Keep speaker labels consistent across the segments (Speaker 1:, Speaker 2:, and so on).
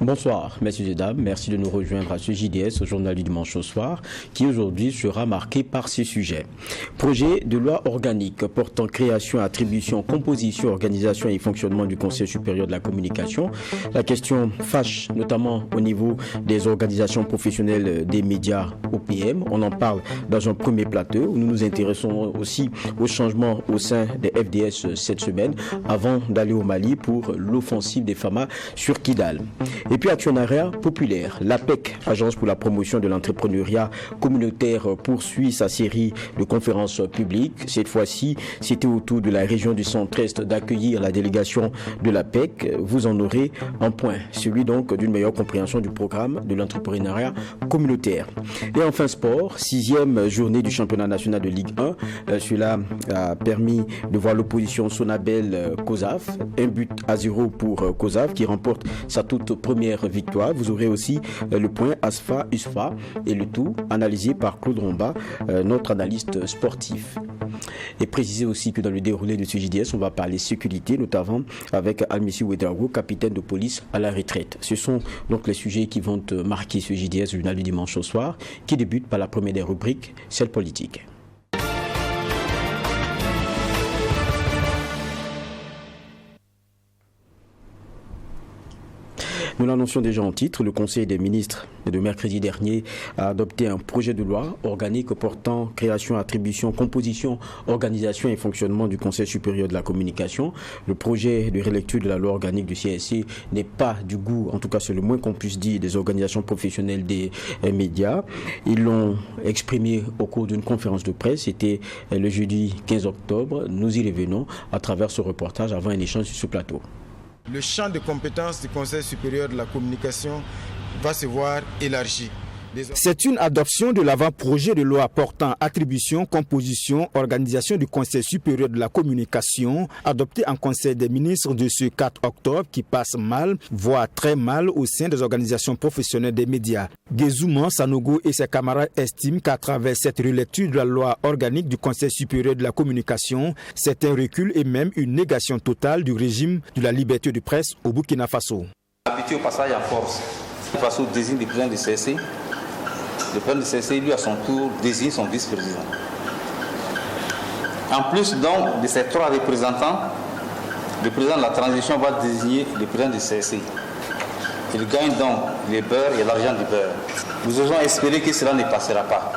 Speaker 1: Bonsoir, messieurs et dames. Merci de nous rejoindre à ce JDS, au journal du dimanche au soir, qui aujourd'hui sera marqué par ces sujets. Projet de loi organique portant création, attribution, composition, organisation et fonctionnement du Conseil supérieur de la communication. La question fâche notamment au niveau des organisations professionnelles des médias OPM. On en parle dans un premier plateau où nous nous intéressons aussi aux changements au sein des FDS cette semaine avant d'aller au Mali pour l'offensive des FAMA sur Kidal. Et puis actionnariat populaire, l'APEC, Agence pour la promotion de l'entrepreneuriat communautaire, poursuit sa série de conférences publiques. Cette fois-ci, c'était au tour de la région du Centre-Est d'accueillir la délégation de l'APEC. Vous en aurez un point, celui donc d'une meilleure compréhension du programme de l'entrepreneuriat communautaire. Et enfin sport, 6e journée du championnat national de Ligue 1. Cela a permis de voir l'opposition Sonabel-Cosaf, 1-0 pour Cosaf qui remporte sa toute première victoire. Vous aurez aussi le point ASFA-USFA et le tout analysé par Claude Romba, notre analyste sportif. Et préciser aussi que dans le déroulé de ce JDS, on va parler sécurité, notamment avec Almissi Ouedraogo, capitaine de police à la retraite. Ce sont donc les sujets qui vont marquer ce JDS, le journal du dimanche au soir, qui débute par la première des rubriques, celle politique. Nous l'annoncions déjà en titre, le Conseil des ministres de mercredi dernier a adopté un projet de loi organique portant création, attribution, composition, organisation et fonctionnement du Conseil supérieur de la communication. Le projet de relecture de la loi organique du CSC n'est pas du goût, en tout cas c'est le moins qu'on puisse dire, des organisations professionnelles des médias. Ils l'ont exprimé au cours d'une conférence de presse, c'était le jeudi 15 octobre. Nous y revenons à travers ce reportage avant un échange sur ce plateau.
Speaker 2: Le champ de compétences du Conseil supérieur de la communication va se voir élargi.
Speaker 3: C'est une adoption de l'avant-projet de loi portant attribution, composition, organisation du Conseil supérieur de la communication, adopté en Conseil des ministres de ce 4 octobre qui passe mal, voire très mal au sein des organisations professionnelles des médias. Gezouman Sanogo et ses camarades estiment qu'à travers cette relecture de la loi organique du Conseil supérieur de la communication, c'est un recul et même une négation totale du régime de la liberté de presse au Burkina Faso.
Speaker 4: Habitué au passage en force, le Faso désigne le président du CSC. Le président du CSC, lui, à son tour, désigne son vice-président. En plus donc de ces 3 représentants, le président de la transition va désigner le président du CSC. Il gagne donc le beurre et l'argent du beurre. Nous osons espérer que cela ne passera pas.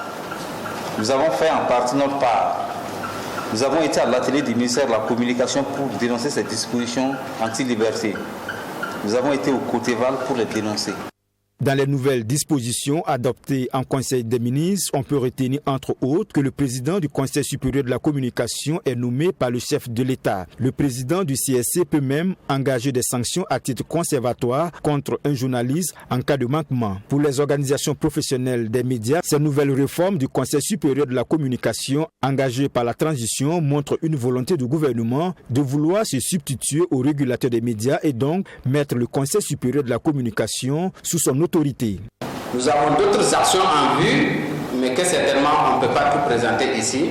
Speaker 4: Nous avons fait en partie notre part. Nous avons été à l'atelier du ministère de la Communication pour dénoncer ces dispositions anti-liberté. Nous avons été au Côté-Val pour les dénoncer.
Speaker 3: Dans les nouvelles dispositions adoptées en Conseil des ministres, on peut retenir entre autres que le président du Conseil supérieur de la communication est nommé par le chef de l'État. Le président du CSC peut même engager des sanctions à titre conservatoire contre un journaliste en cas de manquement. Pour les organisations professionnelles des médias, ces nouvelles réformes du Conseil supérieur de la communication engagées par la transition montrent une volonté du gouvernement de vouloir se substituer au régulateur des médias et donc mettre le Conseil supérieur de la communication sous son autorité.
Speaker 5: Nous avons d'autres actions en vue, mais que certainement on ne peut pas tout présenter ici.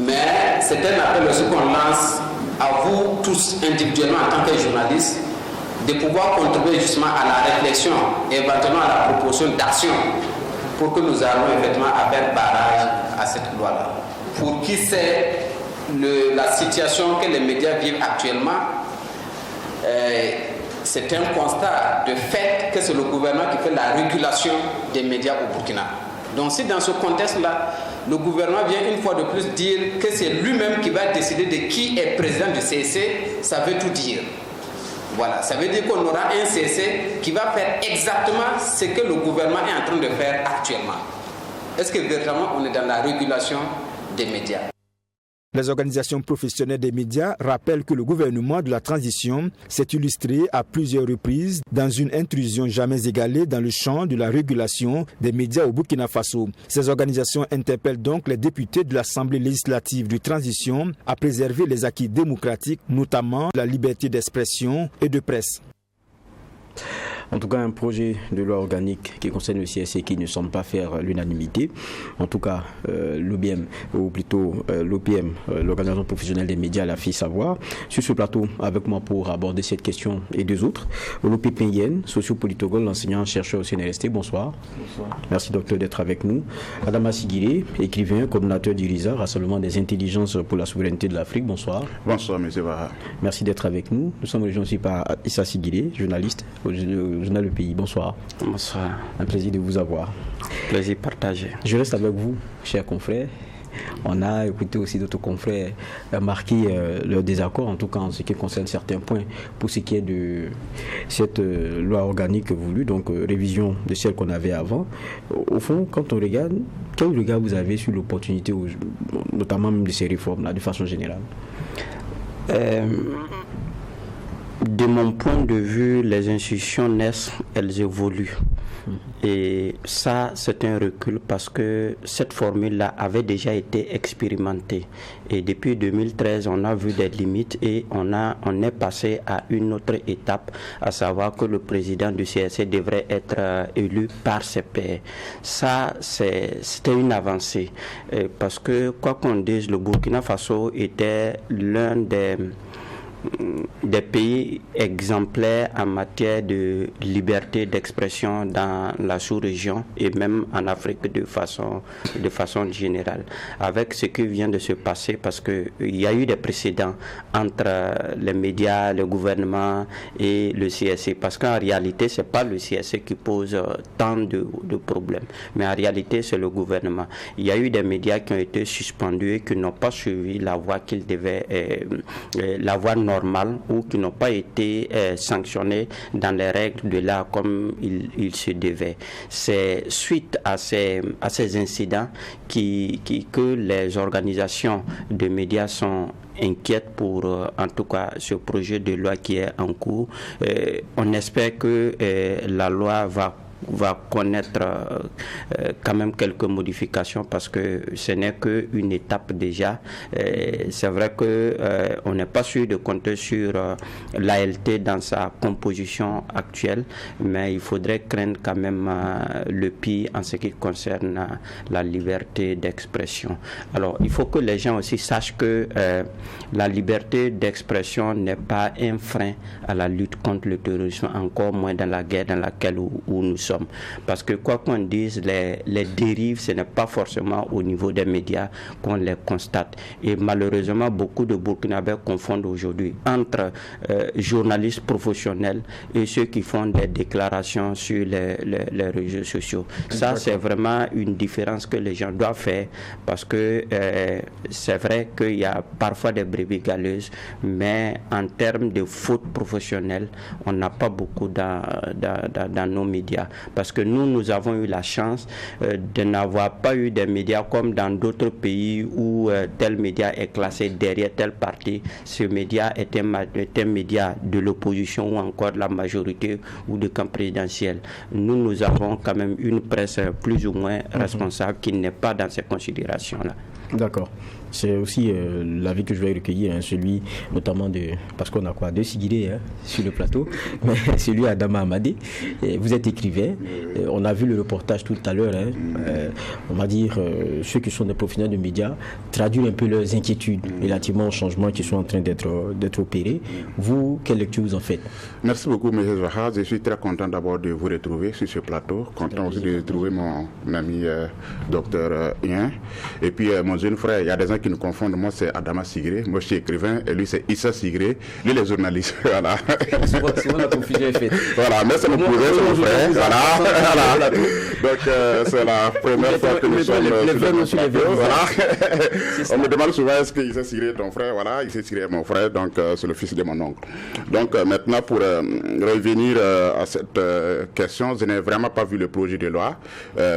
Speaker 5: Mais c'est un appel aussi qu'on lance à vous tous individuellement en tant que journalistes de pouvoir contribuer justement à la réflexion et éventuellement à la proposition d'action pour que nous arrivions effectivement à faire barrage à cette loi-là. Pour qui sait la situation que les médias vivent actuellement, c'est un constat de fait que c'est le gouvernement qui fait la régulation des médias au Burkina. Donc si dans ce contexte-là, le gouvernement vient une fois de plus dire que c'est lui-même qui va décider de qui est président du CSC, ça veut tout dire. Voilà, ça veut dire qu'on aura un CSC qui va faire exactement ce que le gouvernement est en train de faire actuellement. Est-ce que véritablement on est dans la régulation des médias ?
Speaker 3: Les organisations professionnelles des médias rappellent que le gouvernement de la transition s'est illustré à plusieurs reprises dans une intrusion jamais égalée dans le champ de la régulation des médias au Burkina Faso. Ces organisations interpellent donc les députés de l'Assemblée législative de transition à préserver les acquis démocratiques, notamment la liberté d'expression et de presse.
Speaker 1: En tout cas, un projet de loi organique qui concerne le CSC qui ne semble pas faire l'unanimité. En tout cas, l'OBM, ou plutôt l'OPM, l'Organisation professionnelle des médias, l'a fait savoir. Sur ce plateau, avec moi pour aborder cette question et deux autres, Olopé Yen, sociopolitologue, enseignant-chercheur au CNRST. Bonsoir. Bonsoir. Merci, docteur, d'être avec nous. Adama Sigiré, écrivain, coordonnateur du RISA, Rassemblement des intelligences pour la souveraineté de l'Afrique. Bonsoir.
Speaker 6: Bonsoir, M. Vaha.
Speaker 1: Merci d'être avec nous. Nous sommes rejoints aussi par Issa Sigiré, journaliste au journal Le Pays. Bonsoir.
Speaker 7: Bonsoir.
Speaker 1: Un plaisir de vous avoir.
Speaker 7: Plaisir partagé.
Speaker 1: Je reste avec vous, chers confrères. On a écouté aussi d'autres confrères marquer leur désaccord, en tout cas en ce qui concerne certains points, pour ce qui est de cette loi organique voulue, donc révision de celle qu'on avait avant. Au fond, quand on regarde, quel regard vous avez sur l'opportunité, notamment même de ces réformes-là, de façon générale?
Speaker 7: De mon point de vue, les institutions naissent, elles évoluent. Et ça, c'est un recul parce que cette formule-là avait déjà été expérimentée. Et depuis 2013, on a vu des limites et on est passé à une autre étape, à savoir que le président du CSC devrait être élu par ses pairs. Ça, c'était une avancée. Parce que, quoi qu'on dise, le Burkina Faso était l'un des pays exemplaires en matière de liberté d'expression dans la sous-région et même en Afrique de façon générale. Avec ce qui vient de se passer, parce qu'il y a eu des précédents entre les médias, le gouvernement et le CSC, parce qu'en réalité, ce n'est pas le CSC qui pose tant de problèmes, mais en réalité, c'est le gouvernement. Il y a eu des médias qui ont été suspendus et qui n'ont pas suivi la voie qu'ils devaient, la voie normales ou qui n'ont pas été sanctionnés dans les règles de l'art comme il se devait. C'est suite à ces incidents que les organisations de médias sont inquiètes pour, en tout cas, ce projet de loi qui est en cours. On espère que la loi va connaître quand même quelques modifications parce que ce n'est qu'une étape déjà. C'est vrai qu'on n'est pas sûr de compter sur l'ALT dans sa composition actuelle, mais il faudrait craindre quand même le pire en ce qui concerne la liberté d'expression. Alors, il faut que les gens aussi sachent que la liberté d'expression n'est pas un frein à la lutte contre le terrorisme, encore moins dans la guerre dans laquelle où nous sommes. Parce que quoi qu'on dise, les dérives, ce n'est pas forcément au niveau des médias qu'on les constate. Et malheureusement, beaucoup de Burkinabés confondent aujourd'hui entre journalistes professionnels et ceux qui font des déclarations sur les réseaux sociaux. Ça, c'est vraiment une différence que les gens doivent faire parce que c'est vrai qu'il y a parfois des brebis galeuses, mais en termes de fautes professionnelles, on n'a pas beaucoup dans nos médias. Parce que nous avons eu la chance de n'avoir pas eu des médias comme dans d'autres pays où tel média est classé derrière tel parti. Ce média est un média de l'opposition ou encore de la majorité ou du camp présidentiel. Nous avons quand même une presse plus ou moins responsable qui n'est pas dans ces considérations-là.
Speaker 1: D'accord. C'est aussi l'avis que je vais recueillir, celui notamment parce qu'on a deux Sigiré sur le plateau, mais celui d'Adama Amadé. Vous êtes écrivain, on a vu le reportage tout à l'heure, on va dire ceux qui sont des professionnels de médias traduire un peu leurs inquiétudes relativement aux changements qui sont en train d'être opérés. Vous, quelle lecture vous en faites?
Speaker 6: Merci beaucoup, M. Vaha. Je suis très content d'abord de vous retrouver sur ce plateau, content aussi de retrouver mon ami docteur Yen, et puis mon jeune frère. Il y a des gens qui nous confondent. Moi, c'est Adama Sigiré. Moi, je suis écrivain. Et lui, c'est Issa Sigiré. Lui, les journalistes. Voilà.
Speaker 1: Souvent, la confusion est faite.
Speaker 6: Voilà. Mais c'est mon cousin, c'est mon frère. Voilà. Donc, c'est la première fois que nous sommes sur le plateau. Voilà. On me demande souvent est-ce que Issa Sigiré est ton frère. Voilà. Issa Sigiré est mon frère. Donc, c'est le fils de mon oncle. Donc, maintenant, pour revenir à cette question, je n'ai vraiment pas vu le projet de loi.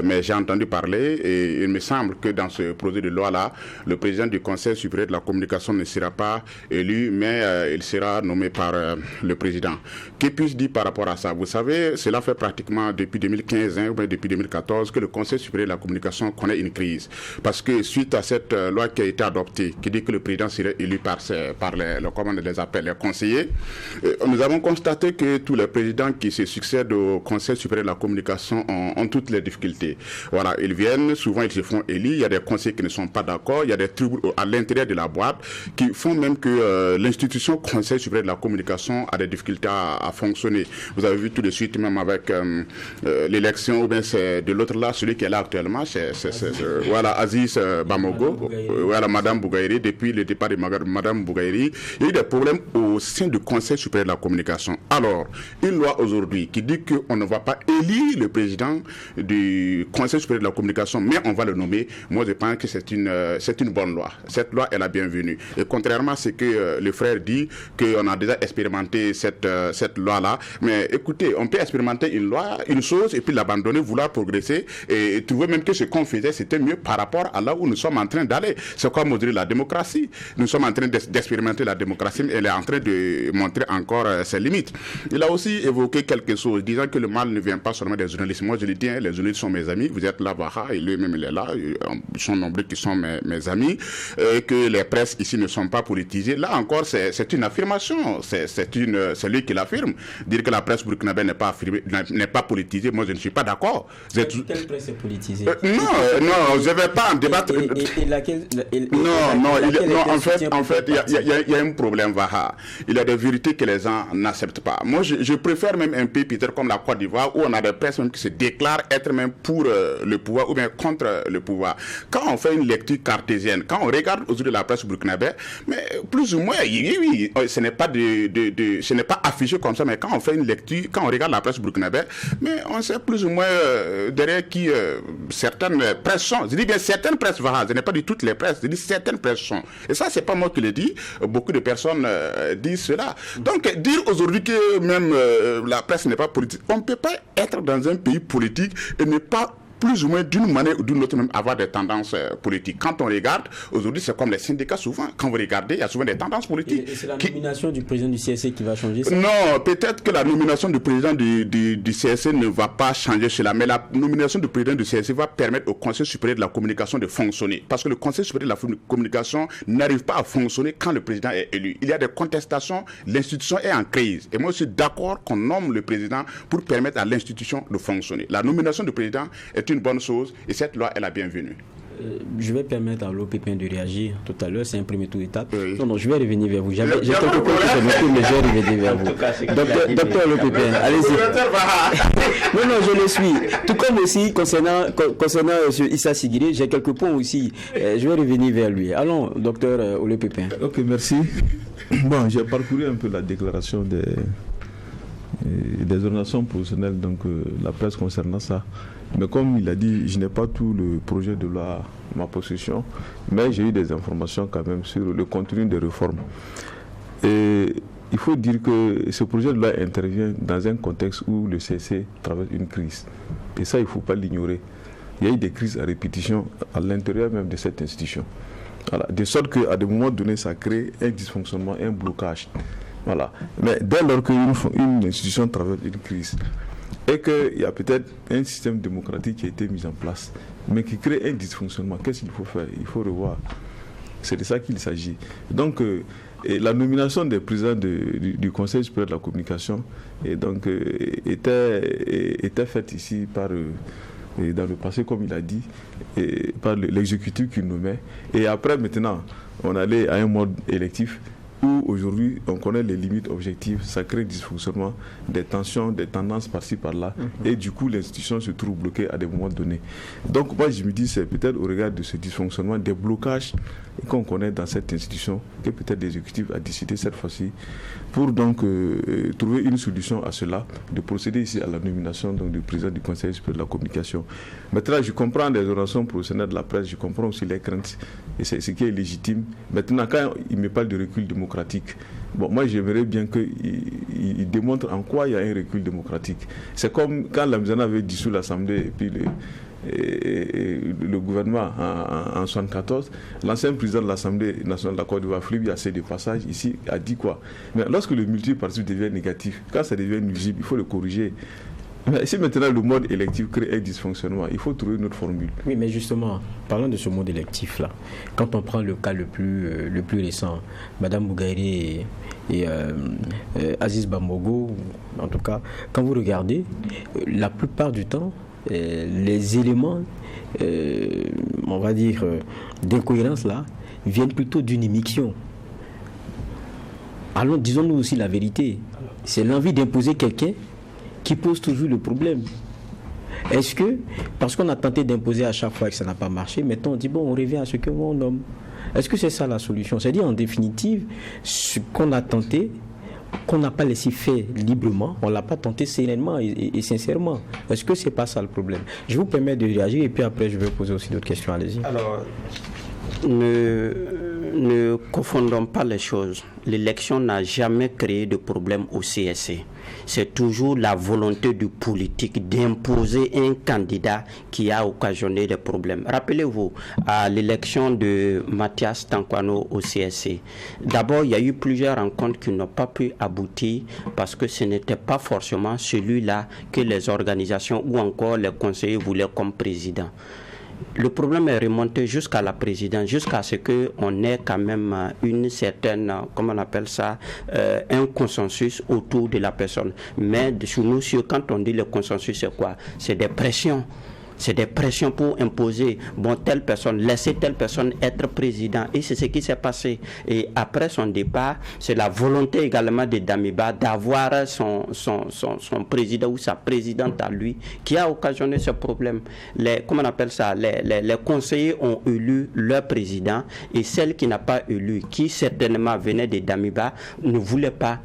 Speaker 6: Mais j'ai entendu parler. Et il me semble que dans ce projet de loi, loi-là, le président du Conseil supérieur de la communication ne sera pas élu, mais il sera nommé par le président. Que puis-je dire par rapport à ça? Vous savez, cela fait pratiquement depuis 2015 ou bien depuis 2014 que le Conseil supérieur de la communication connaît une crise. Parce que suite à cette loi qui a été adoptée, qui dit que le président serait élu par les conseillers, nous avons constaté que tous les présidents qui se succèdent au Conseil supérieur de la communication ont toutes les difficultés. Voilà, ils viennent, souvent ils se font élire, il y a des conseillers qui ne sont pas d'accord, il y a des troubles à l'intérieur de la boîte qui font même que l'institution Conseil supérieur de la communication a des difficultés à fonctionner. Vous avez vu tout de suite, même avec l'élection, ou bien c'est de l'autre là, celui qui est là actuellement, voilà, Aziz Bamogo, voilà, Madame Bougaïri, depuis le départ de Madame Bougaïri, il y a eu des problèmes au sein du Conseil supérieur de la communication. Alors, une loi aujourd'hui qui dit qu'on ne va pas élire le président du Conseil supérieur de la communication, mais on va le nommer, moi je pense que c'est une bonne loi. Cette loi est la bienvenue. Et contrairement à ce que le frère dit, qu'on a déjà expérimenté cette loi-là, mais écoutez, on peut expérimenter une loi, une chose, et puis l'abandonner, vouloir progresser, et trouver même que ce qu'on faisait, c'était mieux par rapport à là où nous sommes en train d'aller. C'est comme on dirait la démocratie. Nous sommes en train d'expérimenter la démocratie, mais elle est en train de montrer encore ses limites. Il a aussi évoqué quelque chose, disant que le mal ne vient pas seulement des journalistes. Moi, je le dis, hein, les journalistes sont mes amis. Vous êtes là, Baha, et lui-même, il est là. Ils sont nombreux qui sont mes amis. Que les presses ici ne sont pas politisées. Là encore, c'est une affirmation. C'est lui qui l'affirme. Dire que la presse burkinabé n'est pas politisée, moi, je ne suis pas d'accord.
Speaker 1: Quelle presse est politisée?
Speaker 6: Non, je ne vais pas en débattre.
Speaker 1: Et laquelle
Speaker 6: En fait, il y a un problème, Vaha. Il y a des vérités que les gens n'acceptent pas. Moi, je préfère même un pays, Peter, comme la Côte d'Ivoire, où on a des personnes qui se déclarent être même pour le pouvoir ou bien contre le pouvoir. Quand on fait une lecture cartésienne, quand on regarde aujourd'hui la presse burkinabé, mais plus ou moins, oui, ce n'est pas affiché comme ça, mais quand on fait une lecture, quand on regarde la presse burkinabé, mais on sait plus ou moins derrière qui certaines presses sont. Je dis bien certaines presses, Vaha, ce n'est pas de toutes les presses, je dis certaines presses sont. Et ça, c'est pas moi qui le dis, beaucoup de personnes disent cela. Donc, dire aujourd'hui que même la presse n'est pas politique, on ne peut pas être dans un pays politique et ne pas plus ou moins d'une manière ou d'une autre même avoir des tendances politiques. Quand on regarde, aujourd'hui c'est comme les syndicats souvent, quand vous regardez, il y a souvent des tendances politiques.
Speaker 1: Et c'est la nomination du président du CSC qui va changer ça?
Speaker 6: Non, peut-être que la nomination du président du CSC ne va pas changer cela, mais la nomination du président du CSC va permettre au Conseil supérieur de la communication de fonctionner. Parce que le Conseil supérieur de la communication n'arrive pas à fonctionner quand le président est élu. Il y a des contestations, l'institution est en crise. Et moi je suis d'accord qu'on nomme le président pour permettre à l'institution de fonctionner. La nomination du président est une bonne chose et cette loi est la bienvenue.
Speaker 1: Je vais permettre à l'OPPN de réagir tout à l'heure, c'est un premier tour d'étape.
Speaker 6: Oui.
Speaker 1: Non, je vais revenir vers vous. J'ai quelques points que j'ai notés, mais je vais revenir vers vous. Docteur l'OPPN, allez-y. Non, je le suis. Tout comme aussi, concernant M. Issa Sigiri, j'ai quelques points aussi. Je vais revenir vers lui. Allons, docteur l'OPPN.
Speaker 8: Ok, merci. Bon, j'ai parcouru un peu la déclaration des organisations professionnelles, donc la presse concernant ça. Mais comme il a dit, je n'ai pas tout le projet de loi à ma possession, mais j'ai eu des informations quand même sur le contenu des réformes. Et il faut dire que ce projet de loi intervient dans un contexte où le CSC traverse une crise. Et ça, il ne faut pas l'ignorer. Il y a eu des crises à répétition à l'intérieur même de cette institution. Voilà. De sorte qu'à des moments donnés, ça crée un dysfonctionnement, un blocage. Voilà. Mais dès lors qu'une institution traverse une crise, et qu'il y a peut-être un système démocratique qui a été mis en place, mais qui crée un dysfonctionnement, qu'est-ce qu'il faut faire? Il faut revoir. C'est de ça qu'il s'agit. Donc, la nomination des présidents du Conseil supérieur de la communication était faite ici par, dans le passé, comme il a dit, par l'exécutif qui nommait. Et après, maintenant, on allait à un mode électif, où aujourd'hui on connaît les limites objectives, ça crée dysfonctionnement, des tensions, des tendances par-ci par-là, et du coup l'institution se trouve bloquée à des moments donnés. Donc moi je me dis c'est peut-être au regard de ce dysfonctionnement, des blocages qu'on connaît dans cette institution, que peut-être l'exécutif a décidé cette fois-ci, pour donc trouver une solution à cela, de procéder ici à la nomination donc, du président du Conseil supérieur de la communication. Maintenant je comprends les organisations professionnelles de la presse, je comprends aussi les craintes, et c'est ce qui est légitime. Maintenant quand il me parle de recul démocratique, bon, moi j'aimerais bien qu'il démontre en quoi il y a un recul démocratique. C'est comme quand Lamizana avait dissous l'Assemblée et puis le gouvernement en 1974, l'ancien président de l'Assemblée nationale de la Côte d'Ivoire, Philippe Yassé de passage ici, a dit quoi? Mais lorsque le multipartisme devient négatif, quand ça devient nuisible, il faut le corriger. Mais si maintenant le mode électif crée un dysfonctionnement, il faut trouver une autre formule.
Speaker 1: Oui, mais justement, parlant de ce mode électif-là, quand on prend le cas le plus récent, Mme Bougaïri et Aziz Bambogo, en tout cas, quand vous regardez, la plupart du temps, les éléments, on va dire, d'incohérence là, viennent plutôt d'une immixtion. Alors, disons-nous aussi la vérité. C'est l'envie d'imposer quelqu'un qui pose toujours le problème. Est-ce que, parce qu'on a tenté d'imposer à chaque fois que ça n'a pas marché, maintenant on dit, bon, on revient à ce que l'on nomme. Est-ce que c'est ça la solution? C'est-à-dire, en définitive, ce qu'on a tenté, qu'on n'a pas laissé faire librement, on ne l'a pas tenté sereinement et sincèrement. Est-ce que ce n'est pas ça le problème? Je vous permets de réagir et puis après, je vais poser aussi d'autres questions. Allez-y.
Speaker 7: Alors, ne confondons pas les choses. L'élection n'a jamais créé de problème au CSC. C'est toujours la volonté du politique d'imposer un candidat qui a occasionné des problèmes. Rappelez-vous, à l'élection de Mathias Tankwano au CSC, d'abord, il y a eu plusieurs rencontres qui n'ont pas pu aboutir parce que ce n'était pas forcément celui-là que les organisations ou encore les conseillers voulaient comme président. Le problème est remonté jusqu'à la présidence, jusqu'à ce qu'on ait quand même une certaine, comment on appelle ça, un consensus autour de la personne. Mais sous nous, quand on dit le consensus, c'est quoi? C'est des pressions. C'est des pressions pour imposer, bon, telle personne, laisser telle personne être président. Et c'est ce qui s'est passé. Et après son départ, c'est la volonté également de Damiba d'avoir son président ou sa présidente à lui qui a occasionné ce problème. Comment on appelle ça? Les conseillers ont élu leur président et celle qui n'a pas élu, qui certainement venait de Damiba, ne voulait pas.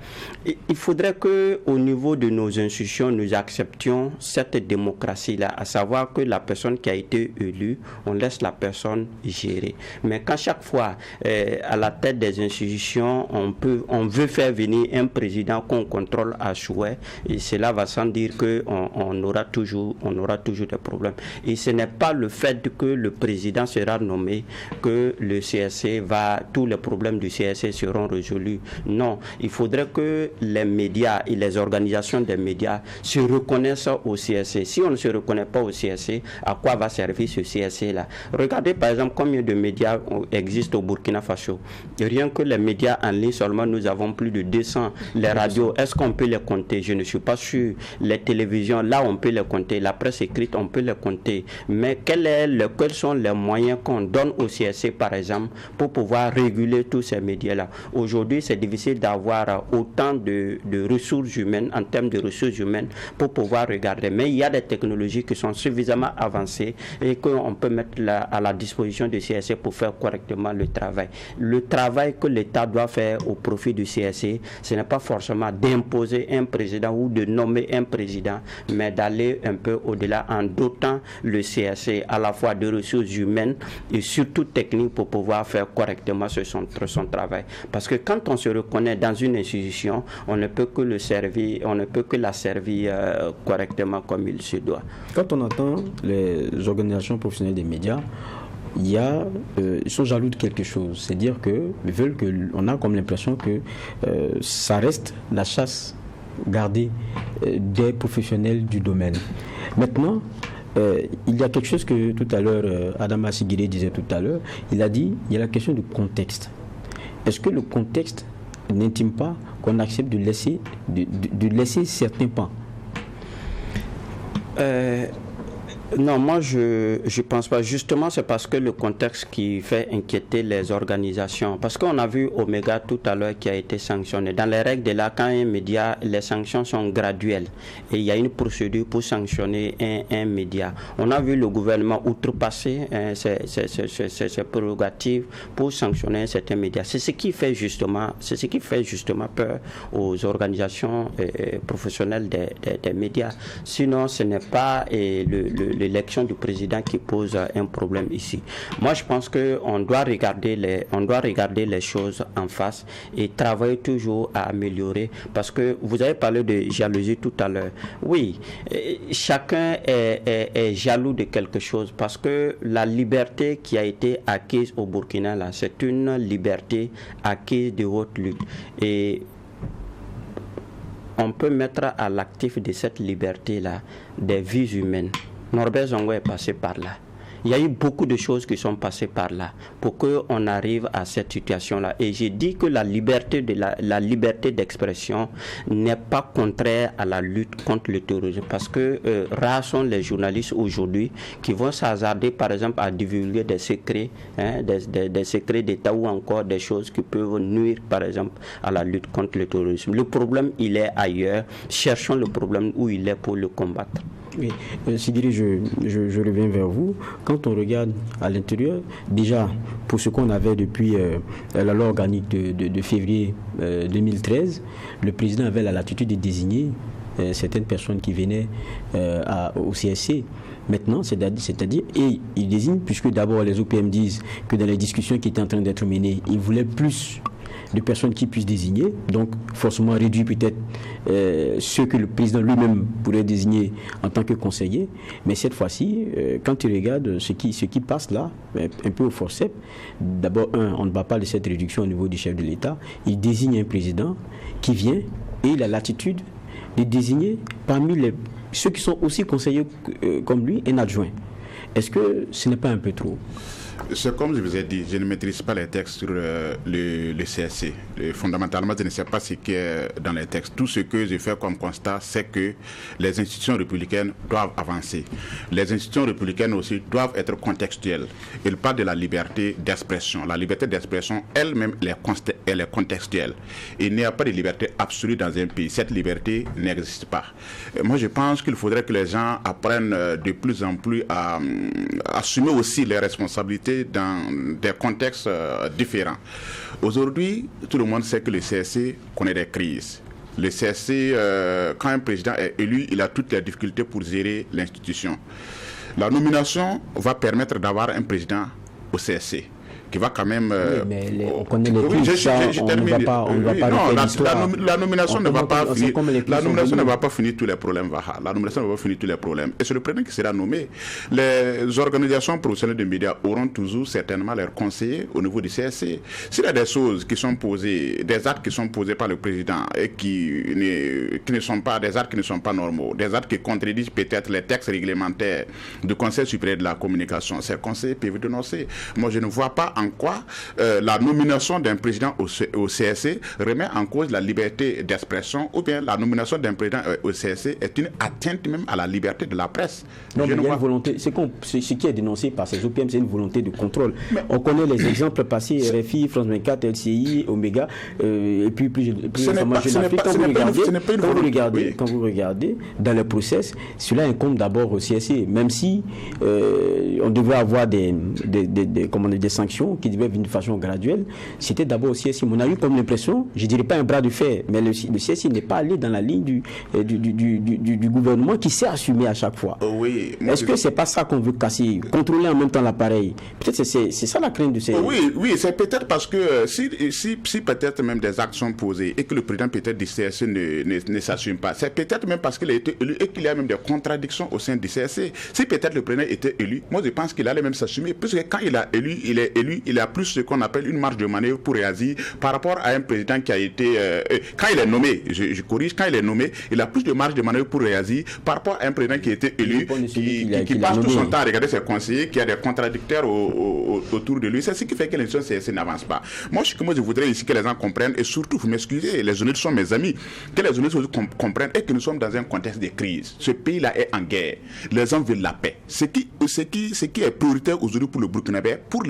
Speaker 7: Il faudrait qu'au niveau de nos institutions, nous acceptions cette démocratie-là, à savoir que la personne qui a été élue, on laisse la personne gérer. Mais quand chaque fois, à la tête des institutions, on veut faire venir un président qu'on contrôle à souhait, et cela va sans dire qu'on aura toujours des problèmes. Et ce n'est pas le fait que le président sera nommé que le CSC tous les problèmes du CSC seront résolus. Non, il faudrait que les médias et les organisations des médias se reconnaissent au CSC. Si on ne se reconnaît pas au CSC, à quoi va servir ce CSC-là? Regardez par exemple combien de médias existent au Burkina Faso. Rien que les médias en ligne seulement, nous avons plus de 200. Les radios, est-ce qu'on peut les compter? Je ne suis pas sûr. Les télévisions, là on peut les compter. La presse écrite, on peut les compter. Mais quels sont les moyens qu'on donne au CSC par exemple pour pouvoir réguler tous ces médias-là? Aujourd'hui, c'est difficile d'avoir autant de ressources humaines, en termes de ressources humaines, pour pouvoir regarder. Mais il y a des technologies qui sont suffisamment avancées et qu'on peut mettre à la disposition du CSC pour faire correctement le travail. Le travail que l'État doit faire au profit du CSC, ce n'est pas forcément d'imposer un président ou de nommer un président, mais d'aller un peu au-delà en dotant le CSC à la fois de ressources humaines et surtout techniques pour pouvoir faire correctement son travail. Parce que quand on se reconnaît dans une institution, on ne peut que la servir correctement comme il se doit.
Speaker 1: Quand on entend les organisations professionnelles des médias, ils sont jaloux de quelque chose. C'est-à-dire qu'on a comme l'impression que ça reste la chasse gardée des professionnels du domaine. Maintenant, il y a quelque chose que tout à l'heure, Adama Sigiré disait tout à l'heure, il a dit, il y a la question du contexte. Est-ce que le contexte n'intime pas qu'on accepte de laisser certains pans?
Speaker 7: Non, moi je pense pas. Justement, c'est parce que le contexte qui fait inquiéter les organisations. Parce qu'on a vu Omega tout à l'heure qui a été sanctionné. Dans les règles de là, quand un média, les sanctions sont graduelles. Et il y a une procédure pour sanctionner un média. On a vu le gouvernement outrepasser ses prérogatives pour sanctionner certains médias. C'est ce qui fait justement peur aux organisations professionnelles des médias. Sinon, ce n'est pas l'élection du président qui pose un problème ici. Moi, je pense qu'on doit regarder les choses en face et travailler toujours à améliorer, parce que vous avez parlé de jalousie tout à l'heure. Oui, chacun est jaloux de quelque chose, parce que la liberté qui a été acquise au Burkina, là, c'est une liberté acquise de haute lutte. Et on peut mettre à l'actif de cette liberté-là des vies humaines. Norbert Zongo est passé par là. Il y a eu beaucoup de choses qui sont passées par là pour qu'on arrive à cette situation-là. Et j'ai dit que la liberté d'expression n'est pas contraire à la lutte contre le terrorisme, parce que rares sont les journalistes aujourd'hui qui vont s'hasarder, par exemple, à divulguer des secrets, des secrets d'État, ou encore des choses qui peuvent nuire, par exemple, à la lutte contre le terrorisme. Le problème, il est ailleurs. Cherchons le problème où il est pour le combattre.
Speaker 1: Oui, Sidiri, je reviens vers vous. Quand on regarde à l'intérieur, déjà, pour ce qu'on avait depuis la loi organique de février 2013, le président avait la latitude de désigner certaines personnes qui venaient au CSC. Maintenant, c'est-à-dire, et il désigne, puisque d'abord les OPM disent que dans les discussions qui étaient en train d'être menées, ils voulaient plus de personnes qui puissent désigner, donc forcément réduire peut-être ceux que le président lui-même pourrait désigner en tant que conseiller. Mais cette fois-ci, quand tu regardes ce qui passe là, un peu au forceps, d'abord, on ne va pas de cette réduction au niveau du chef de l'État. Il désigne un président qui vient et il a l'attitude de désigner parmi ceux qui sont aussi conseillers comme lui, un adjoint. Est-ce que ce n'est pas un peu trop ?
Speaker 6: C'est comme je vous ai dit, je ne maîtrise pas les textes sur le CSC. Fondamentalement, je ne sais pas ce qui est dans les textes. Tout ce que je fais comme constat, c'est que les institutions républicaines doivent avancer. Les institutions républicaines aussi doivent être contextuelles. Il parle de la liberté d'expression. La liberté d'expression, elle-même, elle est contextuelle. Il n'y a pas de liberté absolue dans un pays. Cette liberté n'existe pas. Moi, je pense qu'il faudrait que les gens apprennent de plus en plus à assumer aussi les responsabilités dans des contextes différents. Aujourd'hui, tout le monde sait que le CSC connaît des crises. Le CSC, quand un président est élu, il a toutes les difficultés pour gérer l'institution. La nomination va permettre d'avoir un président au CSC qui va quand même...
Speaker 1: Oui, mais on connaît les crises, on ne va pas
Speaker 6: la nomination ne va pas finir. La nomination ne va pas finir tous les problèmes. La nomination ne va pas finir tous les problèmes. Et c'est le président qui sera nommé. Les organisations professionnelles de médias auront toujours certainement leurs conseillers au niveau du CSC. S'il y a des choses qui sont posées, des actes qui sont posés par le président et qui ne sont pas des actes qui ne sont pas normaux, des actes qui contredisent peut-être les textes réglementaires du Conseil supérieur de la communication, ces conseillers peuvent dénoncer. Moi, je ne vois pas en quoi la nomination d'un président au CSC remet en cause la liberté d'expression, ou bien la nomination d'un président au CSC est une atteinte même à la liberté de la presse.
Speaker 1: Non, mais il y a une volonté, ce qui est dénoncé par ces OPM, c'est une volonté de contrôle. Mais on connaît les exemples passés, RFI, France 24, LCI, Omega, et puis plus récemment Jeune Afrique. Quand vous regardez dans le process, cela incombe d'abord au CSC, même si on devrait avoir des sanctions qui devaient venir de façon graduelle, c'était d'abord au CSI. On a eu comme l'impression, je ne dirais pas un bras de fer, mais le CSI n'est pas allé dans la ligne du gouvernement qui s'est assumé à chaque fois.
Speaker 6: Oui,
Speaker 1: est-ce que c'est pas ça qu'on veut casser, contrôler en même temps l'appareil? Peut-être c'est ça la crainte de ces...
Speaker 6: Oui, c'est peut-être parce que si peut-être même des actes sont posés et que le président peut-être du CSC ne s'assume pas, c'est peut-être même parce qu'il a été élu et qu'il y a même des contradictions au sein du CSC. Si peut-être le président était élu, moi je pense qu'il allait même s'assumer, puisque quand il est élu, il a plus ce qu'on appelle une marge de manœuvre pour réagir par rapport à un président qui a été... quand il est nommé, je corrige, quand il est nommé, il a plus de marge de manœuvre pour réagir par rapport à un président qui a été élu, qui passe tout son temps à regarder ses conseillers, qui a des contradicteurs autour de lui. C'est ce qui fait que l'élection CSC n'avance pas. Moi, je voudrais ici que les gens comprennent, et surtout, vous m'excusez, les journalistes sont mes amis, que les journalistes comprennent et que nous sommes dans un contexte de crise. Ce pays-là est en guerre. Les gens veulent la paix. Ce qui est prioritaire aujourd'hui pour les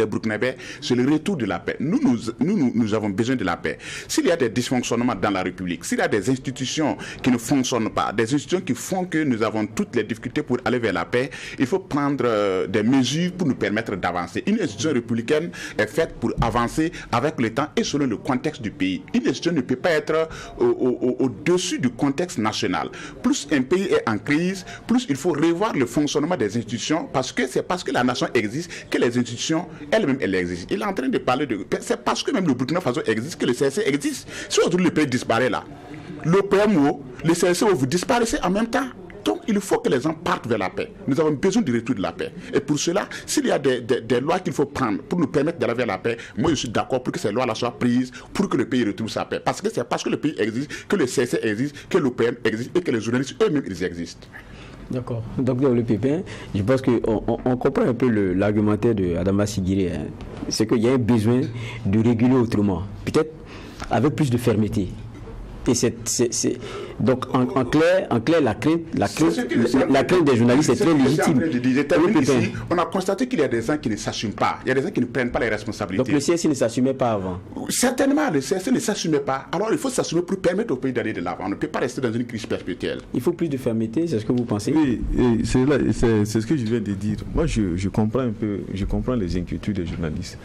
Speaker 6: Burkinabés, c'est le retour de la paix. Nous avons besoin de la paix. S'il y a des dysfonctionnements dans la République, s'il y a des institutions qui ne fonctionnent pas, des institutions qui font que nous avons toutes les difficultés pour aller vers la paix, il faut prendre des mesures pour nous permettre d'avancer. Une institution républicaine est faite pour avancer avec le temps et selon le contexte du pays. Une institution ne peut pas être au-dessus du contexte national. Plus un pays est en crise, plus il faut revoir le fonctionnement des institutions, parce que c'est parce que la nation existe que les institutions elles-mêmes elles existent. Il est en train de parler de... C'est parce que même le Burkina Faso existe que le CSC existe. Si aujourd'hui le pays disparaît là, le PMO, le CSC, vous disparaissez en même temps. Donc, il faut que les gens partent vers la paix. Nous avons besoin du retour de la paix. Et pour cela, s'il y a des lois qu'il faut prendre pour nous permettre d'aller vers la paix, moi, je suis d'accord pour que ces lois-là soient prises pour que le pays retrouve sa paix. Parce que c'est parce que le pays existe, que le CSC existe, que l'OPM existe et que les journalistes eux-mêmes, ils existent.
Speaker 1: D'accord. Donc, Le Pépin, je pense qu'on comprend un peu l'argumentaire de Adama Sigiré. Hein. C'est qu'il y a un besoin de réguler autrement. Peut-être avec plus de fermeté. Et donc en clair, la crainte des journalistes est très légitime.
Speaker 6: Ici, on a constaté qu'il y a des gens qui ne s'assument pas. Il y a des gens qui ne prennent pas les responsabilités.
Speaker 1: Donc le CSC ne s'assumait pas avant.
Speaker 6: Certainement, le CSC ne s'assumait pas. Alors il faut s'assumer pour permettre au pays d'aller de l'avant. On ne peut pas rester dans une crise perpétuelle.
Speaker 1: Il faut plus de fermeté, c'est ce que vous pensez?
Speaker 8: Oui, c'est ce que je viens de dire. Moi, je comprends un peu, je comprends les inquiétudes des journalistes.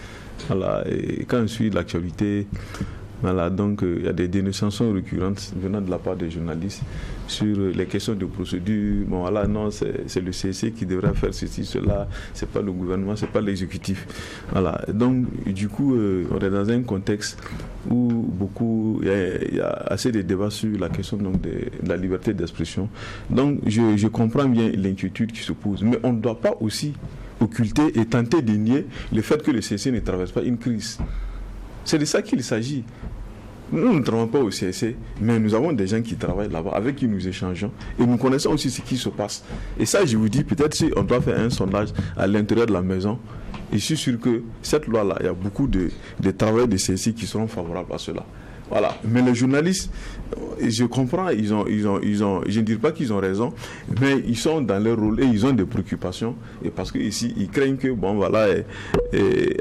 Speaker 8: Voilà, et quand je suis l'actualité. Voilà, donc il y a des dénonciations récurrentes venant de la part des journalistes sur les questions de procédure. Bon voilà, non, c'est le CSC qui devrait faire ceci, cela, c'est pas le gouvernement, c'est pas l'exécutif. Voilà, donc du coup, on est dans un contexte où il y a assez de débats sur la question donc, de la liberté d'expression. Donc je comprends bien l'inquiétude qui se pose, mais on ne doit pas aussi occulter et tenter de nier le fait que le CSC ne traverse pas une crise. C'est de ça qu'il s'agit. Nous ne travaillons pas au CSC, mais nous avons des gens qui travaillent là-bas, avec qui nous échangeons, et nous connaissons aussi ce qui se passe. Et ça, je vous dis, peut-être si on doit faire un sondage à l'intérieur de la maison, je suis sûr que cette loi-là, il y a beaucoup de travailleurs de CSC qui seront favorables à cela. Voilà. Mais les journalistes, je comprends, je ne dis pas qu'ils ont raison, mais ils sont dans leur rôle et ils ont des préoccupations. Et parce qu'ici, ils craignent que, bon, voilà,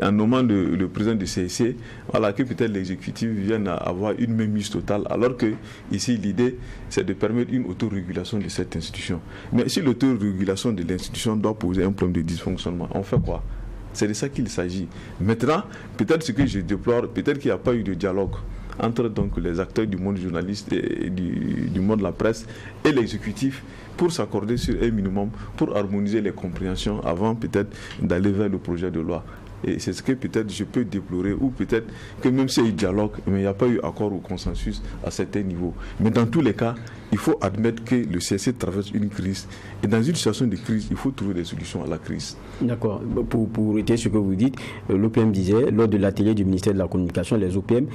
Speaker 8: en nommant le président du CSC, voilà, que peut-être l'exécutif vienne à avoir une mainmise totale, alors que ici, l'idée, c'est de permettre une autorégulation de cette institution. Mais si l'autorégulation de l'institution doit poser un problème de dysfonctionnement, on fait quoi? C'est de ça qu'il s'agit. Maintenant, peut-être ce que je déplore, peut-être qu'il n'y a pas eu de dialogue entre donc les acteurs du monde journaliste et du monde de la presse et l'exécutif pour s'accorder sur un minimum, pour harmoniser les compréhensions avant peut-être d'aller vers le projet de loi. Et c'est ce que peut-être je peux déplorer, ou peut-être que même s'il y a eu dialogue, mais il n'y a pas eu accord ou consensus à certains niveaux. Mais dans tous les cas, il faut admettre que le CSC traverse une crise. Et dans une situation de crise, il faut trouver des solutions à la crise.
Speaker 1: D'accord. Pour réitérer ce que vous dites, l'OPM disait, lors de l'atelier du ministère de la Communication, les OPM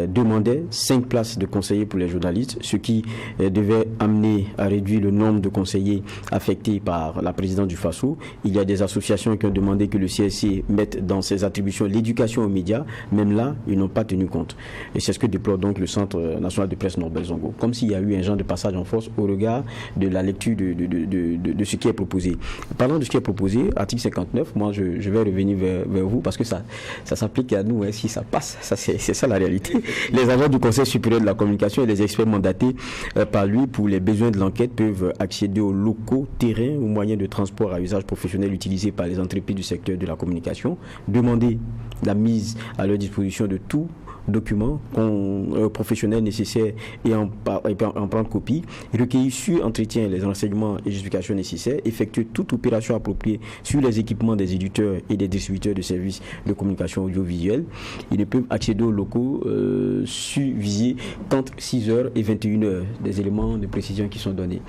Speaker 1: demandaient 5 places de conseillers pour les journalistes, ce qui devait amener à réduire le nombre de conseillers affectés par la présidence du FASO. Il y a des associations qui ont demandé que le CSC mette dans ses attributions l'éducation aux médias. Même là, ils n'ont pas tenu compte. Et c'est ce que déplore donc le Centre national de presse Norbert Zongo. Comme s'il y a eu un genre de passage en force au regard de la lecture de ce qui est proposé. Parlant de ce qui est proposé, article 59, moi je vais revenir vers vous parce que ça s'applique à nous, hein, si ça passe. C'est ça la réalité. Les agents du Conseil supérieur de la communication et les experts mandatés par lui pour les besoins de l'enquête peuvent accéder aux locaux, terrains ou moyens de transport à usage professionnel utilisés par les entreprises du secteur de la communication, demander la mise à leur disposition de tout documents professionnels nécessaires et en prendre copie, recueillir sur entretien les renseignements et justifications nécessaires, effectuer toute opération appropriée sur les équipements des éditeurs et des distributeurs de services de communication audiovisuelle. Ils ne peuvent accéder aux locaux visés entre 6h et 21h, des éléments de précision qui sont donnés.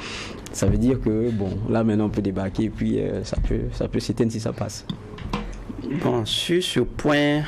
Speaker 1: Ça veut dire que, bon, là maintenant on peut débarquer et puis ça peut s'éteindre si ça passe.
Speaker 7: Bon, sur ce point,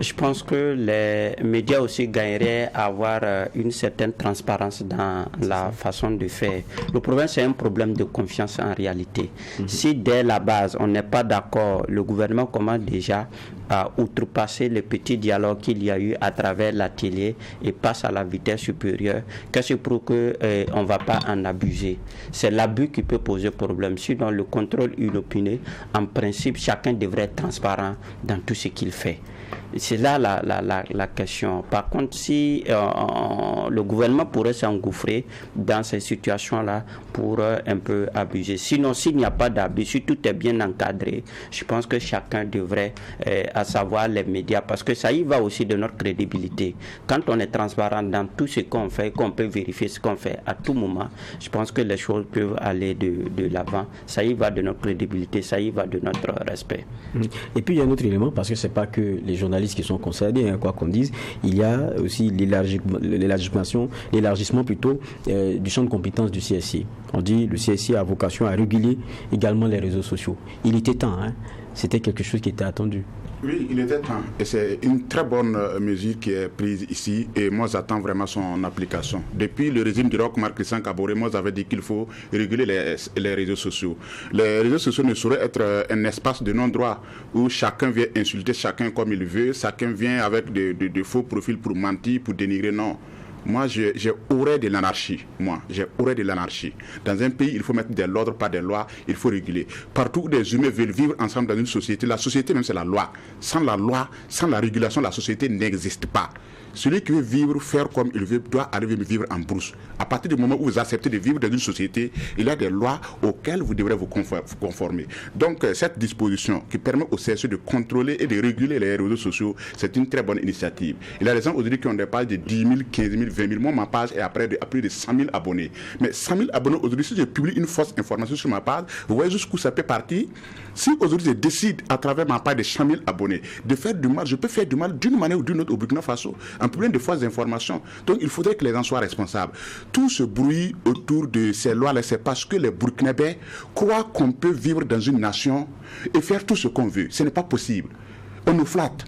Speaker 7: Je pense que les médias aussi gagneraient à avoir une certaine transparence dans la façon de faire. Le problème, c'est un problème de confiance en réalité. Si dès la base, on n'est pas d'accord, le gouvernement commence déjà à outrepasser le petit dialogue qu'il y a eu à travers la télé et passe à la vitesse supérieure, que c'est pour qu'on ne va pas en abuser. C'est l'abus qui peut poser problème. Sinon, le contrôle inopiné, en principe, chacun devrait être transparent dans tout ce qu'il fait. C'est là la question. Par contre, si le gouvernement pourrait s'engouffrer dans ces situations-là pour un peu abuser. Sinon, s'il n'y a pas d'abus, si tout est bien encadré, je pense que chacun devrait, à savoir les médias, parce que ça y va aussi de notre crédibilité. Quand on est transparent dans tout ce qu'on fait, qu'on peut vérifier ce qu'on fait à tout moment, je pense que les choses peuvent aller de l'avant. Ça y va de notre crédibilité, ça y va de notre respect.
Speaker 1: Et puis il y a un autre élément, parce que c'est pas que les journalistes qui sont concernés, quoi qu'on dise, il y a aussi l'élargissement plutôt du champ de compétences du CSI. On dit le CSI a vocation à réguler également les réseaux sociaux. Il était temps, c'était quelque chose qui était attendu.
Speaker 6: Oui, il était temps. Et c'est une très bonne mesure qui est prise ici. Et moi, j'attends vraiment son application. Depuis le régime du Roch Marc Christian Kaboré, moi, j'avais dit qu'il faut réguler les réseaux sociaux. Les réseaux sociaux ne sauraient être un espace de non-droit où chacun vient insulter chacun comme il veut. Chacun vient avec de faux profils pour mentir, pour dénigrer. Non. Moi, j'ai horreur de l'anarchie. J'ai horreur de l'anarchie. Dans un pays, il faut mettre de l'ordre, pas des lois. Il faut réguler. Partout où des humains veulent vivre ensemble dans une société, la société même, c'est la loi. Sans la loi, sans la régulation, la société n'existe pas. Celui qui veut vivre, faire comme il veut, doit arriver à vivre en brousse. À partir du moment où vous acceptez de vivre dans une société, il y a des lois auxquelles vous devrez vous conformer. Donc, cette disposition qui permet au CSE de contrôler et de réguler les réseaux sociaux, c'est une très bonne initiative. Il y a des gens aujourd'hui qui ont des pages de 10 000, 15 000, 20 000. Moi, ma page est après de plus de 100 000 abonnés. Mais 100 000 abonnés aujourd'hui, si je publie une fausse information sur ma page, vous voyez jusqu'où ça peut partir. Si aujourd'hui je décide, à travers ma page de 100 000 abonnés, de faire du mal, je peux faire du mal d'une manière ou d'une autre au Burkina Faso. Un problème de fausses informations. Donc il faudrait que les gens soient responsables. Tout ce bruit autour de ces lois-là, c'est parce que les Burkinabés croient qu'on peut vivre dans une nation et faire tout ce qu'on veut. Ce n'est pas possible. On nous flatte.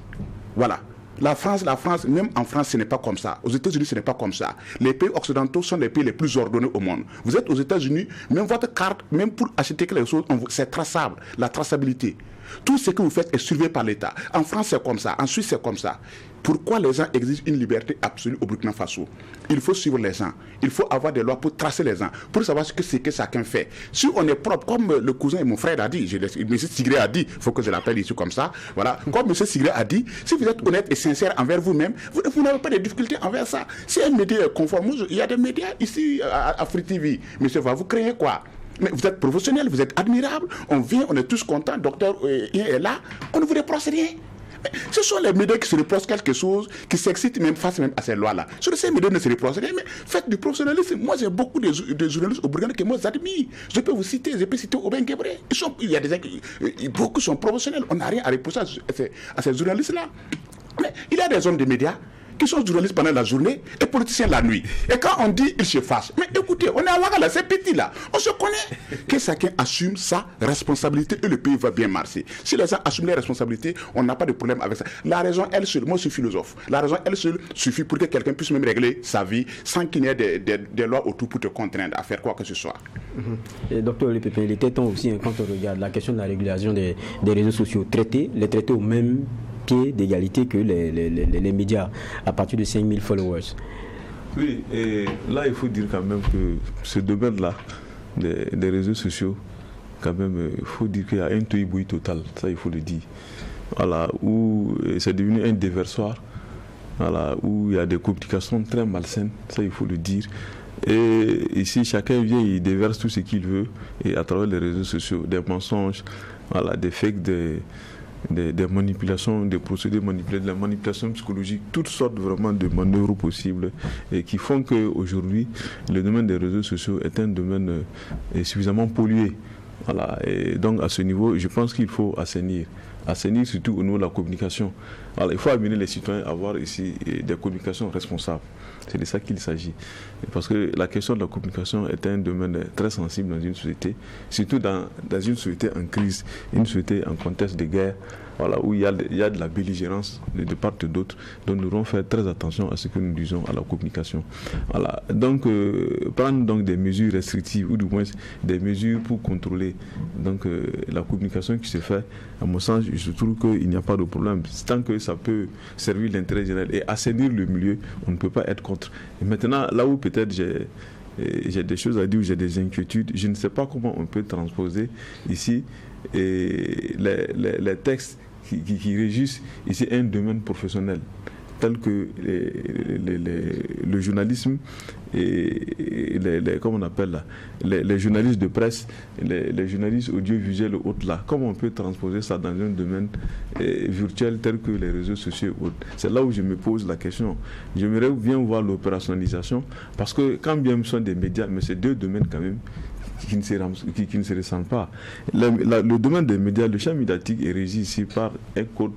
Speaker 6: Voilà. La France, même en France, ce n'est pas comme ça. Aux États-Unis, ce n'est pas comme ça. Les pays occidentaux sont les pays les plus ordonnés au monde. Vous êtes aux États-Unis, même votre carte, même pour acheter quelque chose, c'est traçable. La traçabilité. Tout ce que vous faites est surveillé par l'État. En France, c'est comme ça. En Suisse, c'est comme ça. Pourquoi les gens exigent une liberté absolue au Burkina Faso? Il faut suivre les gens. Il faut avoir des lois pour tracer les gens, pour savoir ce que chacun fait. Si on est propre, comme le cousin et mon frère a dit, M. Sigré a dit, il faut que je l'appelle ici comme ça, voilà. Comme M. Sigré a dit, si vous êtes honnête et sincère envers vous-même, vous n'avez pas de difficultés envers ça. Si un média est conforme, il y a des médias ici à Free TV. Monsieur, vous créez quoi? Mais vous êtes professionnel, vous êtes admirable, on vient, on est tous contents, docteur est là, on ne vous reproche rien. Ce sont les médias qui se reprochent quelque chose, qui s'excitent même face même à ces lois-là. Sur ces médias ne se reprochent rien, mais faites du professionnalisme. Moi, j'ai beaucoup de journalistes au Burkina que moi j'admire. Je peux citer Aubin Guébré. Il y a des gens beaucoup sont professionnels. On n'a rien à reprocher à ces journalistes-là. Mais il y a des hommes de médias qui sont journalistes pendant la journée et politiciens la nuit. Et quand on dit, ils se fâchent. Mais écoutez, on est à Ouattara, c'est petit là. On se connaît. Que chacun assume sa responsabilité et le pays va bien marcher. Si les gens assument les responsabilités, on n'a pas de problème avec ça. La raison, elle seule, moi je suis philosophe, la raison, elle seule suffit pour que quelqu'un puisse même régler sa vie sans qu'il n'y ait des lois autour pour te contraindre à faire quoi que ce soit.
Speaker 1: Et docteur Le Pépin, il était temps aussi, quand on regarde la question de la régulation des réseaux sociaux, les traiter au même pied d'égalité que les médias à partir de 5000 followers.
Speaker 8: Oui, et là il faut dire quand même que ce domaine-là des réseaux sociaux, quand même, il faut dire qu'il y a un tohu-bohu total, ça il faut le dire. Voilà, où c'est devenu un déversoir, voilà, où il y a des communications très malsaines, ça il faut le dire. Et ici, chacun vient, il déverse tout ce qu'il veut, et à travers les réseaux sociaux, des mensonges, voilà, des fakes, des manipulations, des procédés manipulés, de la manipulation psychologique, toutes sortes vraiment de manœuvres possibles et qui font qu'aujourd'hui, le domaine des réseaux sociaux est un domaine suffisamment pollué. Voilà. Et donc à ce niveau, je pense qu'il faut assainir surtout au niveau de la communication. Alors, il faut amener les citoyens à avoir ici des communications responsables. C'est de ça qu'il s'agit. Parce que la question de la communication est un domaine très sensible dans une société, surtout dans une société en crise, une société en contexte de guerre, voilà, où il y a de la belligérance de part et d'autre. Donc nous devons faire très attention à ce que nous disons à la communication. Voilà. Donc prendre donc des mesures restrictives ou du moins des mesures pour contrôler donc, la communication qui se fait, à mon sens, je trouve qu'il n'y a pas de problème. Tant que ça peut servir l'intérêt général et assainir le milieu, on ne peut pas être contre. Et maintenant, là où peut-être j'ai des choses à dire, où j'ai des inquiétudes, je ne sais pas comment on peut transposer ici les textes qui régissent ici un domaine professionnel tel que le journalisme et comment on appelle là, les journalistes de presse, les journalistes audiovisuels autres là. Comment on peut transposer ça dans un domaine virtuel tel que les réseaux sociaux autres? C'est là où je me pose la question. J'aimerais bien voir l'opérationnalisation parce que quand bien même sont des médias, mais c'est deux domaines quand même qui ne se ressemblent pas. Le domaine des médias, le champ médiatique est régi ici par un code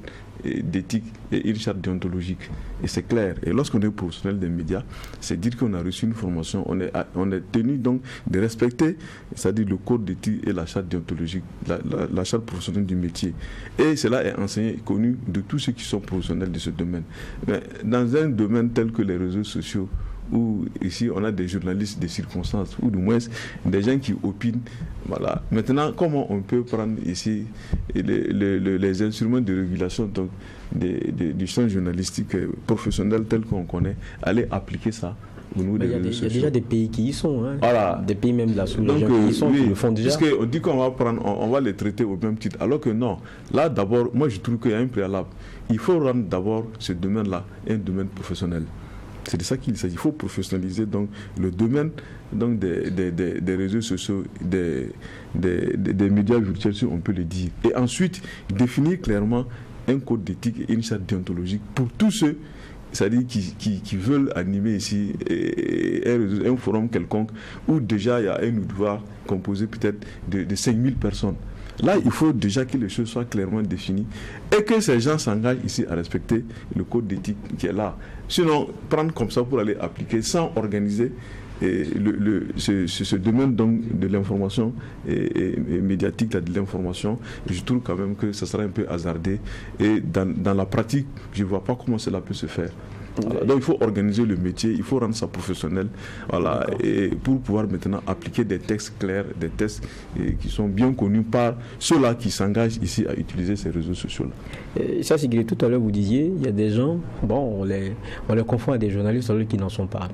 Speaker 8: d'éthique et une charte déontologique. Et c'est clair. Et lorsqu'on est professionnel des médias, c'est dire qu'on a reçu une formation, on est tenu donc de respecter, c'est-à-dire le code d'éthique et la charte déontologique, la charte professionnelle du métier. Et cela est enseigné et connu de tous ceux qui sont professionnels de ce domaine. Mais dans un domaine tel que les réseaux sociaux, où ici on a des journalistes de circonstances, ou du moins des gens qui opinent. Voilà. Maintenant, comment on peut prendre ici les instruments de régulation donc, du champ journalistique professionnel tel qu'on connaît, aller appliquer ça au niveau des réseaux sociaux.
Speaker 1: Il y a déjà des pays qui y sont, hein.
Speaker 8: Voilà.
Speaker 1: Des pays même de la sous-région qui y sont, qui le font déjà.
Speaker 8: Parce qu'on dit qu'on va les traiter au même titre, alors que non. Là, d'abord, moi je trouve qu'il y a un préalable. Il faut rendre d'abord ce domaine-là un domaine professionnel. C'est de ça qu'il s'agit. Il faut professionnaliser donc, le domaine donc, des réseaux sociaux, des médias virtuels, si on peut le dire. Et ensuite, définir clairement un code d'éthique et une charte déontologique pour tous ceux, c'est-à-dire qui veulent animer ici un forum quelconque où déjà il y a un devoir composé peut-être de 5000 personnes. Là, il faut déjà que les choses soient clairement définies et que ces gens s'engagent ici à respecter le code d'éthique qui est là. Sinon, prendre comme ça pour aller appliquer sans organiser ce domaine donc, de l'information et médiatique, de l'information, je trouve quand même que ça sera un peu hasardé. Et dans la pratique, je ne vois pas comment cela peut se faire. Voilà. Donc il faut organiser le métier, il faut rendre ça professionnel, voilà, et pour pouvoir maintenant appliquer des textes clairs, des textes qui sont bien connus par ceux-là qui s'engagent ici à utiliser ces réseaux sociaux-là.
Speaker 1: Ça, c'est que tout à l'heure vous disiez, il y a des gens, bon, on les confond à des journalistes qui n'en sont pas.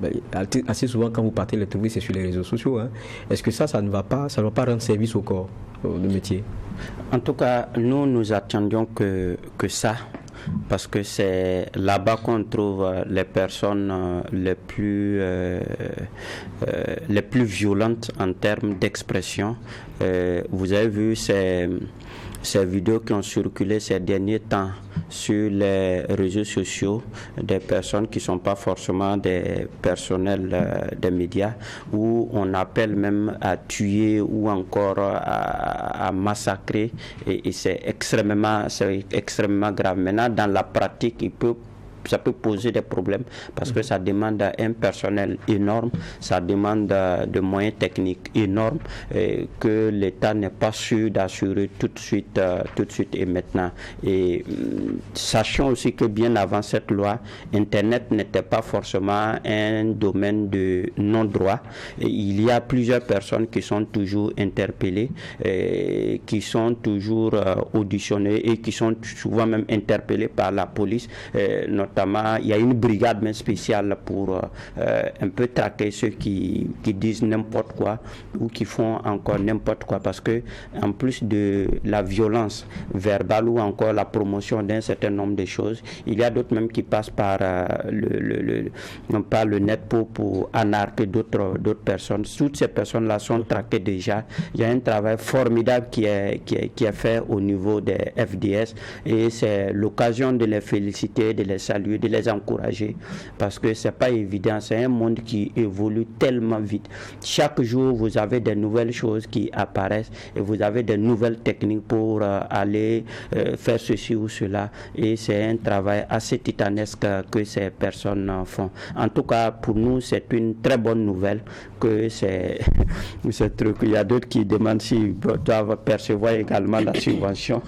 Speaker 1: Assez souvent, quand vous partez les trouver, c'est sur les réseaux sociaux. Hein. Est-ce que ça ne va pas rendre service au corps de métier?
Speaker 7: En tout cas, nous attendions que ça. Parce que c'est là-bas qu'on trouve les personnes les plus violentes en termes d'expression. Vous avez vu ces vidéos qui ont circulé ces derniers temps sur les réseaux sociaux des personnes qui ne sont pas forcément des personnels des médias, où on appelle même à tuer ou encore à massacrer, et c'est extrêmement grave. Maintenant, dans la pratique, ça peut poser des problèmes parce que ça demande un personnel énorme, ça demande de moyens techniques énormes que l'État n'est pas sûr d'assurer tout de suite et maintenant. Et sachant aussi que bien avant cette loi, Internet n'était pas forcément un domaine de non-droit. Il y a plusieurs personnes qui sont toujours interpellées, qui sont toujours auditionnées et qui sont souvent même interpellées par la police, notamment il y a une brigade même spéciale pour un peu traquer ceux qui disent n'importe quoi ou qui font encore n'importe quoi, parce que en plus de la violence verbale ou encore la promotion d'un certain nombre de choses, il y a d'autres même qui passent par le net pour anarquer d'autres personnes. Toutes ces personnes-là sont traquées déjà. Il y a un travail formidable qui est fait au niveau des FDS, et c'est l'occasion de les féliciter, de les saluer saluer, de les encourager, parce que c'est pas évident, c'est un monde qui évolue tellement vite. Chaque jour, vous avez des nouvelles choses qui apparaissent et vous avez des nouvelles techniques pour aller faire ceci ou cela, et c'est un travail assez titanesque que ces personnes font. En tout cas, pour nous, c'est une très bonne nouvelle que c'est ce truc. Il y a d'autres qui demandent s'ils doivent percevoir également la subvention.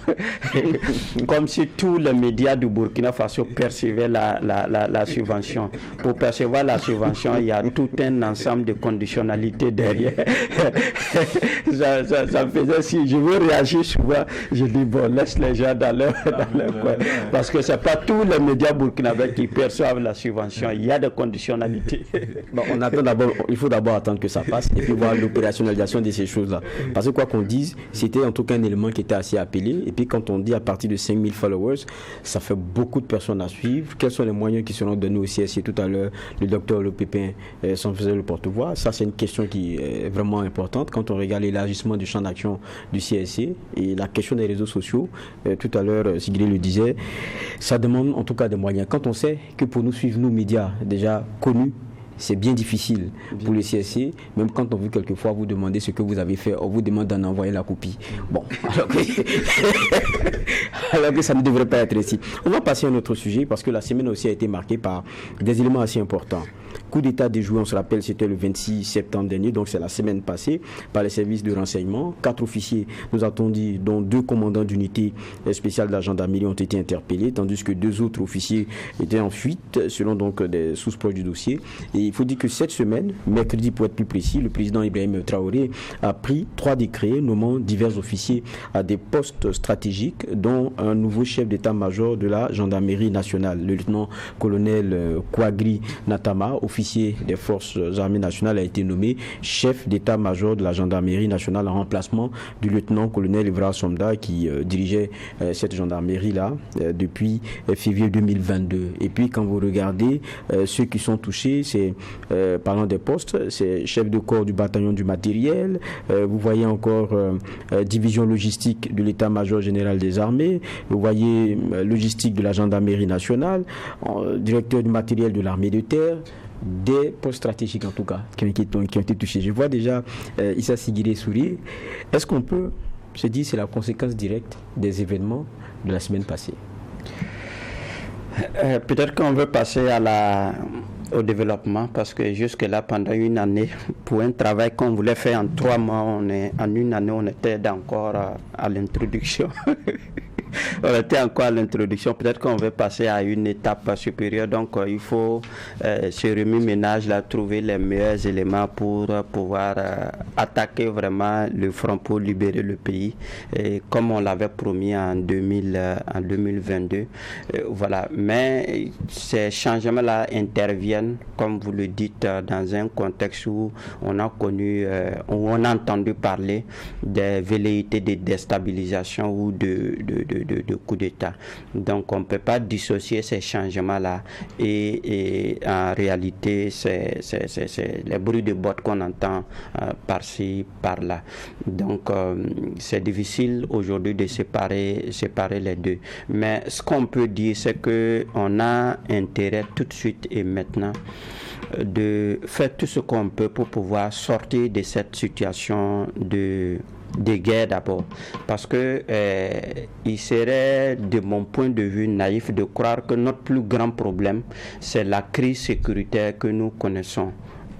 Speaker 7: Comme si tous les médias du Burkina Faso percevaient la subvention. Pour percevoir la subvention, il y a tout un ensemble de conditionnalités derrière. ça me faisait, si je veux réagir souvent, je dis bon, laisse les gens dans leur coin. Parce que c'est pas tous les médias burkinabés qui perçoivent la subvention. Il y a des conditionnalités.
Speaker 1: Bon, il faut d'abord attendre que ça passe et puis voir l'opérationnalisation de ces choses-là. Parce que quoi qu'on dise, c'était en tout cas un élément qui était assez appelé. Et puis quand on dit à partir de 5000 followers, ça fait beaucoup de personnes à suivre. Quels sont les moyens qui seront donnés au CSC? Tout à l'heure, le docteur Le Pépin s'en faisait le porte-voix. Ça, c'est une question qui est vraiment importante quand on regarde l'élargissement du champ d'action du CSC et la question des réseaux sociaux. Tout à l'heure, Sigrid le disait, ça demande en tout cas des moyens. Quand on sait que pour nous suivre nos médias déjà connus, c'est bien difficile pour le CSC, même quand on veut quelquefois vous demander ce que vous avez fait, on vous demande d'en envoyer la copie. Bon, alors que ça ne devrait pas être ainsi. On va passer à un autre sujet parce que la semaine aussi a été marquée par des éléments assez importants. Coup d'état déjoué, on se rappelle, c'était le 26 septembre dernier, donc c'est la semaine passée, par les services de renseignement. 4 officiers, nous a-t-on dit, dont 2 commandants d'unité spéciale de la gendarmerie ont été interpellés, tandis que 2 autres officiers étaient en fuite, selon donc des sources proches du dossier. Et il faut dire que cette semaine, mercredi pour être plus précis, le président Ibrahim Traoré a pris 3 décrets nommant divers officiers à des postes stratégiques, dont un nouveau chef d'état-major de la gendarmerie nationale, le lieutenant-colonel Kouagri Natama, officier des forces armées nationales, a été nommé chef d'état-major de la gendarmerie nationale en remplacement du lieutenant-colonel Evra Somda qui dirigeait cette gendarmerie-là depuis février 2022. Et puis quand vous regardez ceux qui sont touchés, c'est parlant des postes, c'est chef de corps du bataillon du matériel, vous voyez encore division logistique de l'état-major général des armées, vous voyez logistique de la gendarmerie nationale, directeur du matériel de l'armée de terre, des postes stratégiques en tout cas qui ont été touchés. Je vois déjà Issa Sigiré sourire. Est-ce qu'on peut se dire que c'est la conséquence directe des événements de la semaine passée?
Speaker 7: Peut-être qu'on veut passer au développement, parce que jusque-là, pendant une année, pour un travail qu'on voulait faire en 3 mois, en une année, on était encore à l'introduction. On était encore à l'introduction. Peut-être qu'on veut passer à une étape supérieure. Donc, il faut se remue-ménage, trouver les meilleurs éléments pour pouvoir attaquer vraiment le front pour libérer le pays. Et comme on l'avait promis en 2022. Voilà. Mais ces changements-là interviennent, comme vous le dites, dans un contexte où on a connu, où on a entendu parler des velléités de déstabilisation ou de coup d'État. Donc on ne peut pas dissocier ces changements-là et en réalité c'est les bruits de bottes qu'on entend par-ci, par-là. Donc c'est difficile aujourd'hui de séparer les deux. Mais ce qu'on peut dire, c'est qu'on a intérêt tout de suite et maintenant de faire tout ce qu'on peut pour pouvoir sortir de cette situation de guerre d'abord, parce que il serait de mon point de vue naïf de croire que notre plus grand problème c'est la crise sécuritaire que nous connaissons.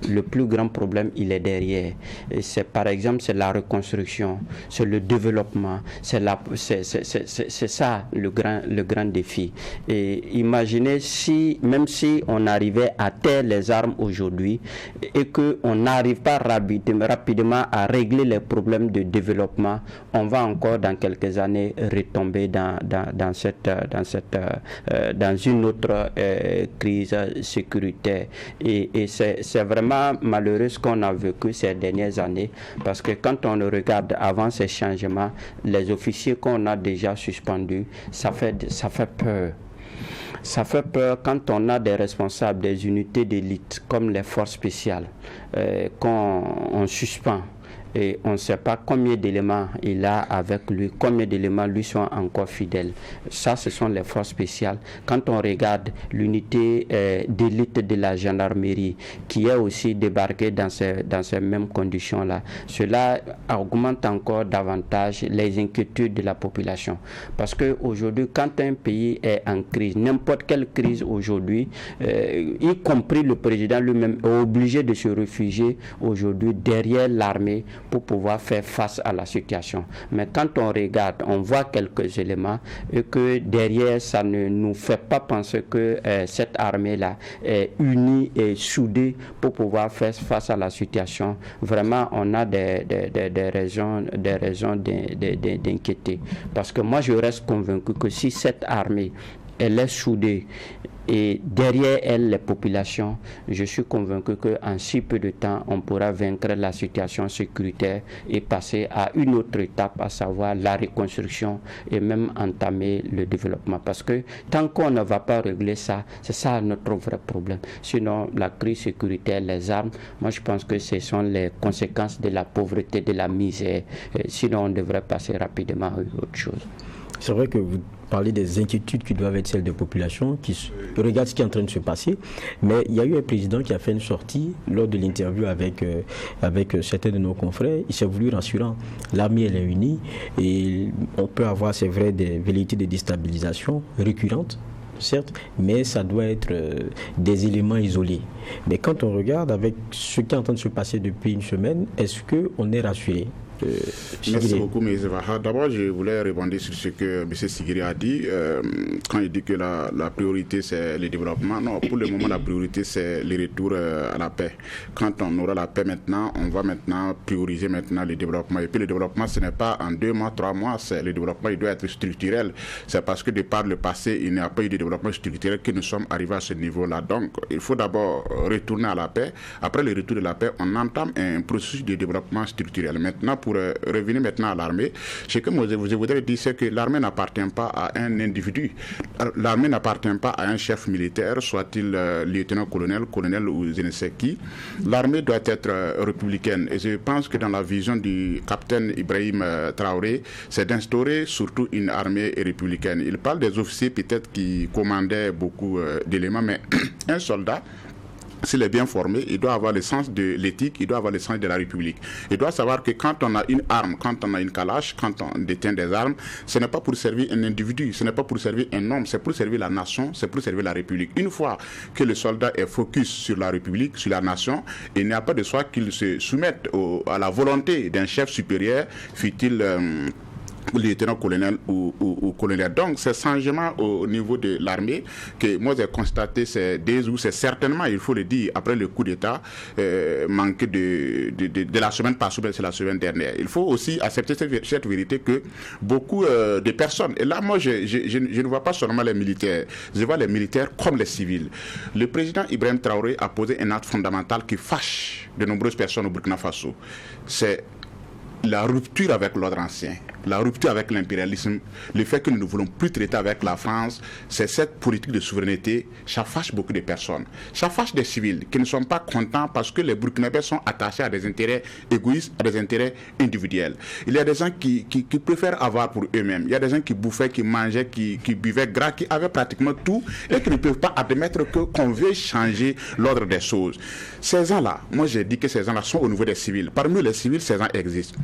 Speaker 7: Le plus grand problème, il est derrière. Et c'est, par exemple, c'est la reconstruction, c'est le développement, c'est ça le grand défi. Et imaginez même si on arrivait à taire les armes aujourd'hui et qu'on n'arrive pas rapidement à régler les problèmes de développement, on va encore dans quelques années retomber dans une autre crise sécuritaire. Et c'est vraiment malheureux ce qu'on a vécu ces dernières années, parce que quand on le regarde avant ces changements, les officiers qu'on a déjà suspendus, ça fait peur. Ça fait peur quand on a des responsables des unités d'élite comme les forces spéciales qu'on suspend. et on ne sait pas combien d'éléments il a avec lui, combien d'éléments lui sont encore fidèles. Ça, ce sont les forces spéciales. Quand on regarde l'unité d'élite de la gendarmerie qui est aussi débarquée dans ces mêmes conditions-là, cela augmente encore davantage les inquiétudes de la population. Parce qu'aujourd'hui, quand un pays est en crise, n'importe quelle crise aujourd'hui, y compris le président lui-même est obligé de se réfugier aujourd'hui derrière l'armée pour pouvoir faire face à la situation. Mais quand on regarde, on voit quelques éléments et que derrière, ça ne nous fait pas penser que cette armée-là est unie et soudée pour pouvoir faire face à la situation. Vraiment, on a des raisons d'inquiéter. Parce que moi, je reste convaincu que si cette armée, elle est soudée et derrière elle les populations, je suis convaincu qu'en si peu de temps, on pourra vaincre la situation sécuritaire et passer à une autre étape, à savoir la reconstruction et même entamer le développement. Parce que tant qu'on ne va pas régler ça, c'est ça notre vrai problème. Sinon, la crise sécuritaire, les armes, moi je pense que ce sont les conséquences de la pauvreté, de la misère. Sinon, on devrait passer rapidement à autre chose.
Speaker 1: C'est vrai que vous parlez des inquiétudes qui doivent être celles des populations qui regardent ce qui est en train de se passer, mais il y a eu un président qui a fait une sortie lors de l'interview avec certains de nos confrères. Il s'est voulu rassurant. L'armée, elle est unie et on peut avoir, c'est vrai, des velléités de déstabilisation récurrentes, certes, mais ça doit être des éléments isolés. Mais quand on regarde avec ce qui est en train de se passer depuis une semaine, est-ce qu'on est rassuré?
Speaker 6: Merci beaucoup, M. Vaha. D'abord, je voulais rebondir sur ce que M. Sigiri a dit. Quand il dit que la priorité, c'est le développement. Non, pour le moment, la priorité, c'est le retour à la paix. Quand on aura la paix maintenant, on va maintenant prioriser maintenant le développement. Et puis, le développement, ce n'est pas en 2 mois, 3 mois. Le développement, il doit être structurel. C'est parce que, de par le passé, il n'y a pas eu de développement structurel que nous sommes arrivés à ce niveau-là. Donc, il faut d'abord retourner à la paix. Après le retour de la paix, on entame un processus de développement structurel. Maintenant, pour revenir maintenant à l'armée, ce que je voudrais dire, c'est que l'armée n'appartient pas à un individu. L'armée n'appartient pas à un chef militaire, soit-il lieutenant-colonel, colonel ou je ne sais qui. L'armée doit être républicaine. Et je pense que dans la vision du capitaine Ibrahim Traoré, c'est d'instaurer surtout une armée républicaine. Il parle des officiers peut-être qui commandaient beaucoup d'éléments, mais un soldat, s'il est bien formé, il doit avoir le sens de l'éthique, il doit avoir le sens de la République. Il doit savoir que quand on a une arme, quand on a une calache, quand on détient des armes, ce n'est pas pour servir un individu, ce n'est pas pour servir un homme, c'est pour servir la nation, c'est pour servir la République. Une fois que le soldat est focus sur la République, sur la nation, il n'y a pas de soi qu'il se soumette à la volonté d'un chef supérieur, fut-il lieutenant-colonel ou colonel. Donc, ce changement au niveau de l'armée que moi j'ai constaté ces 2 jours, c'est certainement, il faut le dire, après le coup d'État manqué de la semaine passée, c'est la semaine dernière. Il faut aussi accepter cette vérité que beaucoup de personnes, et là moi je ne vois pas seulement les militaires, je vois les militaires comme les civils. Le président Ibrahim Traoré a posé un acte fondamental qui fâche de nombreuses personnes au Burkina Faso. C'est la rupture avec l'ordre ancien, la rupture avec l'impérialisme, le fait que nous ne voulons plus traiter avec la France, c'est cette politique de souveraineté, ça fâche beaucoup de personnes. Ça fâche des civils qui ne sont pas contents parce que les Burkinabés sont attachés à des intérêts égoïstes, à des intérêts individuels. Il y a des gens qui préfèrent avoir pour eux-mêmes. Il y a des gens qui bouffaient, qui mangeaient, qui buvaient gras, qui avaient pratiquement tout et qui ne peuvent pas admettre qu'on veut changer l'ordre des choses. Ces gens-là, moi j'ai dit que ces gens-là sont au niveau des civils. Parmi les civils, ces gens existent.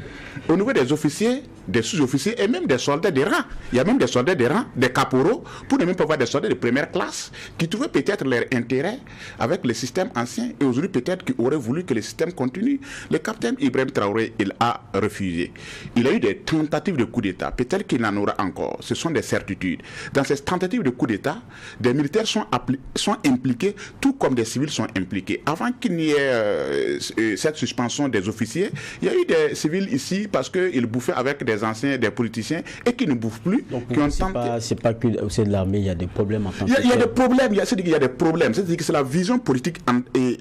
Speaker 6: Au niveau des officiers, des sous-officiers et même des soldats de rang. Il y a même des soldats de rang, des caporaux, pour ne même pas avoir des soldats de première classe qui trouvaient peut-être leur intérêt avec le système ancien et aujourd'hui peut-être qui auraient voulu que le système continue. Le capitaine Ibrahim Traoré, il a refusé. Il a eu des tentatives de coup d'État. Peut-être qu'il en aura encore. Ce sont des certitudes. Dans ces tentatives de coup d'État, des militaires sont impliqués tout comme des civils sont impliqués. Avant qu'il n'y ait cette suspension des officiers, il y a eu des civils ici parce qu'ils bouffaient avec des anciens, des politiciens, et qui ne bouffent plus.
Speaker 1: Donc, c'est pas que au sein de l'armée, il y a des problèmes en tant que tel.
Speaker 6: Il y a des problèmes, il y a des problèmes. C'est-à-dire que c'est la vision politique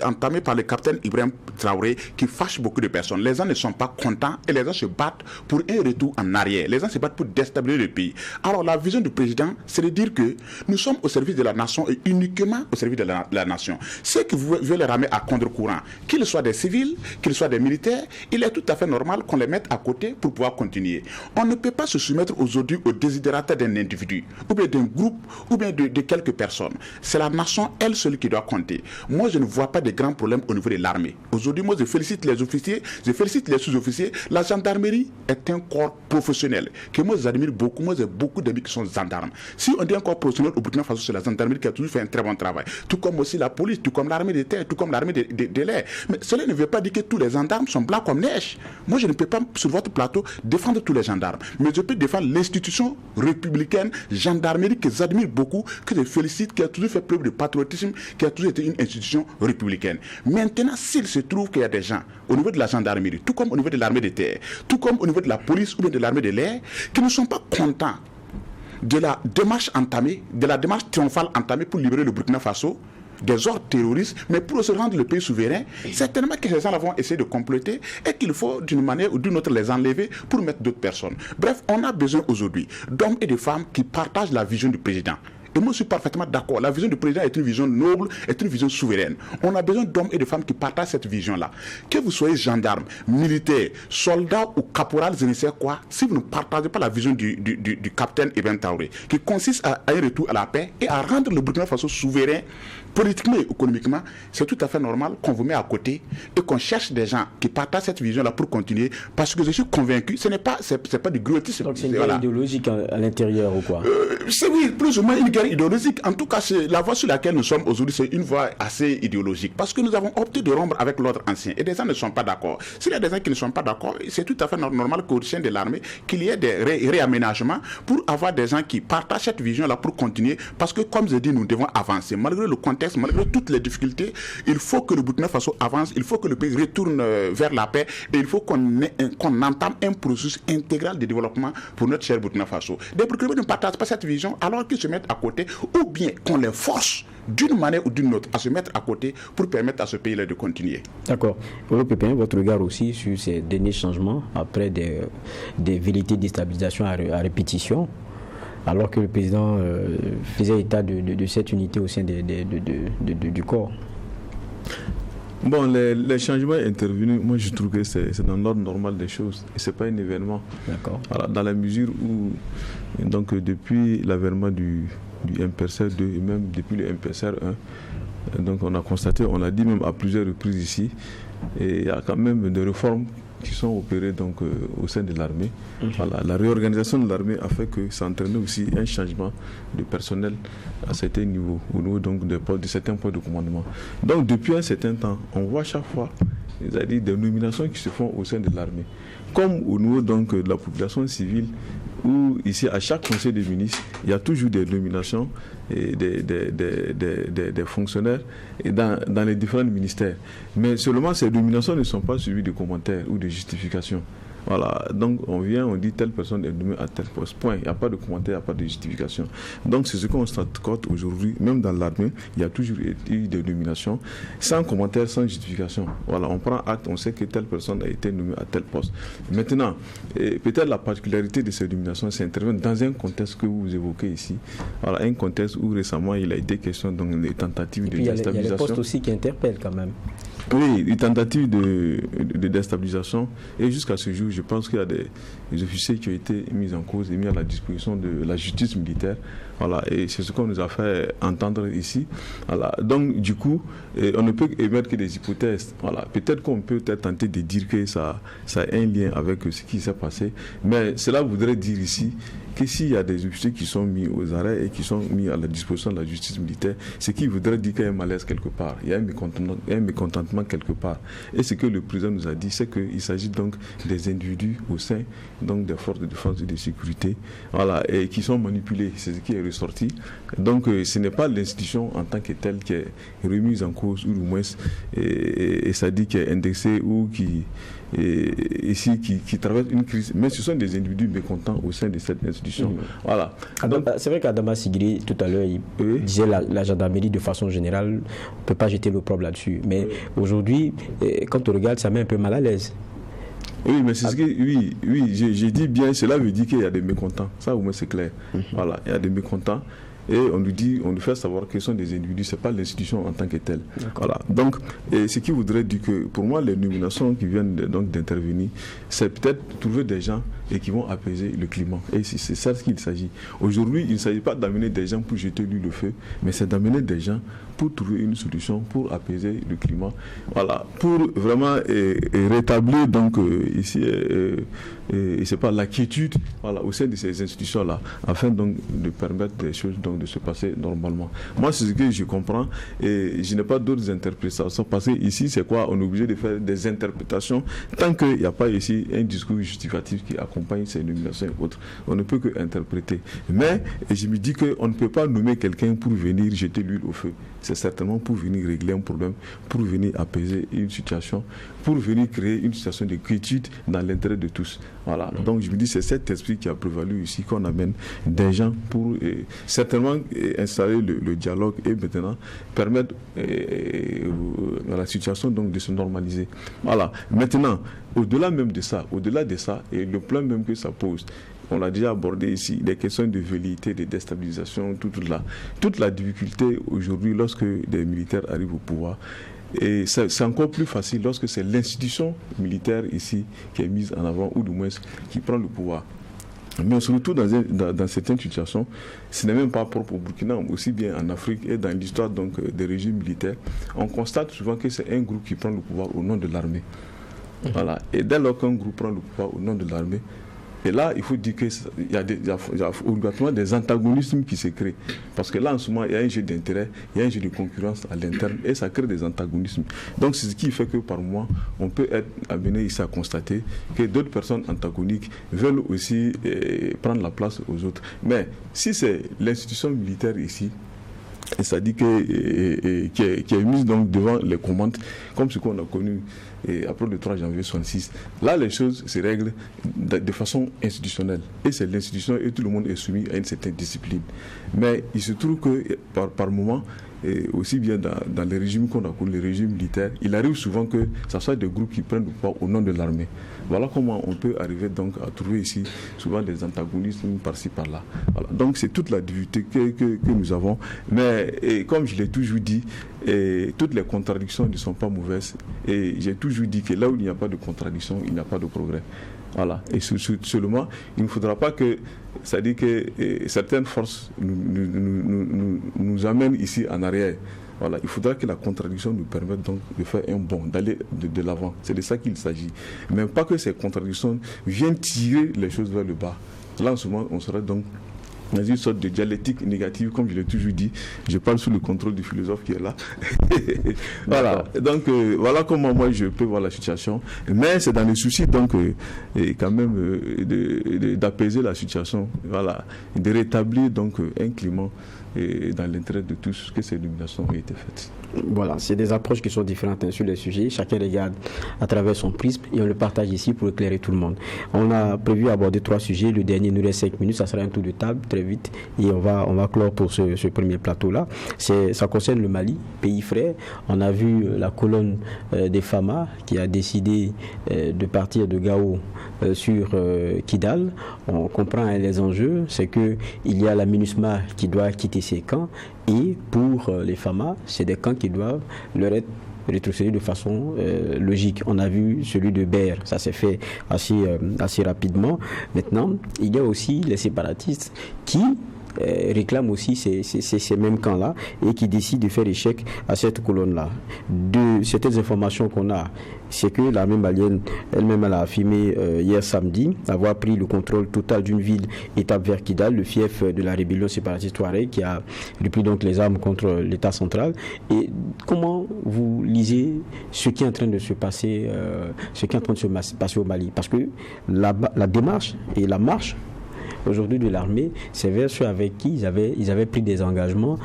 Speaker 6: entamée par le capitaine Ibrahim Traoré qui fâche beaucoup de personnes. Les gens ne sont pas contents et les gens se battent pour un retour en arrière. Les gens se battent pour déstabiliser le pays. Alors la vision du président, c'est de dire que nous sommes au service de la nation et uniquement au service de la nation. Ceux qui veulent les ramener à contre-courant, qu'ils soient des civils, qu'ils soient des militaires, il est tout à fait normal qu'on les mette à côté pour pouvoir continuer. On ne peut pas se soumettre aujourd'hui aux désidératas d'un individu, ou bien d'un groupe, ou bien de quelques personnes. C'est la nation, elle seule, qui doit compter. Moi, je ne vois pas de grands problèmes au niveau de l'armée. Aujourd'hui, moi, je félicite les officiers, je félicite les sous-officiers. La gendarmerie est un corps professionnel que moi, j'admire beaucoup. Moi, j'ai beaucoup d'amis qui sont gendarmes. Si on dit un corps professionnel au Burkina Faso, c'est la gendarmerie qui a toujours fait un très bon travail. Tout comme aussi la police, tout comme l'armée de terre, tout comme l'armée de l'air. Mais cela ne veut pas dire que tous les gendarmes sont blancs comme neige. Moi, je ne peux pas, sur votre plateau, défendre tous les gendarmes. Mais je peux défendre l'institution républicaine, gendarmerie, que j'admire beaucoup, que je félicite, qui a toujours fait preuve de patriotisme, qui a toujours été une institution républicaine. Maintenant, s'il se trouve qu'il y a des gens au niveau de la gendarmerie, tout comme au niveau de l'armée de terre, tout comme au niveau de la police ou de l'armée de l'air, qui ne sont pas contents de la démarche entamée, de la démarche triomphale entamée pour libérer le Burkina Faso des ordres terroristes, mais pour se rendre le pays souverain, certainement que ces gens vont essayer de compléter et qu'il faut d'une manière ou d'une autre les enlever pour mettre d'autres personnes. Bref, on a besoin aujourd'hui d'hommes et de femmes qui partagent la vision du président. Et moi, je suis parfaitement d'accord. La vision du président est une vision noble, est une vision souveraine. On a besoin d'hommes et de femmes qui partagent cette vision-là. Que vous soyez gendarme, militaire, soldat ou caporal, je ne sais quoi, si vous ne partagez pas la vision du capitaine Ibrahim Traoré, qui consiste à un retour à la paix et à rendre le Burkina Faso souverain, politiquement et économiquement, c'est tout à fait normal qu'on vous met à côté et qu'on cherche des gens qui partagent cette vision-là pour continuer, parce que je suis convaincu, ce n'est pas, c'est pas du grotesque.
Speaker 1: Donc c'est une guerre idéologique à l'intérieur ou quoi?
Speaker 6: C'est oui, plus ou moins une guerre idéologique. En tout cas, la voie sur laquelle nous sommes aujourd'hui, c'est une voie assez idéologique, parce que nous avons opté de rompre avec l'ordre ancien et des gens ne sont pas d'accord. S'il y a des gens qui ne sont pas d'accord, c'est tout à fait normal qu'au sein de l'armée, qu'il y ait des réaménagements pour avoir des gens qui partagent cette vision-là pour continuer, parce que comme je dis, nous devons avancer. Malgré le contexte, malgré toutes les difficultés, il faut que le Burkina Faso avance, il faut que le pays retourne vers la paix et il faut qu'on entame un processus intégral de développement pour notre cher Burkina Faso. Des Burkinabés ne partagent pas cette vision alors qu'ils se mettent à côté, ou bien qu'on les force d'une manière ou d'une autre à se mettre à côté pour permettre à ce pays-là de continuer.
Speaker 1: D'accord. Olo Pépin, votre regard aussi sur ces derniers changements après des velléités de déstabilisation à répétition, alors que le président faisait état de cette unité au sein du corps?
Speaker 8: Bon, les changements intervenus, moi je trouve que c'est dans l'ordre normal des choses et ce n'est pas un événement.
Speaker 1: D'accord.
Speaker 8: Voilà, dans la mesure où, donc, depuis l'avènement du MPRCR 2 et même depuis le MPRCR 1, donc on a constaté, on l'a dit même à plusieurs reprises ici, et il y a quand même des réformes qui sont opérées donc, au sein de l'armée. Voilà, la réorganisation de l'armée a fait que ça entraînait aussi un changement de personnel à certains niveaux, au niveau donc de certains points de commandement. Donc depuis un certain temps, on voit chaque fois des nominations qui se font au sein de l'armée. Comme au niveau donc, de la population civile, où ici à chaque conseil des ministres, il y a toujours des nominations et des fonctionnaires et dans les différents ministères. Mais seulement ces nominations ne sont pas suivies de commentaires ou de justifications. Voilà, donc on vient, on dit telle personne est nommée à tel poste, point. Il n'y a pas de commentaire, il n'y a pas de justification. Donc c'est ce qu'on constate aujourd'hui, même dans l'armée, il y a toujours eu des nominations sans commentaire, sans justification. Voilà, on prend acte, on sait que telle personne a été nommée à tel poste. Maintenant, peut-être la particularité de ces nominations, c'est intervenir dans un contexte que vous évoquez ici. Voilà, un contexte où récemment il a été question donc des tentatives de déstabilisation.
Speaker 1: Il y a les postes aussi qui interpellent quand même.
Speaker 8: Oui, des tentatives de déstabilisation. Et jusqu'à ce jour, je pense qu'il y a des officiers qui ont été mis en cause et mis à la disposition de la justice militaire. Voilà, et c'est ce qu'on nous a fait entendre ici. Voilà, donc, du coup, on ne peut émettre que des hypothèses. Voilà, peut-être qu'on peut tenter de dire que ça a un lien avec ce qui s'est passé. Mais cela voudrait dire ici que s'il y a des officiers qui sont mis aux arrêts et qui sont mis à la disposition de la justice militaire, ce qui voudrait dire qu'il y a un malaise quelque part, il y a un mécontentement quelque part. Et ce que le président nous a dit, c'est qu'il s'agit donc des individus au sein donc des forces de défense et de sécurité, voilà, et qui sont manipulés, c'est ce qui est ressorti. Donc ce n'est pas l'institution en tant que telle qui est remise en cause, ou du moins, et ça dit qui est indexée ou qui traverse une crise, mais ce sont des individus mécontents au sein de cette institution. Voilà.
Speaker 1: Donc, c'est vrai qu'Adama Sigiri, tout à l'heure, il disait la gendarmerie de façon générale, on ne peut pas jeter l'opprobre là-dessus. Mais aujourd'hui, quand on regarde, ça met un peu mal à l'aise.
Speaker 8: Oui, mais c'est ce que, j'ai dit bien, cela veut dire qu'il y a des mécontents. Ça, au moins, c'est clair. Voilà, il y a des mécontents. Et on nous fait savoir que ce sont des individus, ce n'est pas l'institution en tant que telle. Voilà. Donc, ce qui voudrait dire que, pour moi, les nominations qui viennent d'intervenir, c'est peut-être trouver des gens et qui vont apaiser le climat. Et c'est ça ce qu'il s'agit. Aujourd'hui, il ne s'agit pas d'amener des gens pour jeter lui le feu, mais c'est d'amener des gens pour trouver une solution, pour apaiser le climat. Voilà. Pour vraiment rétablir donc ici, c'est pas la quiétude, voilà, au sein de ces institutions-là, afin donc de permettre des choses donc de se passer normalement. Moi, c'est ce que je comprends et je n'ai pas d'autres interprétations parce que ici, c'est quoi? On est obligé de faire des interprétations tant qu'il n'y a pas ici un discours justificatif qui accompagne ces nominations et autres. On ne peut que interpréter. Mais je me dis qu'on ne peut pas nommer quelqu'un pour venir jeter l'huile au feu. C'est certainement pour venir régler un problème, pour venir apaiser une situation, pour venir créer une situation de quiétude dans l'intérêt de tous. Voilà. Donc je me dis c'est cet esprit qui a prévalu ici qu'on amène des gens pour certainement installer le dialogue et maintenant permettre à la situation donc de se normaliser. Voilà. Maintenant, au-delà même de ça, et le plan même que ça pose, on l'a déjà abordé ici, les questions de velléité, de déstabilisation, toute la difficulté aujourd'hui lorsque des militaires arrivent au pouvoir. Et c'est encore plus facile lorsque c'est l'institution militaire ici qui est mise en avant, ou du moins qui prend le pouvoir. Mais surtout dans certaines situations, ce n'est même pas propre au Burkina, aussi bien en Afrique et dans l'histoire donc des régimes militaires, on constate souvent que c'est un groupe qui prend le pouvoir au nom de l'armée. Voilà. Et dès lors qu'un groupe prend le pouvoir au nom de l'armée, et là, il faut dire qu'il y a obligatoirement des antagonismes qui se créent. Parce que là, en ce moment, il y a un jeu d'intérêt, il y a un jeu de concurrence à l'interne et ça crée des antagonismes. Donc, c'est ce qui fait que par mois, on peut être amené ici à constater que d'autres personnes antagoniques veulent aussi prendre la place aux autres. Mais si c'est l'institution militaire ici, et ça dit qui est mise donc devant les commandes, comme ce qu'on a connu après le 3 janvier 1966. Là, les choses se règlent de façon institutionnelle. Et c'est l'institution et tout le monde est soumis à une certaine discipline. Mais il se trouve que par moment, et aussi bien dans les régimes qu'on a connus, les régimes militaires, il arrive souvent que ce soit des groupes qui prennent le pouvoir au nom de l'armée. Voilà comment on peut arriver donc à trouver ici souvent des antagonismes par-ci par-là. Voilà. Donc c'est toute la difficulté que nous avons. Mais comme je l'ai toujours dit, toutes les contradictions ne sont pas mauvaises. Et j'ai toujours dit que là où il n'y a pas de contradiction, il n'y a pas de progrès. Voilà. Et seulement, il ne faudra pas que, c'est-à-dire que certaines forces nous amènent ici en arrière. Voilà. Il faudra que la contradiction nous permette donc de faire un bond, d'aller de l'avant. C'est de ça qu'il s'agit. Mais pas que ces contradictions viennent tirer les choses vers le bas. Là, en ce moment, on serait donc dans une sorte de dialectique négative, comme je l'ai toujours dit. Je parle sous le contrôle du philosophe qui est là. Voilà. Donc, voilà comment moi je peux voir la situation. Mais c'est dans le souci, donc, quand même, d'apaiser la situation. Voilà. De rétablir, donc, un climat dans l'intérêt de tous que ces nominations aient été faites.
Speaker 1: Voilà, c'est des approches qui sont différentes sur les sujets. Chacun regarde à travers son prisme et on le partage ici pour éclairer tout le monde. On a prévu aborder 3 sujets. Le dernier nous reste 5 minutes. Ça sera un tour de table très vite et on va clore pour ce premier plateau-là. Ça concerne le Mali, pays frère. On a vu la colonne des FAMA qui a décidé de partir de Gao sur Kidal. On comprend les enjeux. C'est qu'il y a la MINUSMA qui doit quitter ses camps et pour les FAMA, c'est des camps qui doivent leur être rétrocédés de façon logique. On a vu celui de Ber, ça s'est fait assez rapidement. Maintenant, il y a aussi les séparatistes qui réclament aussi ces mêmes camps-là et qui décident de faire échec à cette colonne-là. De certaines informations qu'on a, c'est que l'armée malienne elle-même elle a affirmé hier samedi avoir pris le contrôle total d'une ville étape vers Kidal, le fief de la rébellion séparatiste Touareg qui a repris donc les armes contre l'État central. Et comment vous lisez ce qui est en train de se passer, au Mali? Parce que la démarche et la marche aujourd'hui de l'armée, c'est vers ceux avec qui ils avaient pris des engagements.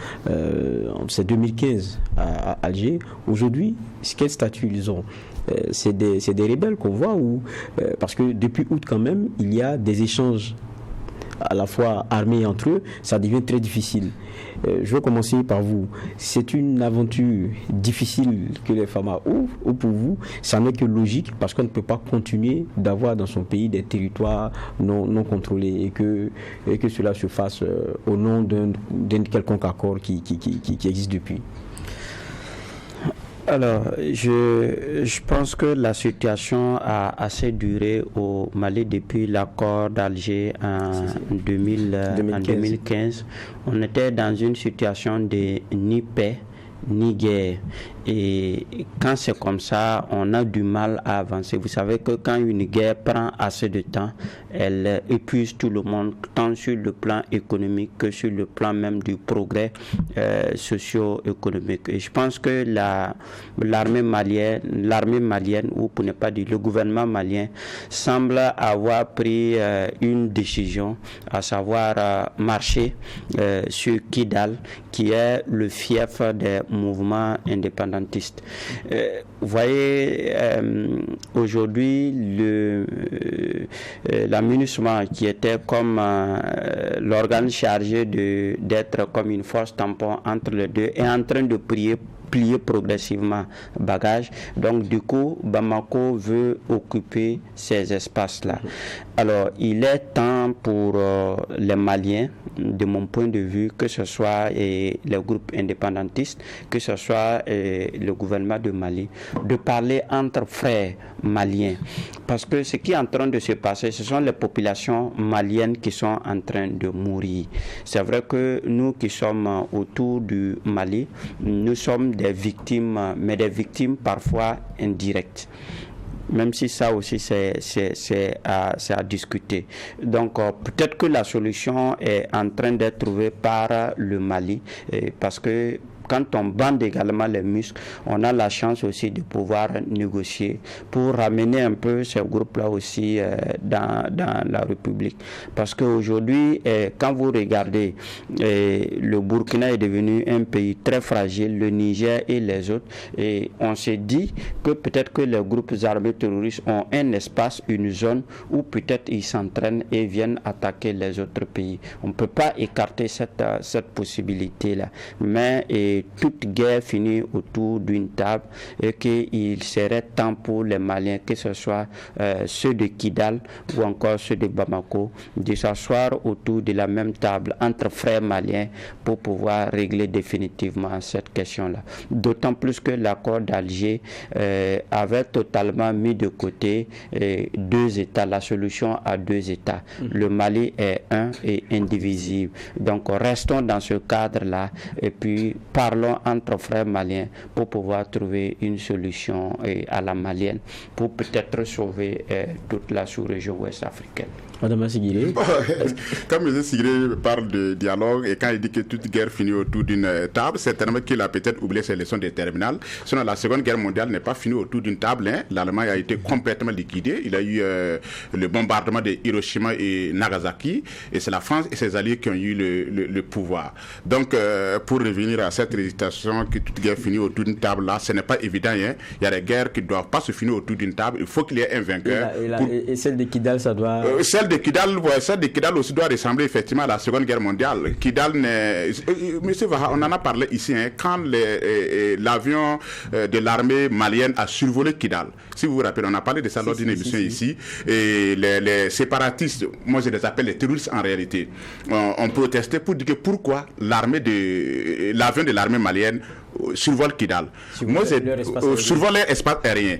Speaker 1: C'est 2015 à Alger. Aujourd'hui, quel statut ils ont? C'est des rebelles qu'on voit parce que depuis août quand même, il y a des échanges à la fois armés entre eux, ça devient très difficile. Je vais commencer par vous. C'est une aventure difficile que les FAMA ouvrent, ou pour vous, ça n'est que logique parce qu'on ne peut pas continuer d'avoir dans son pays des territoires non contrôlés et que cela se fasse au nom d'un quelconque accord qui existe depuis.
Speaker 7: Alors, je pense que la situation a assez duré au Mali depuis l'accord d'Alger en 2015. On était dans une situation de ni paix ni guerre. Et quand c'est comme ça, on a du mal à avancer. Vous savez que quand une guerre prend assez de temps, elle épuise tout le monde, tant sur le plan économique que sur le plan même du progrès socio-économique. Et je pense que l'armée malienne, ou pour ne pas dire le gouvernement malien, semble avoir pris une décision, à savoir marcher sur Kidal, qui est le fief des mouvements indépendantistes. Vous voyez, aujourd'hui, la MINUSMA, qui était comme l'organe chargé d'être comme une force tampon entre les deux, est en train de plier progressivement bagage. Donc du coup, Bamako veut occuper ces espaces-là. Alors il est temps pour les Maliens, de mon point de vue, que ce soit les groupes indépendantistes, que ce soit le gouvernement de Mali, de parler entre frères maliens. Parce que ce qui est en train de se passer, ce sont les populations maliennes qui sont en train de mourir. C'est vrai que nous qui sommes autour du Mali, nous sommes des victimes, mais des victimes parfois indirectes. Même si ça aussi c'est à discuter. Donc peut-être que la solution est en train d'être trouvée par le Mali, parce que quand on bande également les muscles, on a la chance aussi de pouvoir négocier pour ramener un peu ces groupes-là aussi dans la République. Parce qu'aujourd'hui, quand vous regardez, le Burkina est devenu un pays très fragile, le Niger et les autres, et on s'est dit que peut-être que les groupes armés terroristes ont un espace, une zone où peut-être ils s'entraînent et viennent attaquer les autres pays. On ne peut pas écarter cette possibilité-là. Mais toute guerre finit autour d'une table et qu'il serait temps pour les Maliens, que ce soit ceux de Kidal ou encore ceux de Bamako, de s'asseoir autour de la même table entre frères maliens pour pouvoir régler définitivement cette question-là. D'autant plus que l'accord d'Alger avait totalement mis de côté deux États, la solution à deux États. Le Mali est un et indivisible. Donc restons dans ce cadre-là et puis parlons entre frères maliens pour pouvoir trouver une solution à la malienne pour peut-être sauver toute la sous-région ouest africaine.
Speaker 1: Madame Sigiré.
Speaker 6: Comme M. Sigiré parle de dialogue et quand il dit que toute guerre finit autour d'une table, certainement qu'il a peut-être oublié ses leçons de terminale. Sinon, la Seconde Guerre mondiale n'est pas finie autour d'une table. L'Allemagne a été complètement liquidée. Il y a eu le bombardement de Hiroshima et Nagasaki et c'est la France et ses alliés qui ont eu le pouvoir. Donc, pour revenir à cette hésitation que toute guerre finit autour d'une table, là, ce n'est pas évident. Il y a des guerres qui ne doivent pas se finir autour d'une table. Il faut qu'il y ait un vainqueur.
Speaker 1: Et celle de Kidal, ça doit...
Speaker 6: Celle de Kidal aussi doit ressembler effectivement à la Seconde Guerre mondiale. Kidal, Monsieur Vaha, on en a parlé ici, quand l'avion de l'armée malienne a survolé Kidal. Si vous vous rappelez, on a parlé de ça lors d'une émission ici. Et les séparatistes, moi je les appelle les terroristes en réalité, ont protesté pour dire que pourquoi l'avion de l'armée malienne survole Kidal. Survole leur espace aérien.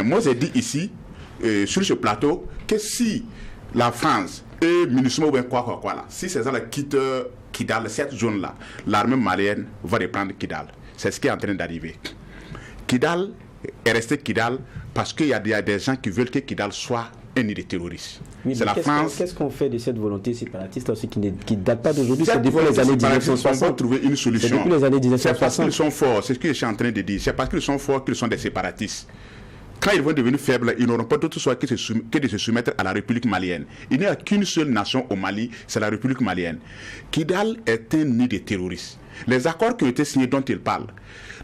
Speaker 6: Moi j'ai dit ici, sur ce plateau, que si la France et MINUSMA ou bien quoi là. Si ces gens-là quittent Kidal, cette zone-là, l'armée malienne va reprendre Kidal. C'est ce qui est en train d'arriver. Kidal est resté Kidal parce qu'il y a des gens qui veulent que Kidal soit un nid de terroristes.
Speaker 1: Oui, c'est la France. Qu'est-ce qu'on fait de cette volonté séparatiste aussi qui ne date pas d'aujourd'hui? C'est depuis les années 1960.
Speaker 6: On va trouver une solution.
Speaker 1: C'est depuis les années 1960.
Speaker 6: C'est parce qu'ils sont forts, c'est ce que je suis en train de dire. C'est parce qu'ils sont forts qu'ils sont des séparatistes. Quand ils vont devenir faibles, ils n'auront pas d'autre choix que de se soumettre à la République malienne. Il n'y a qu'une seule nation au Mali, c'est la République malienne. Kidal est un nid de terroristes. Les accords qui ont été signés dont ils parlent,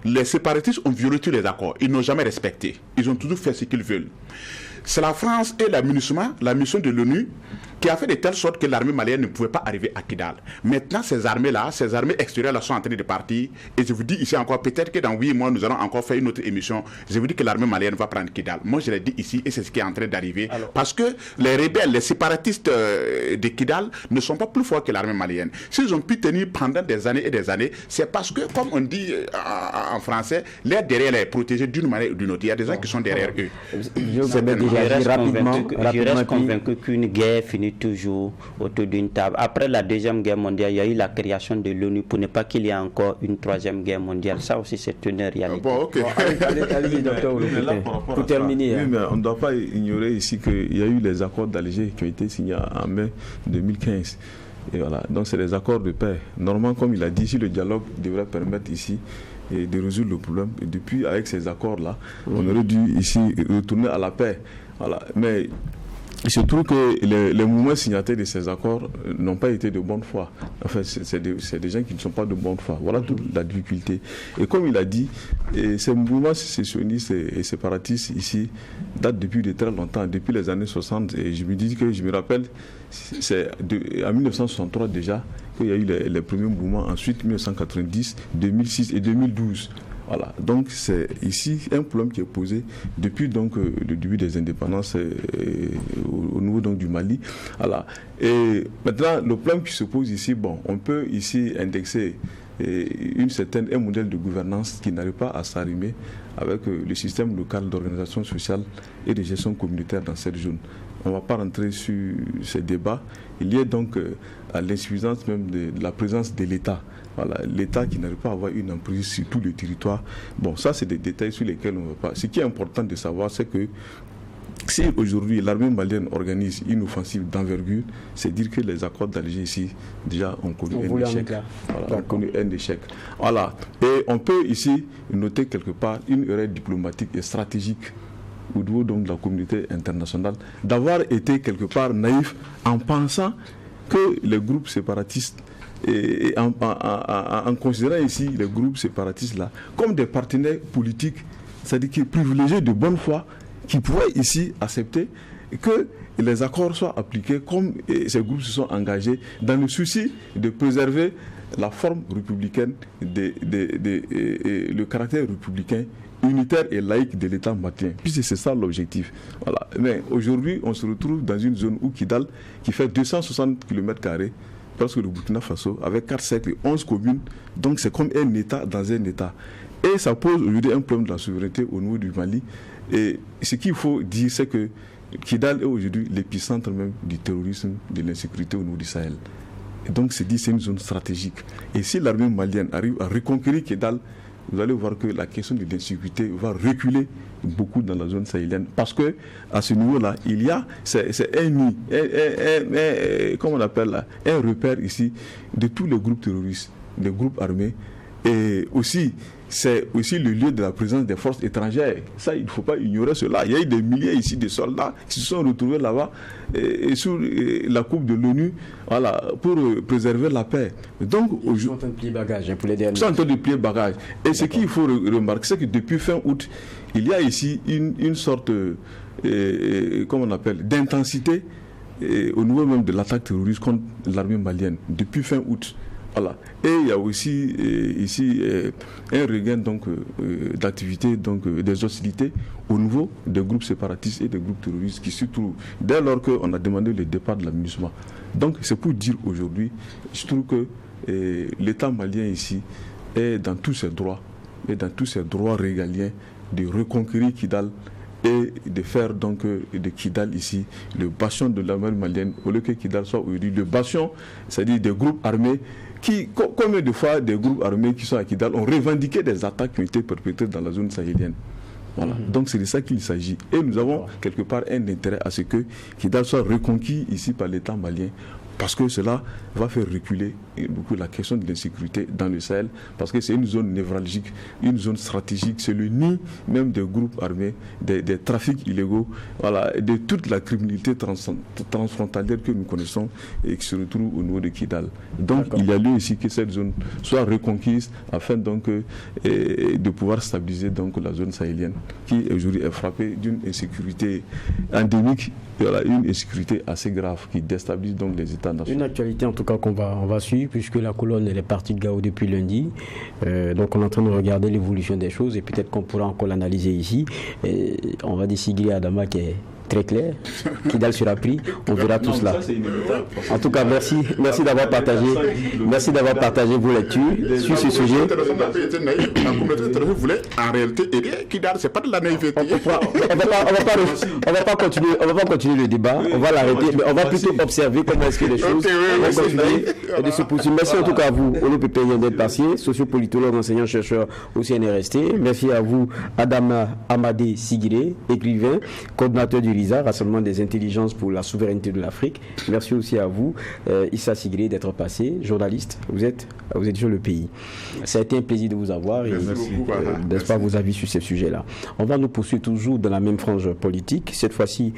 Speaker 6: les séparatistes ont violé tous les accords. Ils n'ont jamais respecté. Ils ont toujours fait ce qu'ils veulent. C'est la France et la MINUSMA, la mission de l'ONU, qui a fait de telle sorte que l'armée malienne ne pouvait pas arriver à Kidal. Maintenant, ces armées-là, ces armées extérieures-là sont en train de partir. Et je vous dis ici encore, peut-être que dans 8 mois, nous allons encore faire une autre émission. Je vous dis que l'armée malienne va prendre Kidal. Moi, je l'ai dit ici et c'est ce qui est en train d'arriver. Parce que les rebelles, les séparatistes de Kidal ne sont pas plus forts que l'armée malienne. S'ils ont pu tenir pendant des années et des années, c'est parce que, comme on dit en français, l'air derrière est protégé d'une manière ou d'une autre. Il y a des gens qui sont derrière eux.
Speaker 7: Je reste convaincu qu'une guerre finit toujours autour d'une table. Après la Deuxième Guerre mondiale, il y a eu la création de l'ONU pour ne pas qu'il y ait encore une Troisième Guerre mondiale. Ça aussi, c'est une réalité.
Speaker 6: Bon, ok.
Speaker 1: Allez-y, docteur, pour terminer.
Speaker 8: Oui, mais on ne doit pas ignorer ici qu'il y a eu les accords d'Alger qui ont été signés en mai 2015. Et voilà. Donc, c'est des accords de paix. Normalement, comme il a dit, si le dialogue devrait permettre ici de résoudre le problème. Et depuis, avec ces accords-là, on aurait dû ici retourner à la paix. Voilà. Mais il se trouve que les mouvements signataires de ces accords n'ont pas été de bonne foi. Enfin, c'est des gens qui ne sont pas de bonne foi. Voilà toute la difficulté. Et comme il a dit, ces mouvements sécessionnistes et séparatistes ici datent depuis de très longtemps, depuis les années 60. Et je me rappelle, c'est en 1963 déjà qu'il y a eu les premiers mouvements. Ensuite, 1990, 2006 et 2012. Voilà, donc c'est ici un problème qui est posé depuis donc le début des indépendances au niveau donc du Mali. Voilà. Et maintenant, le problème qui se pose ici, bon, on peut ici indexer un modèle de gouvernance qui n'arrive pas à s'arrimer avec le système local d'organisation sociale et de gestion communautaire dans cette zone. On ne va pas rentrer sur ces débats. Il y a donc à l'insuffisance même de la présence de l'État. Voilà, l'État qui n'arrive pas à avoir une emprise sur tout le territoire. Bon, ça, c'est des détails sur lesquels on ne va pas. Ce qui est important de savoir, c'est que si aujourd'hui l'armée malienne organise une offensive d'envergure, c'est dire que les accords d'Alger ici, déjà, ont connu un échec. Voilà, ont connu un échec. Voilà. Et on peut ici noter quelque part une erreur diplomatique et stratégique au niveau donc de la communauté internationale, d'avoir été quelque part naïf en pensant que les groupes séparatistes, et en considérant ici les groupes séparatistes là comme des partenaires politiques, c'est-à-dire qui privilégiés de bonne foi, qui pourraient ici accepter que les accords soient appliqués comme ces groupes se sont engagés dans le souci de préserver la forme républicaine, le caractère républicain unitaire et laïque de l'État malien, puisque c'est ça l'objectif. Voilà. Mais aujourd'hui, on se retrouve dans une zone où Kidal, qui fait 260 km², parce que le Burkina Faso, avec 4 cercles et 11 communes, donc c'est comme un État dans un État. Et ça pose aujourd'hui un problème de la souveraineté au niveau du Mali. Et ce qu'il faut dire, c'est que Kidal est aujourd'hui l'épicentre même du terrorisme, de l'insécurité au niveau du Sahel. Et donc c'est une zone stratégique. Et si l'armée malienne arrive à reconquérir Kidal, vous allez voir que la question de l'insécurité va reculer beaucoup dans la zone sahélienne. Parce que à ce niveau-là, il y a, c'est un nid, comment on appelle là, un repère ici de tous les groupes terroristes, des groupes armés. Et aussi, c'est aussi le lieu de la présence des forces étrangères. Ça, il ne faut pas ignorer cela. Il y a eu des milliers ici de soldats qui se sont retrouvés là-bas et sous la coupe de l'ONU, voilà, pour préserver la paix. Donc,
Speaker 1: ils sont en train de plier bagages pour les derniers.
Speaker 8: Ils sont en train de plier bagages. Et ce qu'il faut remarquer, c'est que depuis fin août, il y a ici une sorte, comment on appelle, d'intensité au niveau même de l'attaque terroriste contre l'armée malienne depuis fin août. Voilà. Et il y a aussi ici un regain donc d'activité, donc des hostilités au niveau des groupes séparatistes et des groupes terroristes qui se trouvent dès lors qu'on a demandé le départ de la MINUSMA. Donc c'est pour dire aujourd'hui, je trouve que l'État malien ici est dans tous ses droits régaliens de reconquérir Kidal et de faire donc de Kidal ici le bastion de l'armée malienne, au lieu que Kidal soit aujourd'hui le bastion, c'est-à-dire des groupes armés combien de fois des groupes armés qui sont à Kidal ont revendiqué des attaques qui ont été perpétrées dans la zone sahélienne. Voilà. Donc c'est de ça qu'il s'agit. Et nous avons quelque part un intérêt à ce que Kidal soit reconquis ici par l'État malien, parce que cela va faire reculer beaucoup la question de l'insécurité dans le Sahel, parce que c'est une zone névralgique, une zone stratégique, c'est le nid même des groupes armés, des trafics illégaux, voilà, de toute la criminalité transfrontalière que nous connaissons et qui se retrouve au niveau de Kidal. Donc il y a lieu ici que cette zone soit reconquise afin donc de pouvoir stabiliser donc la zone sahélienne qui aujourd'hui est frappée d'une insécurité endémique, voilà, une insécurité assez grave qui déstabilise donc les États.
Speaker 1: Une actualité en tout cas qu'on va suivre, puisque la colonne elle est partie de Gao depuis lundi, donc on est en train de regarder l'évolution des choses et peut-être qu'on pourra encore l'analyser ici. On va décider à Adama qui est très clair, Kidal sera pris, on verra tout cela. En tout cas, merci d'avoir partagé vos lectures sur ce sujet.
Speaker 6: Vous voulez en réalité aider Kidal, c'est pas de la naïveté.
Speaker 1: On va pas continuer le débat, on va l'arrêter, mais on va plutôt observer comment est-ce que les choses vont continuer et de se poursuivre. Merci en tout cas à vous, ONOPP d'être passé, sociopolitologue, enseignant-chercheur au CNRST. Merci à vous, Adama Amadé Sigiré, écrivain, coordinateur du Rassemblement des intelligences pour la souveraineté de l'Afrique. Merci aussi à vous, Issa Sigiré, d'être passé, journaliste. Vous êtes sur Le Pays. Ça a été un plaisir de vous avoir et n'est-ce pas vos avis sur ces sujets-là. On va nous poursuivre toujours dans la même frange politique. Cette fois-ci,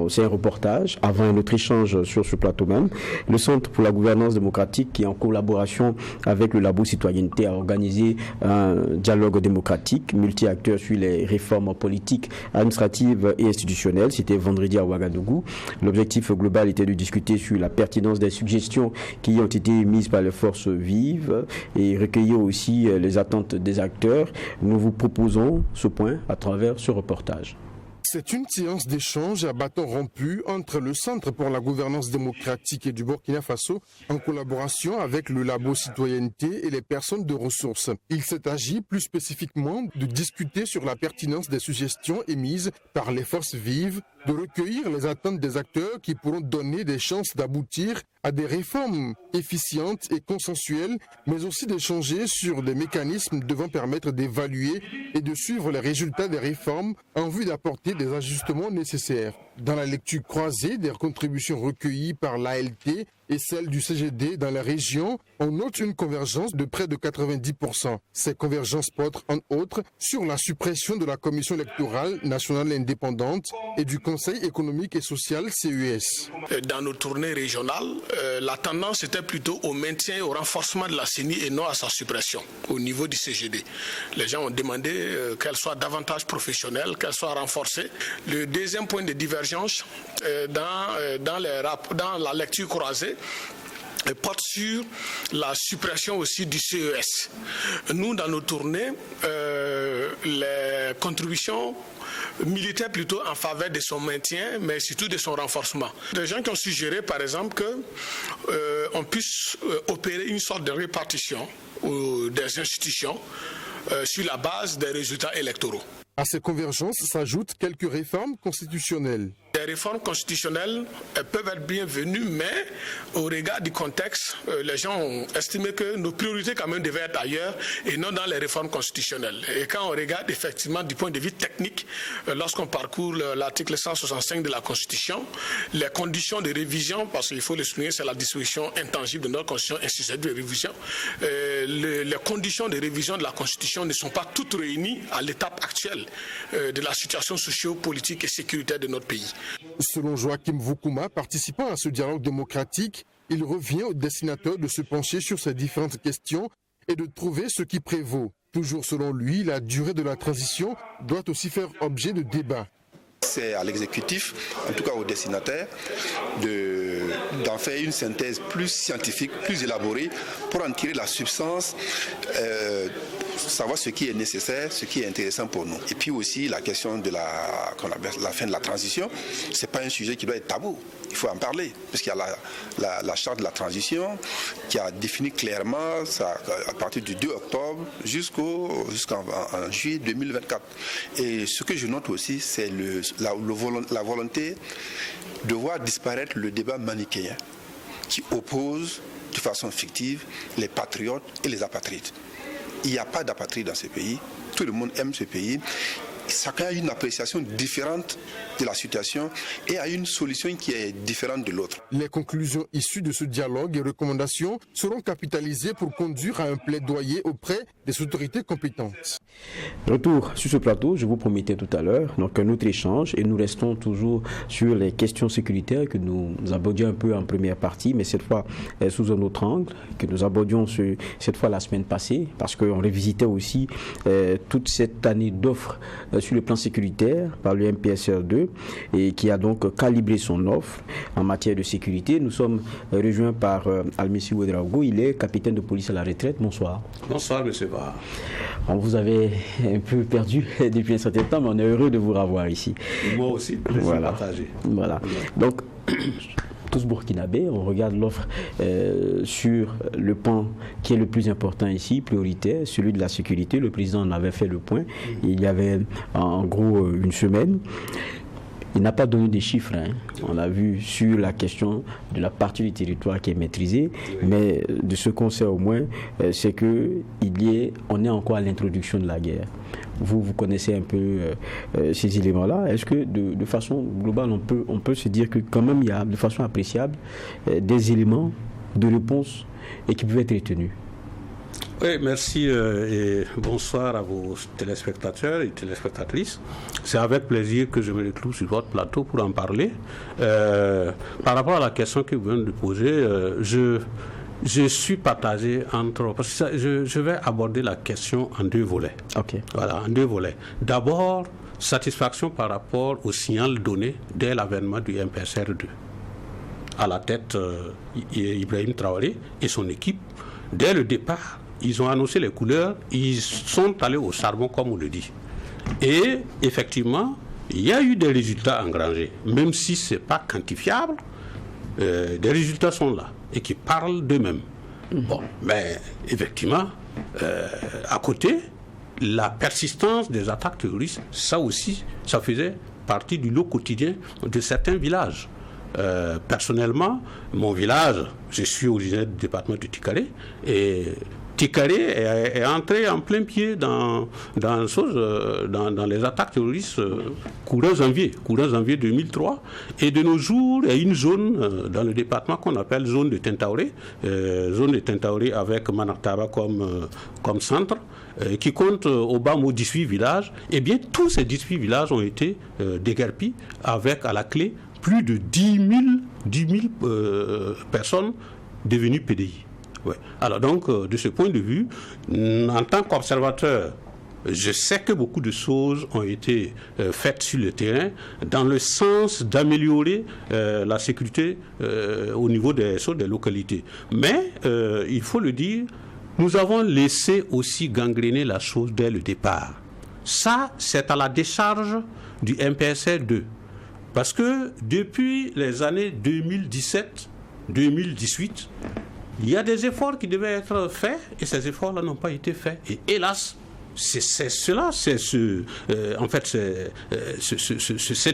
Speaker 1: c'est un reportage avant un autre échange sur ce plateau même. Le Centre pour la gouvernance démocratique, qui en collaboration avec le Labo Citoyenneté a organisé un dialogue démocratique multi-acteurs sur les réformes politiques, administratives et institutionnelles. C'était vendredi à Ouagadougou. L'objectif global était de discuter sur la pertinence des suggestions qui ont été émises par les forces vives et recueillir aussi les attentes des acteurs. Nous vous proposons ce point à travers ce reportage.
Speaker 9: C'est une séance d'échange à bâton rompu entre le Centre pour la gouvernance démocratique du Burkina Faso en collaboration avec le Labo Citoyenneté et les personnes de ressources. Il s'est agi plus spécifiquement de discuter sur la pertinence des suggestions émises par les forces vives, de recueillir les attentes des acteurs qui pourront donner des chances d'aboutir à des réformes efficientes et consensuelles, mais aussi d'échanger sur des mécanismes devant permettre d'évaluer et de suivre les résultats des réformes en vue d'apporter des ajustements nécessaires. Dans la lecture croisée des contributions recueillies par l'ALT et celles du CGD dans la région, on note une convergence de près de 90%. Ces convergences portent en outre sur la suppression de la Commission électorale nationale indépendante et du Conseil économique et social CES.
Speaker 10: Dans nos tournées régionales, la tendance était plutôt au maintien et au renforcement de la CENI et non à sa suppression au niveau du CGD. Les gens ont demandé qu'elle soit davantage professionnelle, qu'elle soit renforcée. Le deuxième point de divergence dans la lecture croisée porte sur la suppression aussi du CES. Nous, dans nos tournées, les contributions militaient plutôt en faveur de son maintien, mais surtout de son renforcement. Des gens qui ont suggéré, par exemple, qu'on puisse opérer une sorte de répartition des institutions sur la base des résultats électoraux.
Speaker 9: À ces convergences s'ajoutent quelques réformes constitutionnelles.
Speaker 10: Les réformes constitutionnelles peuvent être bienvenues, mais au regard du contexte, les gens ont estimé que nos priorités quand même devaient être ailleurs et non dans les réformes constitutionnelles. Et quand on regarde effectivement du point de vue technique, lorsqu'on parcourt l'article 165 de la Constitution, les conditions de révision, parce qu'il faut le souligner, c'est la disposition intangible de notre Constitution, institutionnelle de révision, les conditions de révision de la Constitution ne sont pas toutes réunies à l'étape actuelle de la situation socio-politique et sécuritaire de notre pays.
Speaker 9: Selon Joachim Voukouma, participant à ce dialogue démocratique, il revient aux dessinateurs de se pencher sur ces différentes questions et de trouver ce qui prévaut. Toujours selon lui, la durée de la transition doit aussi faire objet de débat.
Speaker 11: C'est à l'exécutif, en tout cas aux dessinateurs, d'en faire une synthèse plus scientifique, plus élaborée, pour en tirer la substance savoir ce qui est nécessaire, ce qui est intéressant pour nous. Et puis aussi la question de la fin de la transition, c'est pas un sujet qui doit être tabou. Il faut en parler, parce qu'il y a la charte de la transition qui a défini clairement ça, à partir du 2 octobre jusqu'en juillet 2024. Et ce que je note aussi, c'est la volonté de voir disparaître le débat manichéen qui oppose de façon fictive les patriotes et les apatrides. Il n'y a pas d'apatrides dans ce pays, tout le monde aime ce pays. Chacun a une appréciation différente de la situation et a une solution qui est différente de l'autre.
Speaker 9: Les conclusions issues de ce dialogue et recommandations seront capitalisées pour conduire à un plaidoyer auprès des autorités compétentes.
Speaker 1: Retour sur ce plateau, je vous promettais tout à l'heure, donc un autre échange, et nous restons toujours sur les questions sécuritaires que nous abordions un peu en première partie, mais cette fois sous un autre angle, que nous abordions cette fois la semaine passée, parce qu'on révisitait aussi toute cette année d'offres sur le plan sécuritaire par le MPSR2 et qui a donc calibré son offre en matière de sécurité. Nous sommes rejoints par Almissi Ouedraogo, il est capitaine de police à la retraite. Bonsoir.
Speaker 12: Bonsoir, monsieur Barr.
Speaker 1: Vous avez un peu perdu depuis un certain temps, mais on est heureux de vous revoir ici.
Speaker 12: Et moi aussi, plaisir partagé.
Speaker 1: Voilà. Donc, tous burkinabés, on regarde l'offre sur le pan qui est le plus important ici, prioritaire, celui de la sécurité. Le président en avait fait le point. Il y avait en gros une semaine. Il n'a pas donné des chiffres. On a vu sur la question de la partie du territoire qui est maîtrisée, mais de ce qu'on sait au moins, c'est qu'on est encore à l'introduction de la guerre. Vous connaissez un peu ces éléments-là. Est-ce que de façon globale, on peut se dire que quand même il y a de façon appréciable des éléments de réponse et qui peuvent être retenus?
Speaker 12: Oui, merci et bonsoir à vos téléspectateurs et téléspectatrices. C'est avec plaisir que je me retrouve sur votre plateau pour en parler. Par rapport à la question que vous venez de poser, je suis partagé entre... Parce que je vais aborder la question en deux volets.
Speaker 1: Okay.
Speaker 12: Voilà, en deux volets. D'abord, satisfaction par rapport au signal donné dès l'avènement du MPSR2. À la tête, Ibrahim Traoré et son équipe, dès le départ, ils ont annoncé les couleurs, ils sont allés au charbon, comme on le dit. Et effectivement, il y a eu des résultats engrangés, même si ce n'est pas quantifiable, des résultats sont là et qui parlent d'eux-mêmes. Bon, mais effectivement, à côté, la persistance des attaques terroristes, ça aussi, ça faisait partie du lot quotidien de certains villages. Personnellement, mon village, je suis originaire du département de Tikaré, et Tikaré est entré en plein pied dans les attaques terroristes courant janvier 2003. Et de nos jours, il y a une zone dans le département qu'on appelle zone de Tentaoré avec Manaktaba comme centre, qui compte au bas mot 18 villages. Et bien, tous ces 18 villages ont été déguerpis avec à la clé plus de 10 000 personnes devenues PDI. Ouais. Alors donc, de ce point de vue, en tant qu'observateur, je sais que beaucoup de choses ont été faites sur le terrain dans le sens d'améliorer la sécurité au niveau des localités. Mais, il faut le dire, nous avons laissé aussi gangréner la chose dès le départ. Ça, c'est à la décharge du MPSR2. Parce que depuis les années 2017-2018, il y a des efforts qui devaient être faits et ces efforts-là n'ont pas été faits. Et hélas, c'est cette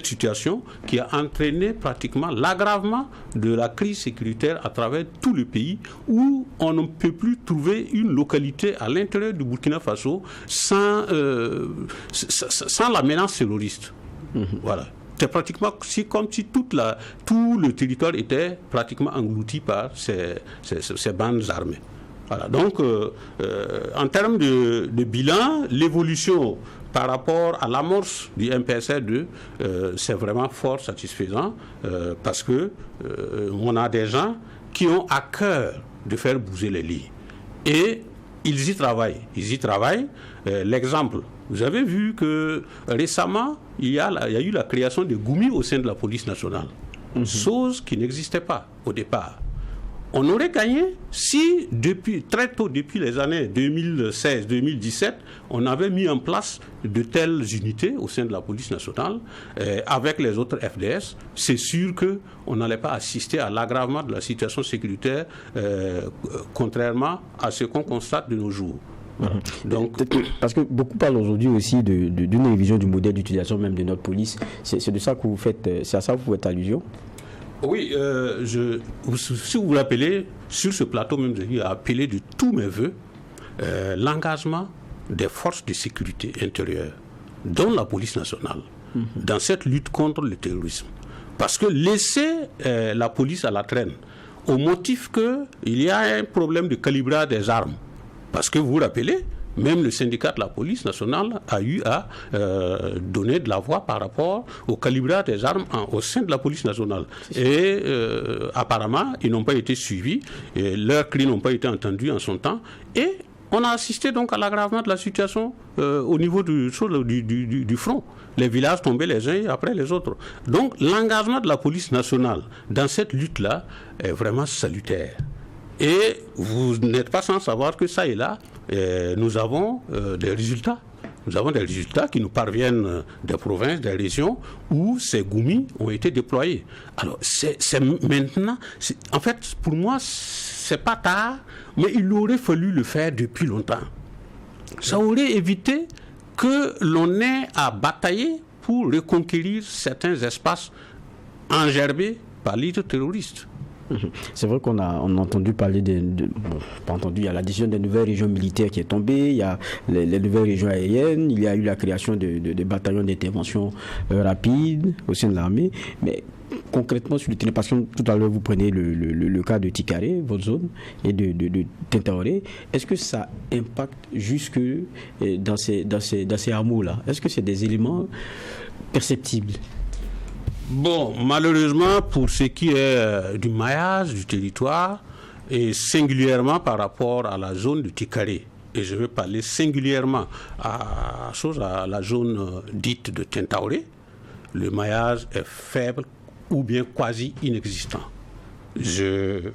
Speaker 12: situation qui a entraîné pratiquement l'aggravement de la crise sécuritaire à travers tout le pays, où on ne peut plus trouver une localité à l'intérieur du Burkina Faso sans la menace terroriste. Voilà. C'est pratiquement comme si tout le territoire était pratiquement englouti par ces bandes armées. Voilà. Donc, en termes de bilan, l'évolution par rapport à l'amorce du MPSR2, c'est vraiment fort satisfaisant parce que on a des gens qui ont à cœur de faire bouger les lignes. Et ils y travaillent. L'exemple, vous avez vu que récemment, il y a eu la création de Goumi au sein de la police nationale. Chose qui n'existait pas au départ. on aurait gagné si, très tôt, depuis les années 2016-2017, on avait mis en place de telles unités au sein de la police nationale, avec les autres FDS. C'est sûr qu'on n'allait pas assister à l'aggravement de la situation sécuritaire, contrairement à ce qu'on constate de nos jours. Voilà. Donc,
Speaker 1: parce que beaucoup parlent aujourd'hui aussi d'une révision du modèle d'utilisation même de notre police. C'est de ça que vous faites, c'est à ça que vous faites allusion?
Speaker 12: Oui, si vous vous rappelez, sur ce plateau même, j'ai appelé de tous mes voeux l'engagement des forces de sécurité intérieure, dont la police nationale, dans cette lutte contre le terrorisme. Parce que laisser la police à la traîne, au motif qu'il y a un problème de calibrage des armes, parce que vous vous rappelez, même le syndicat de la police nationale a eu à donner de la voix par rapport au calibrage des armes au sein de la police nationale. Et apparemment, ils n'ont pas été suivis, et leurs cris n'ont pas été entendus en son temps. Et on a assisté donc à l'aggravement de la situation au niveau du front. Les villages tombaient les uns après les autres. Donc l'engagement de la police nationale dans cette lutte-là est vraiment salutaire. Et vous n'êtes pas sans savoir que ça et là, nous avons des résultats. Nous avons des résultats qui nous parviennent des provinces, des régions où ces goumis ont été déployés. Alors, c'est maintenant... En fait, pour moi, c'est pas tard, mais il aurait fallu le faire depuis longtemps. Ça aurait évité que l'on ait à batailler pour reconquérir certains espaces engerbés par l'île terroriste.
Speaker 1: C'est vrai qu'on a entendu parler pas entendu, il y a la décision des nouvelles régions militaires qui est tombée, il y a les nouvelles régions aériennes, il y a eu la création de bataillons d'intervention rapide au sein de l'armée, mais concrètement sur le terrain, parce que tout à l'heure vous prenez le cas de Tikaré, votre zone, et de Tintaoré, est-ce que ça impacte jusque dans ces hameaux-là? Est-ce que c'est des éléments perceptibles?
Speaker 12: Bon, malheureusement, pour ce qui est du maillage du territoire, et singulièrement par rapport à la zone de Tikaré, et je vais parler singulièrement à la zone dite de Tintaoré, le maillage est faible ou bien quasi inexistant.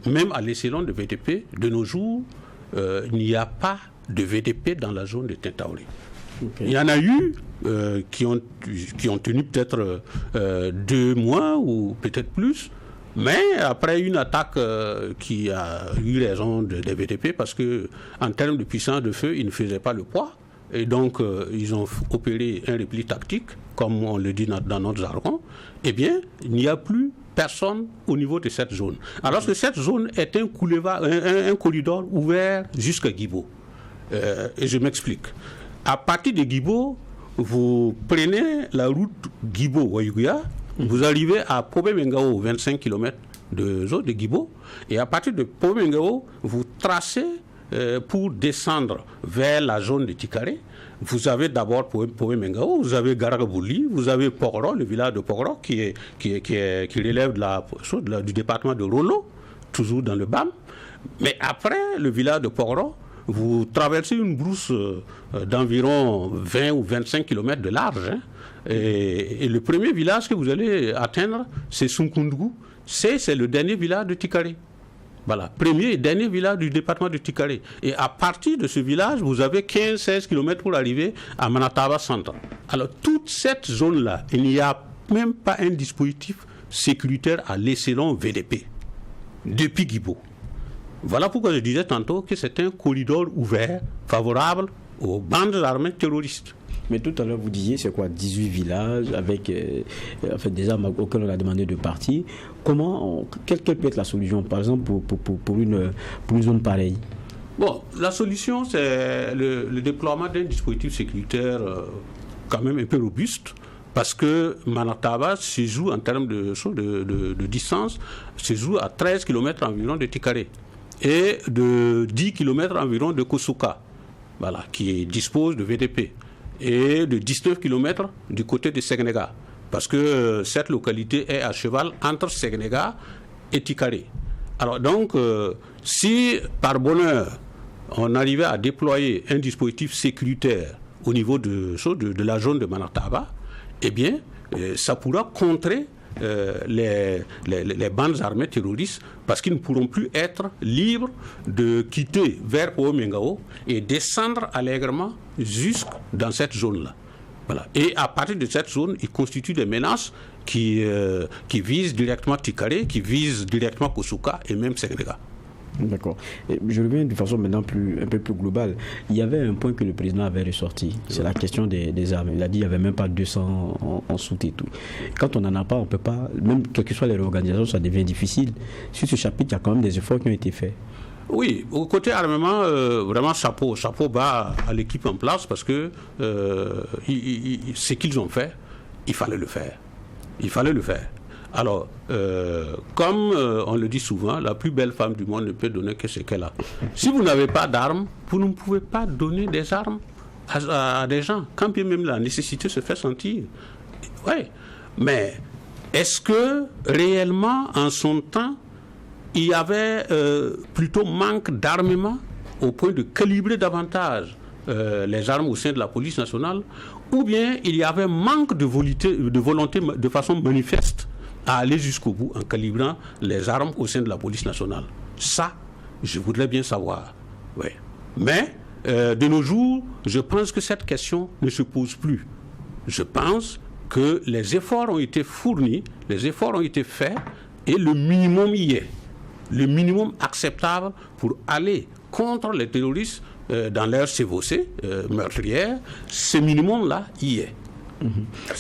Speaker 12: Même à l'échelon de VDP, de nos jours, il n'y a pas de VDP dans la zone de Tintaoré. Okay. Il y en a eu qui ont tenu peut-être 2 mois ou peut-être plus, mais après une attaque qui a eu raison des VDP parce que en termes de puissance de feu, ils ne faisaient pas le poids et donc ils ont opéré un repli tactique, comme on le dit dans notre jargon. Eh bien, il n'y a plus personne au niveau de cette zone. Alors que cette zone est un corridor ouvert jusqu'à Guibo. Et je m'explique. À partir de Guibo, vous prenez la route Guibo-Wayuguya, vous arrivez à Pobé-Mengao, 25 km de zone de Guibo, et à partir de Pobé-Mengao, vous tracez pour descendre vers la zone de Tikaré. Vous avez d'abord Pobé-Mengao, vous avez Garagabouli, vous avez Pogoro, le village de Pogoro, qui relève du département de Rolo, toujours dans le BAM. Mais après le village de Pogoro, vous traversez une brousse d'environ 20 ou 25 km de large. Hein, et le premier village que vous allez atteindre, c'est Sunkundugu. C'est le dernier village de Tikaré. Voilà, premier et dernier village du département de Tikaré. Et à partir de ce village, vous avez 15-16 km pour arriver à Manataba Centre. Alors, toute cette zone-là, il n'y a même pas un dispositif sécuritaire à l'échelon VDP, depuis Guibo. Voilà pourquoi je disais tantôt que c'est un corridor ouvert, favorable aux bandes armées terroristes.
Speaker 1: Mais tout à l'heure, vous disiez, c'est quoi, 18 villages avec des armes auxquelles on a demandé de partir. Quelle peut être la solution, par exemple, pour une zone pareille?
Speaker 12: Bon, la solution, c'est le déploiement d'un dispositif sécuritaire quand même un peu robuste, parce que Manataba se joue en termes de distance, se joue à 13 km environ de Tikaré et de 10 km environ de Kosuka, voilà, qui dispose de VDP, et de 19 km du côté de Segnega, parce que cette localité est à cheval entre Segnega et Tikaré. Alors donc, si par bonheur, on arrivait à déployer un dispositif sécuritaire au niveau de la zone de Manataba, eh bien, ça pourra contrer les bandes armées terroristes parce qu'ils ne pourront plus être libres de quitter vers Poho-Mengao et descendre allègrement jusque dans cette zone-là. Voilà. Et à partir de cette zone, ils constituent des menaces qui visent directement Tikare, qui visent directement Kosuka et même Sénégal.
Speaker 1: D'accord. Je reviens de façon maintenant un peu plus globale. Il y avait un point que le président avait ressorti, c'est la question des armes. Il a dit qu'il n'y avait même pas 200 en soute et tout. Quand on n'en a pas, on ne peut pas, même quelles que soient les réorganisations, ça devient difficile. Sur ce chapitre, il y a quand même des efforts qui ont été faits.
Speaker 12: Oui, au côté armement, vraiment chapeau bas à l'équipe en place parce que ce qu'ils ont fait, il fallait le faire. Alors, comme on le dit souvent, la plus belle femme du monde ne peut donner que ce qu'elle a. Si vous n'avez pas d'armes, vous ne pouvez pas donner des armes à des gens, quand bien même la nécessité se fait sentir. Oui, mais est-ce que réellement, en son temps, il y avait plutôt manque d'armement au point de calibrer davantage les armes au sein de la police nationale, ou bien il y avait manque de volonté de façon manifeste à aller jusqu'au bout en calibrant les armes au sein de la police nationale. Ça, je voudrais bien savoir. Ouais. Mais, de nos jours, je pense que cette question ne se pose plus. Je pense que les efforts ont été fournis, les efforts ont été faits, et le minimum y est. Le minimum acceptable pour aller contre les terroristes dans leur CVC meurtrière, ce minimum-là y est.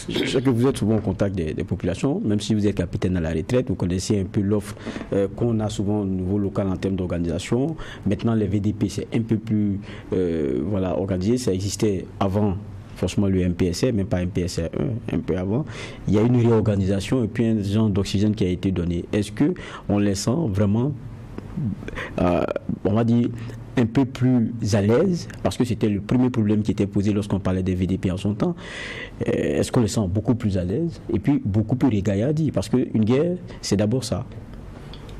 Speaker 1: Je sais que vous êtes souvent en contact des populations, même si vous êtes capitaine à la retraite, vous connaissez un peu l'offre qu'on a souvent au niveau local en termes d'organisation. Maintenant, les VDP, c'est un peu plus organisé. Ça existait avant, forcément, le MPSR, même pas MPSR 1, un peu avant. Il y a une réorganisation et puis un genre d'oxygène qui a été donné. Est-ce qu'on les sent vraiment, on va dire, un peu plus à l'aise, parce que c'était le premier problème qui était posé lorsqu'on parlait des VDP en son temps. Est-ce qu'on les sent beaucoup plus à l'aise et puis beaucoup plus régaillardis, parce qu'une guerre, c'est d'abord ça.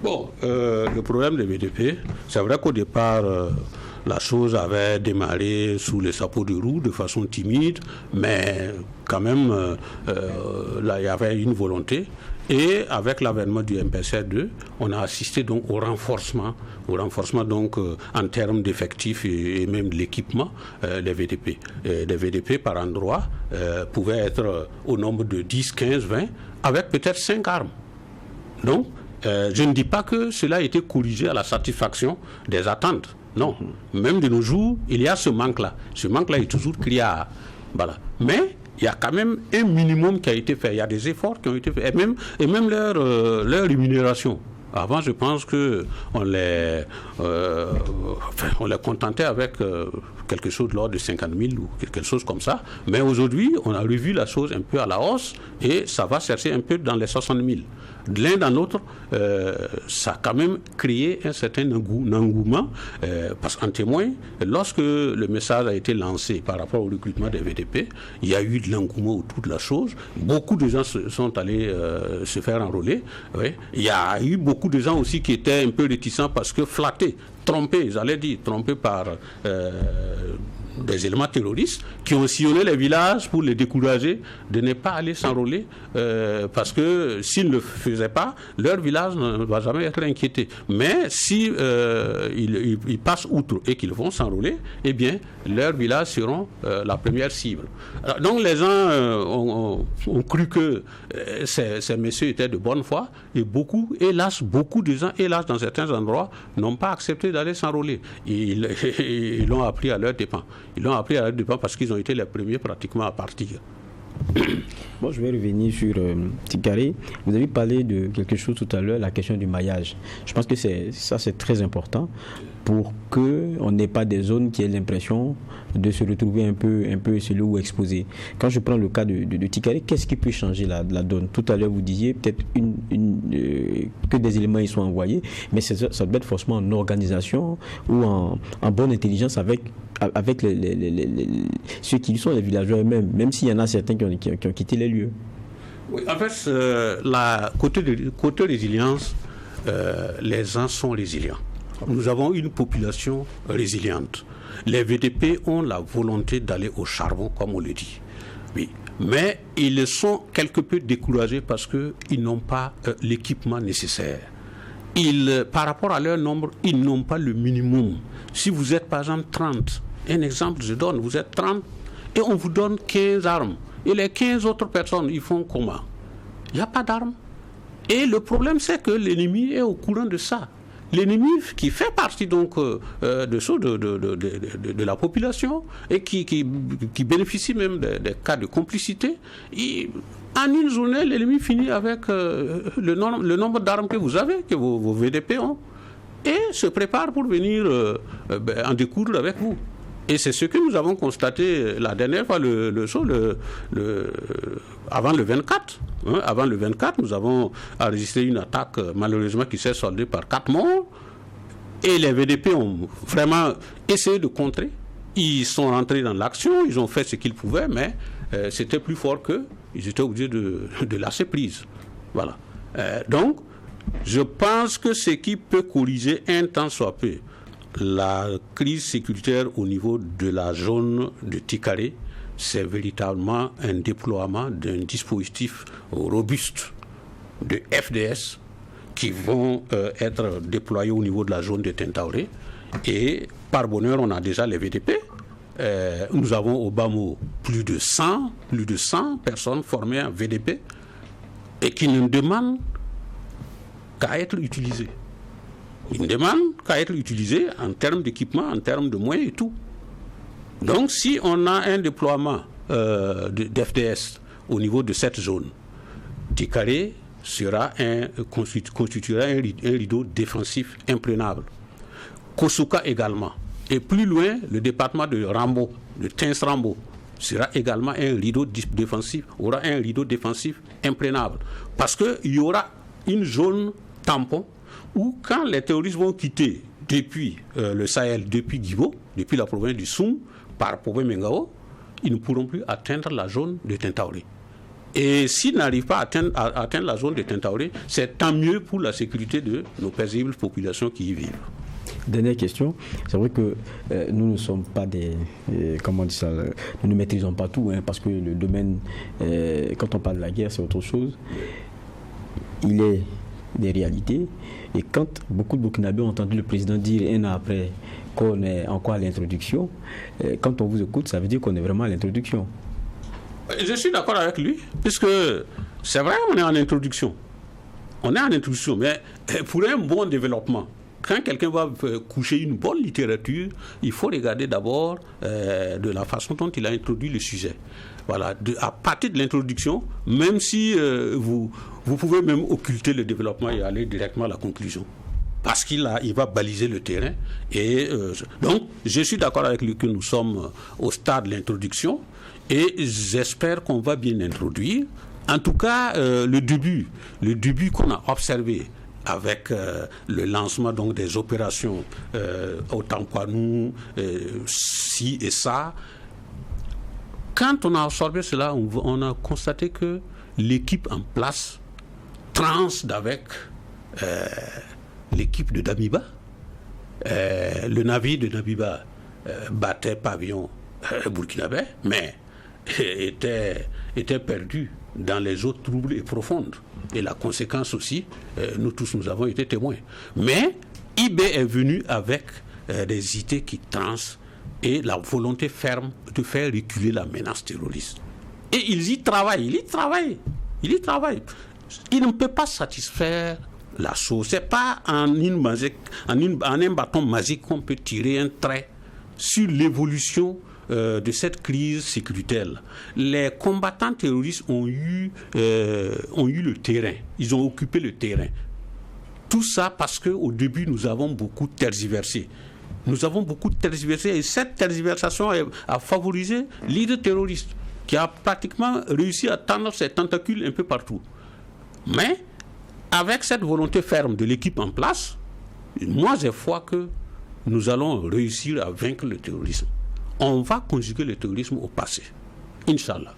Speaker 12: Bon, le problème des VDP, c'est vrai qu'au départ, la chose avait démarré sous les chapeaux de roue de façon timide, mais quand même, là, il y avait une volonté. Et avec l'avènement du MPSR 2, on a assisté donc au renforcement donc en termes d'effectifs et même de l'équipement des VDP. Les VDP par endroit pouvaient être au nombre de 10, 15, 20, avec peut-être 5 armes. Donc, je ne dis pas que cela a été corrigé à la satisfaction des attentes. Non. Même de nos jours, il y a ce manque-là. Ce manque-là est toujours criard. Voilà. Mais il y a quand même un minimum qui a été fait. Il y a des efforts qui ont été faits. Et même leur rémunération. Avant, je pense qu'on les contentait avec quelque chose de l'ordre de 50 000 ou quelque chose comme ça. Mais aujourd'hui, on a revu la chose un peu à la hausse et ça va chercher un peu dans les 60 000. De l'un dans l'autre, ça a quand même créé un certain engouement. Parce qu'en témoin, lorsque le message a été lancé par rapport au recrutement des VDP, il y a eu de l'engouement autour de la chose. Beaucoup de gens sont allés se faire enrôler. Oui. Il y a eu beaucoup de gens aussi qui étaient un peu réticents parce que flattés, trompés par des éléments terroristes qui ont sillonné les villages pour les décourager de ne pas aller s'enrôler parce que s'ils ne le faisaient pas, leur village ne va jamais être inquiété. Mais si ils passent outre et qu'ils vont s'enrôler, eh bien, leurs villages seront la première cible. Alors, donc les gens ont cru que ces messieurs étaient de bonne foi et beaucoup de gens, hélas, dans certains endroits, n'ont pas accepté d'aller s'enrôler. Ils l'ont appris à leur dépens. Ils l'ont appris à leur dépens parce qu'ils ont été les premiers pratiquement à partir.
Speaker 1: Bon, je vais revenir sur Tikare. Vous avez parlé de quelque chose tout à l'heure, la question du maillage. Je pense que c'est très important pour qu'on n'ait pas des zones qui aient l'impression de se retrouver un peu isolées ou exposées. Quand je prends le cas de Tikare, qu'est-ce qui peut changer la donne? Tout à l'heure, vous disiez peut-être que des éléments y sont envoyés, mais ça doit être forcément en organisation ou en bonne intelligence avec ceux qui sont les villageois eux-mêmes, même s'il y en a certains qui ont quitté les lieux.
Speaker 12: Oui, en fait, côté résilience, les gens sont résilients. Nous avons une population résiliente. Les VDP ont la volonté d'aller au charbon, comme on le dit. Oui. mais ils sont quelque peu découragés parce qu'ils n'ont pas l'équipement nécessaire. Par rapport à leur nombre, ils n'ont pas le minimum. Si vous êtes par exemple 30, un exemple je donne, vous êtes 30 et on vous donne 15 armes. Et les 15 autres personnes, ils font comment? Il n'y a pas d'armes. Et le problème, c'est que l'ennemi est au courant de ça. L'ennemi qui fait partie donc de la population et qui bénéficie même des cas de complicité, en une journée, l'ennemi finit avec le nombre d'armes que vous avez, que vos VDP ont, et se prépare pour venir en découdre avec vous. Et c'est ce que nous avons constaté la dernière fois, avant le 24. Avant le 24, nous avons enregistré une attaque, malheureusement, qui s'est soldée par 4 morts. Et les VDP ont vraiment essayé de contrer. Ils sont rentrés dans l'action, ils ont fait ce qu'ils pouvaient, mais c'était plus fort qu'eux. Ils étaient obligés de lâcher prise. Voilà. Donc, je pense que ce qui peut corriger un tant soit peu la crise sécuritaire au niveau de la zone de Tikaré, c'est véritablement un déploiement d'un dispositif robuste de FDS qui vont être déployés au niveau de la zone de Tentaoré. Et par bonheur, on a déjà les VDP. Nous avons au Bamo plus de 100 personnes formées en VDP et qui ne demandent qu'à être utilisées. Ils ne demandent qu'à être utilisés en termes d'équipement, en termes de moyens et tout. Donc, si on a un déploiement d'FDS au niveau de cette zone, Tikaré constituera un rideau défensif imprenable. Kosuka également. Et plus loin, le département de Rambo, de Tins-Rambo, sera également un rideau défensif, aura un rideau défensif imprenable. Parce qu'il y aura une zone tampon où quand les terroristes vont quitter depuis le Sahel, depuis Guibo, depuis la province du Soum, par Pové-Mengao, ils ne pourront plus atteindre la zone de Tentaoré. Et s'ils n'arrivent pas à atteindre la zone de Tentaoré, c'est tant mieux pour la sécurité de nos paisibles populations qui y vivent.
Speaker 1: Dernière question. C'est vrai que nous ne sommes pas comment on dit ça, nous ne maîtrisons pas tout, parce que le domaine, quand on parle de la guerre, c'est autre chose. Il est des réalités. Et quand beaucoup de Burkinabés ont entendu le président dire un an après qu'on est encore à l'introduction, quand on vous écoute, ça veut dire qu'on est vraiment à l'introduction.
Speaker 12: Je suis d'accord avec lui, puisque c'est vrai, on est en introduction. On est en introduction, mais pour un bon développement, quand quelqu'un va coucher une bonne littérature, il faut regarder d'abord de la façon dont il a introduit le sujet. Voilà, à partir de l'introduction, même si vous pouvez même occulter le développement et aller directement à la conclusion. Parce qu'il va baliser le terrain. Et donc, je suis d'accord avec lui que nous sommes au stade de l'introduction et j'espère qu'on va bien introduire. En tout cas, le début qu'on a observé avec le lancement donc, des opérations au Tankwanou, ci et ça, quand on a absorbé cela, on a constaté que l'équipe en place transe avec l'équipe de Damiba. Le navire de Damiba battait pavillon burkinabé, mais était perdu dans les eaux troubles et profondes. Et la conséquence aussi, nous tous nous avons été témoins. Mais IB est venu avec des idées qui transent et la volonté ferme de faire reculer la menace terroriste. Et ils y travaillent. Il ne peut pas satisfaire la chose. Ce n'est pas en un bâton magique qu'on peut tirer un trait sur l'évolution de cette crise sécuritaire. Les combattants terroristes ont eu le terrain. Ils ont occupé le terrain. Tout ça parce qu'au début, nous avons beaucoup tergiversé. Et cette tergiversation a favorisé l'idée terroriste qui a pratiquement réussi à tendre ses tentacules un peu partout. Mais avec cette volonté ferme de l'équipe en place, moi j'ai foi que nous allons réussir à vaincre le terrorisme. On va conjuguer le terrorisme au passé. Inch'Allah.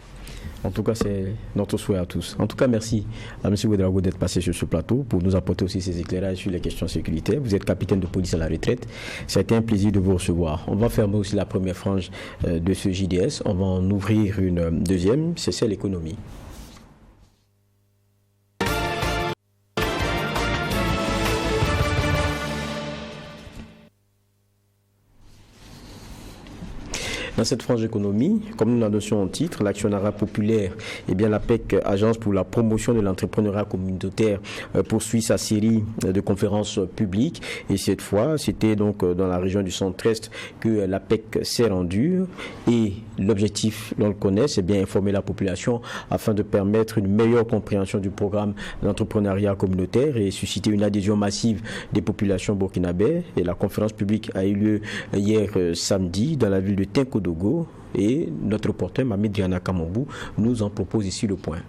Speaker 1: En tout cas, c'est notre souhait à tous. En tout cas, merci à M. Ouedraogo d'être passé sur ce plateau pour nous apporter aussi ses éclairages sur les questions sécuritaires. Vous êtes capitaine de police à la retraite. Ça a été un plaisir de vous recevoir. On va fermer aussi la première frange de ce JDS. On va en ouvrir une deuxième, c'est celle économie. Dans cette frange économie, comme nous l'annoncions en titre, l'actionnariat populaire, l'APEC, Agence pour la promotion de l'entrepreneuriat communautaire, poursuit sa série de conférences publiques. Et cette fois, c'était donc dans la région du centre-est que l'APEC s'est rendue. Et l'objectif, l'on le connaît, c'est bien informer la population afin de permettre une meilleure compréhension du programme d'entrepreneuriat communautaire et susciter une adhésion massive des populations burkinabées. Et la conférence publique a eu lieu hier samedi dans la ville de Tinkodogo. Et notre reporter Mamid Diana Kamambou nous en propose ici le point.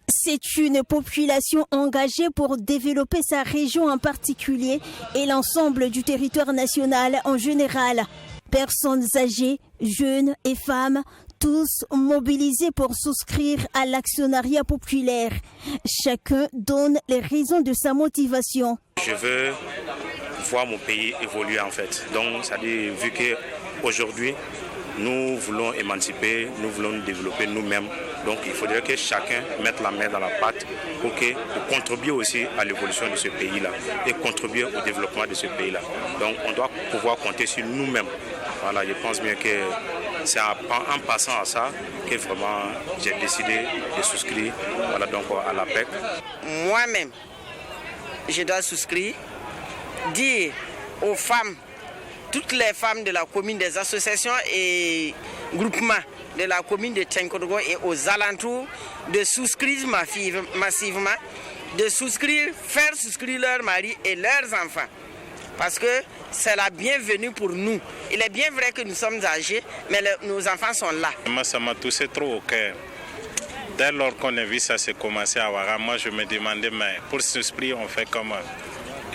Speaker 13: C'est une population engagée pour développer sa région en particulier et l'ensemble du territoire national en général. Personnes âgées, jeunes et femmes, tous mobilisés pour souscrire à l'actionnariat populaire. Chacun donne les raisons de sa motivation.
Speaker 14: Je veux voir mon pays évoluer en fait. Donc, c'est-à-dire, vu qu'aujourd'hui, nous voulons émanciper, nous voulons nous développer nous-mêmes. Donc, il faudrait que chacun mette la main dans la pâte pour contribuer aussi à l'évolution de ce pays-là et contribuer au développement de ce pays-là. Donc, on doit pouvoir compter sur nous-mêmes. Voilà, je pense bien que c'est en passant à ça que vraiment j'ai décidé de souscrire donc à l'APEC.
Speaker 15: Moi-même, je dois souscrire, dire aux femmes, toutes les femmes de la commune, des associations et groupements de la commune de Tinkodogo et aux alentours de souscrire massivement, de souscrire, faire souscrire leurs maris et leurs enfants. Parce que c'est la bienvenue pour nous. Il est bien vrai que nous sommes âgés, mais nos enfants sont là.
Speaker 16: Moi, ça m'a touché trop au cœur. Dès lors qu'on a vu ça s'est commencé à Ouaga, moi je me demandais, mais pour souscrire, on fait comment?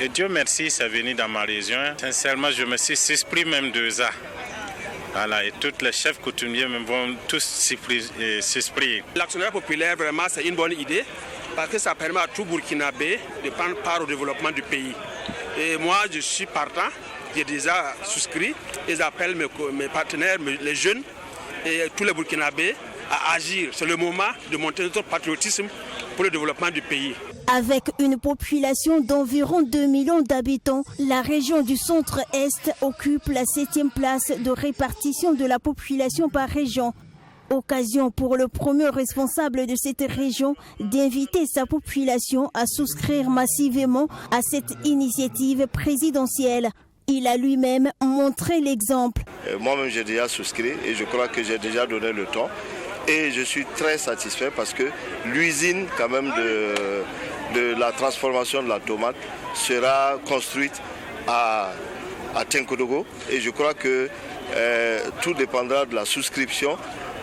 Speaker 16: Et Dieu merci, c'est venu dans ma région. Sincèrement, je me suis surpris même de ça. Voilà, et tous les chefs coutumiers vont tous s'exprimer.
Speaker 17: L'actionnariat populaire, vraiment, c'est une bonne idée parce que ça permet à tout Burkinabé de prendre part au développement du pays. Et moi, je suis partant, j'ai déjà souscrit et j'appelle mes partenaires, les jeunes et tous les Burkinabés à agir. C'est le moment de monter notre patriotisme pour le développement du pays.
Speaker 13: Avec une population d'environ 2 millions d'habitants, la région du centre-est occupe la 7e place de répartition de la population par région. Occasion pour le premier responsable de cette région d'inviter sa population à souscrire massivement à cette initiative présidentielle. Il a lui-même montré l'exemple.
Speaker 18: Moi-même, j'ai déjà souscrit et je crois que j'ai déjà donné le temps. Et je suis très satisfait parce que l'usine quand même de la transformation de la tomate sera construite à Tinkodogo. Et je crois que tout dépendra de la souscription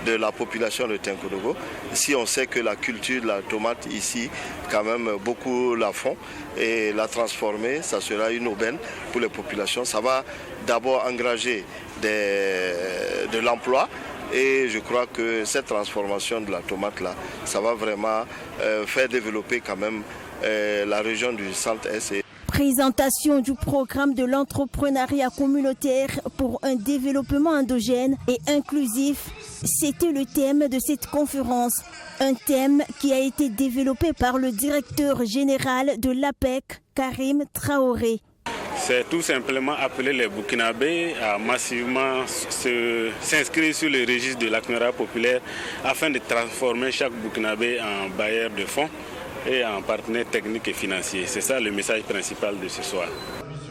Speaker 18: de la population de Tinkodogo. Si on sait que la culture de la tomate ici, quand même, beaucoup la font. Et la transformer, ça sera une aubaine pour les populations. Ça va d'abord engager de l'emploi. Et je crois que cette transformation de la tomate-là, ça va vraiment faire développer quand même la région du centre-est.
Speaker 13: Présentation du programme de l'entrepreneuriat communautaire pour un développement endogène et inclusif. C'était le thème de cette conférence. Un thème qui a été développé par le directeur général de l'APEC, Karim Traoré.
Speaker 16: C'est tout simplement appeler les Burkinabés à massivement s'inscrire sur le registre de l'actionnariat populaire afin de transformer chaque Burkinabé en bailleur de fonds et en partenaire technique et financier. C'est ça le message principal de ce soir.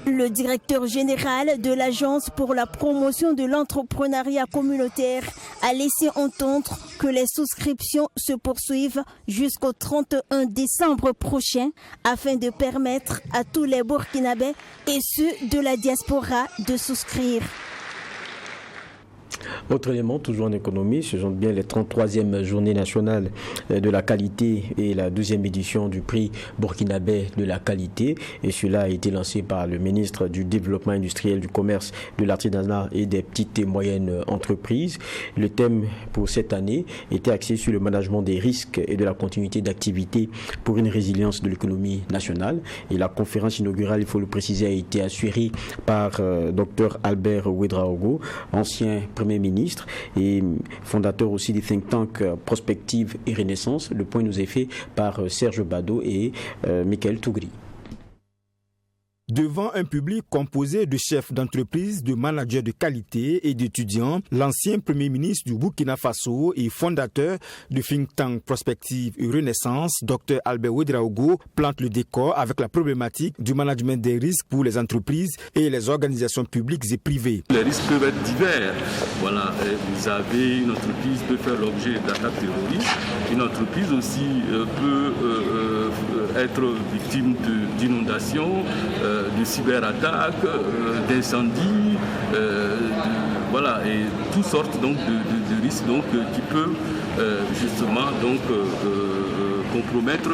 Speaker 13: Le directeur général de l'Agence pour la promotion de l'entrepreneuriat communautaire a laissé entendre que les souscriptions se poursuivent jusqu'au 31 décembre prochain afin de permettre à tous les Burkinabés et ceux de la diaspora de souscrire.
Speaker 1: Autre élément, toujours en économie, ce sont bien les 33e journées nationales de la qualité et la 12e édition du prix burkinabé de la qualité. Et cela a été lancé par le ministre du Développement industriel, du Commerce, de l'Artisanat et des petites et moyennes entreprises. Le thème pour cette année était axé sur le management des risques et de la continuité d'activité pour une résilience de l'économie nationale. Et la conférence inaugurale, il faut le préciser, a été assurée par Dr Albert Ouedraogo, ancien Premier ministre et fondateur aussi des think tanks Prospective et Renaissance. Le point nous est fait par Serge Bado et Michael Tougri.
Speaker 3: Devant un public composé de chefs d'entreprise, de managers de qualité et d'étudiants, l'ancien Premier ministre du Burkina Faso et fondateur du think tank Prospective et Renaissance, Dr Albert Ouedraogo, plante le décor avec la problématique du management des risques pour les entreprises et les organisations publiques et privées.
Speaker 19: Les risques peuvent être divers. Voilà, vous avez une entreprise peut faire l'objet d'attaques terroristes. Une entreprise aussi peut être victime d'inondations, de cyberattaques, d'incendies, voilà, et toutes sortes donc de risques donc qui peuvent justement donc compromettre